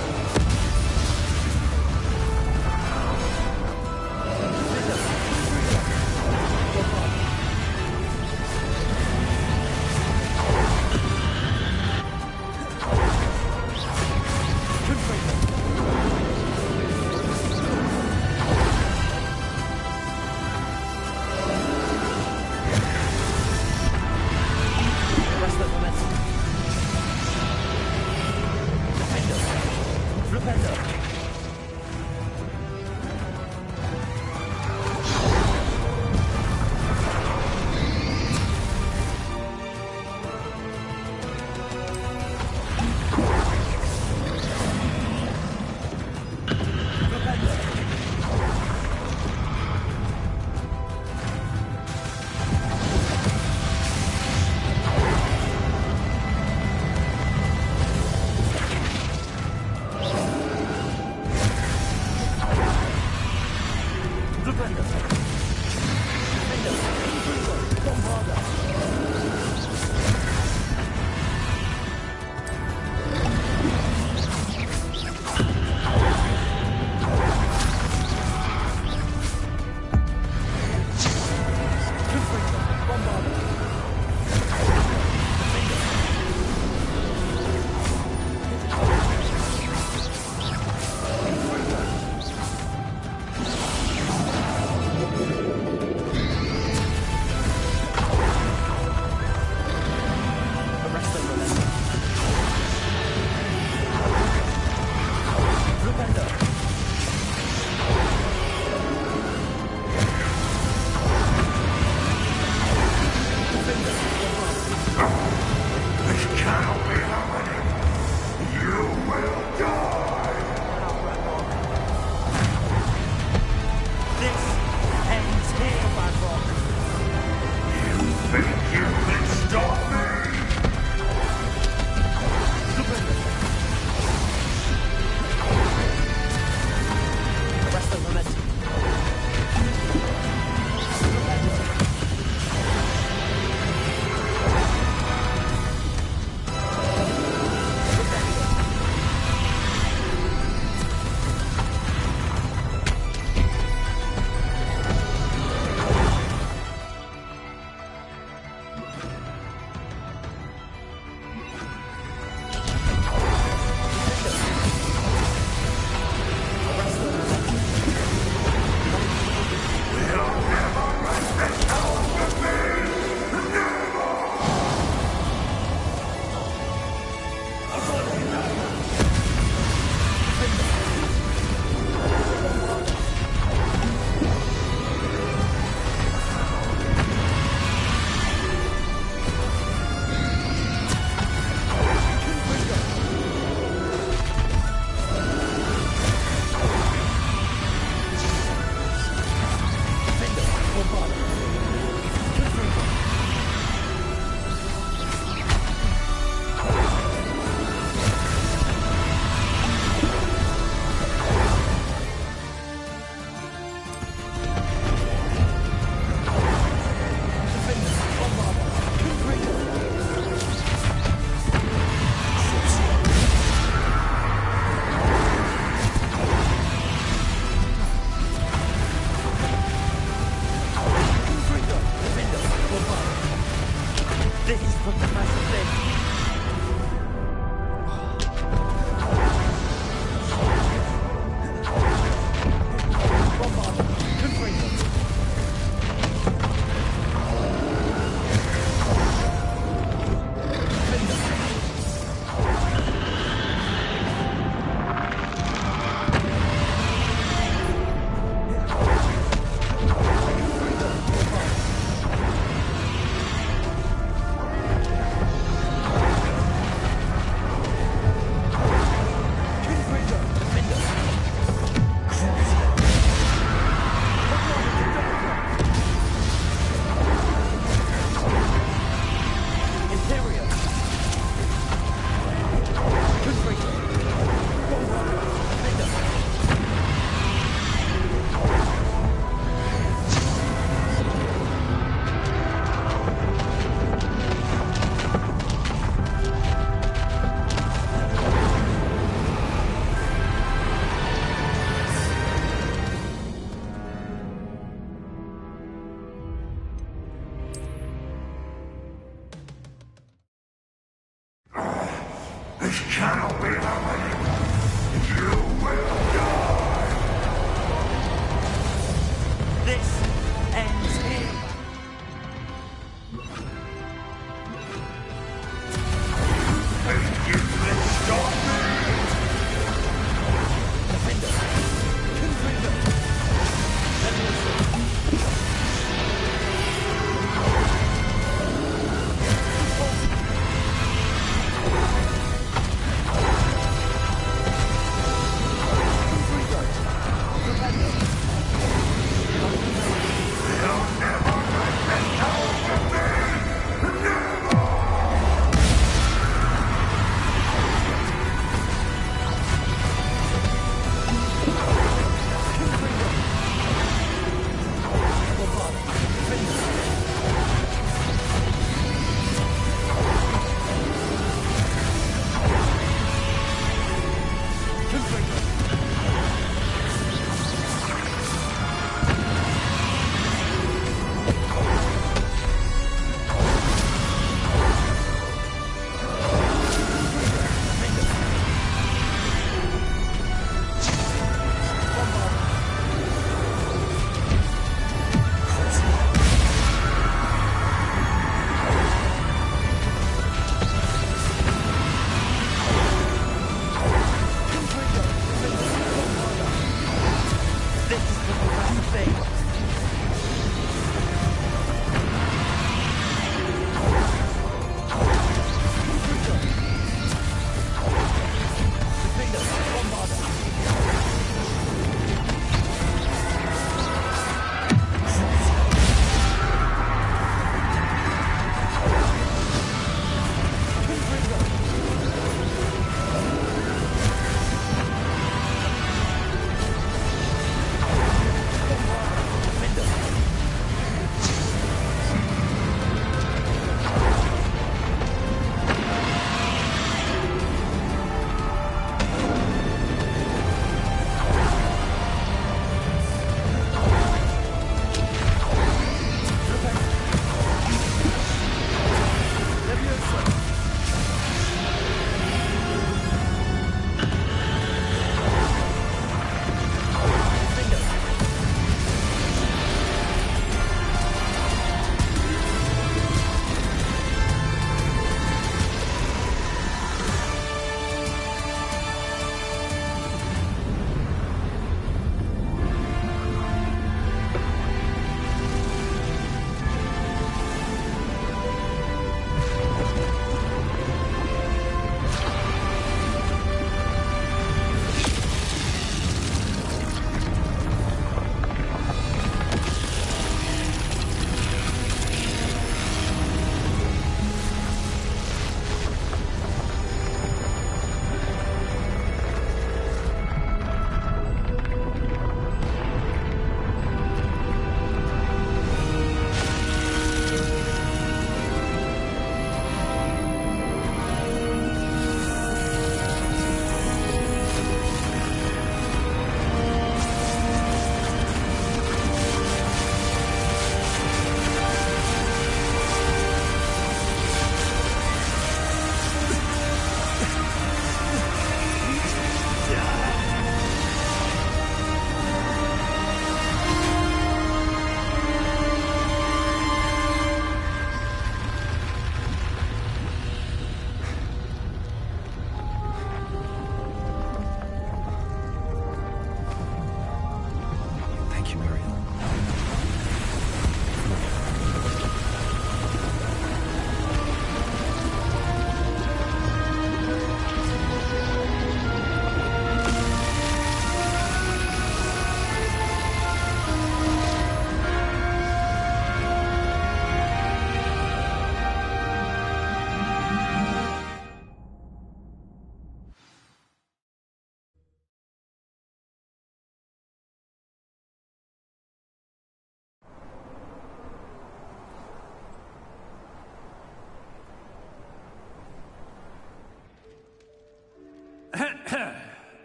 Thank you, Muriel.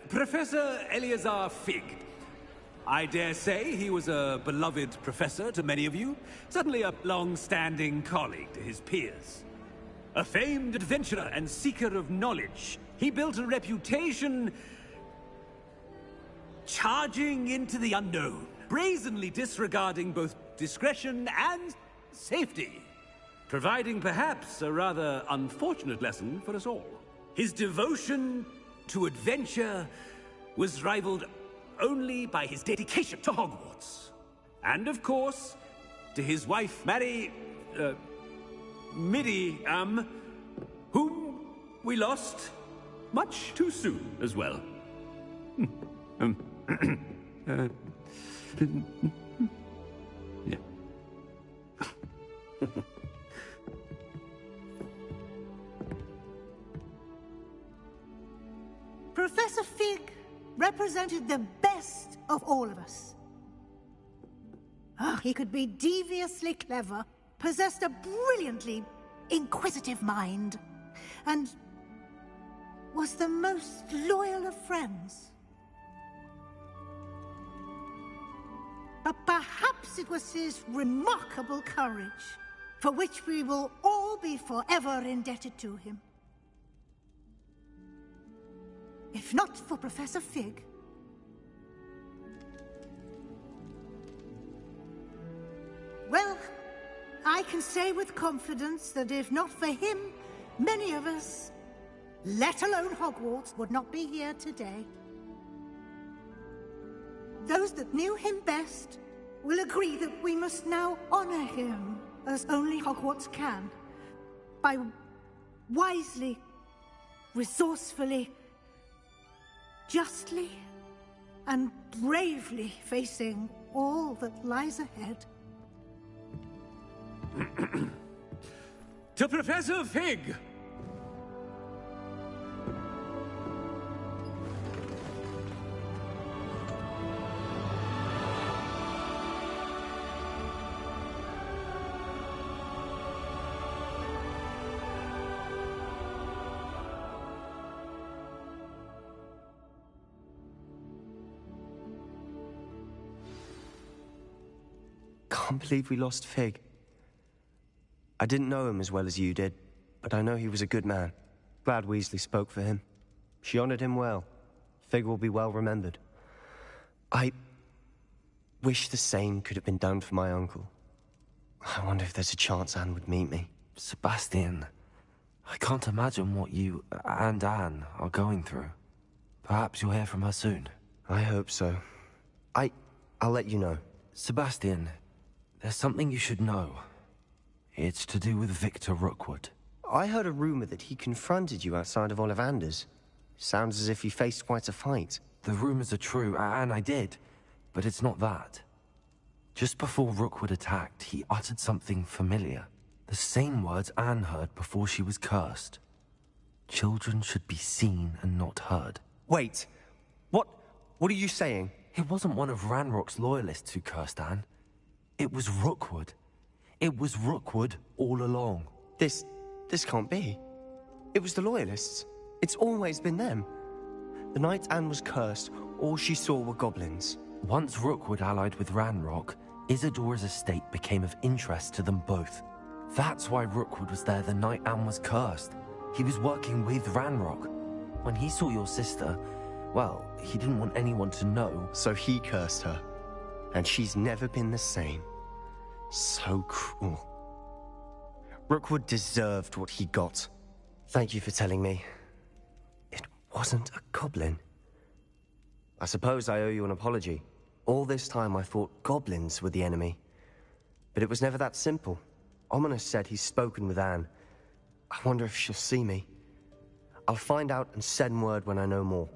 Professor Eleazar Fig. I dare say he was a beloved professor to many of you, certainly a long-standing colleague to his peers. A famed adventurer and seeker of knowledge, he built a reputation charging into the unknown, brazenly disregarding both discretion and safety, providing perhaps a rather unfortunate lesson for us all. His devotion to adventure was rivaled only by his dedication to Hogwarts. And of course, to his wife, Miriam, whom we lost much too soon as well. Yeah. Professor Fig represented the best of all of us. He could be deviously clever, possessed a brilliantly inquisitive mind, and was the most loyal of friends. But perhaps it was his remarkable courage, for which we will all be forever indebted to him. If not for Professor Fig, well, I can say with confidence that if not for him, many of us, let alone Hogwarts, would not be here today. Those that knew him best will agree that we must now honor him as only Hogwarts can, by wisely, resourcefully, justly and bravely facing all that lies ahead. To Professor Fig! Can't believe we lost Fig. I didn't know him as well as you did, but I know he was a good man. Glad Weasley spoke for him. She honored him well. Fig will be well remembered. I wish the same could have been done for my uncle. I wonder if there's a chance Anne would meet me. Sebastian, I can't imagine what you and Anne are going through. Perhaps you'll hear from her soon. I hope so. I'll let you know. Sebastian, there's something you should know. It's to do with Victor Rookwood. I heard a rumor that he confronted you outside of Ollivander's. Sounds as if he faced quite a fight. The rumors are true, and I did, but it's not that. Just before Rookwood attacked, he uttered something familiar. The same words Anne heard before she was cursed. Children should be seen and not heard. Wait, what are you saying? It wasn't one of Ranrock's loyalists who cursed Anne. It was Rookwood. It was Rookwood all along. This can't be. It was the Loyalists. It's always been them. The night Anne was cursed, all she saw were goblins. Once Rookwood allied with Ranrock, Isadora's estate became of interest to them both. That's why Rookwood was there the night Anne was cursed. He was working with Ranrock. When he saw your sister, well, he didn't want anyone to know. So he cursed her. And she's never been the same. So cruel. Rookwood deserved what he got. Thank you for telling me. It wasn't a goblin. I suppose I owe you an apology. All this time I thought goblins were the enemy. But it was never that simple. Ominous said he's spoken with Anne. I wonder if she'll see me. I'll find out and send word when I know more.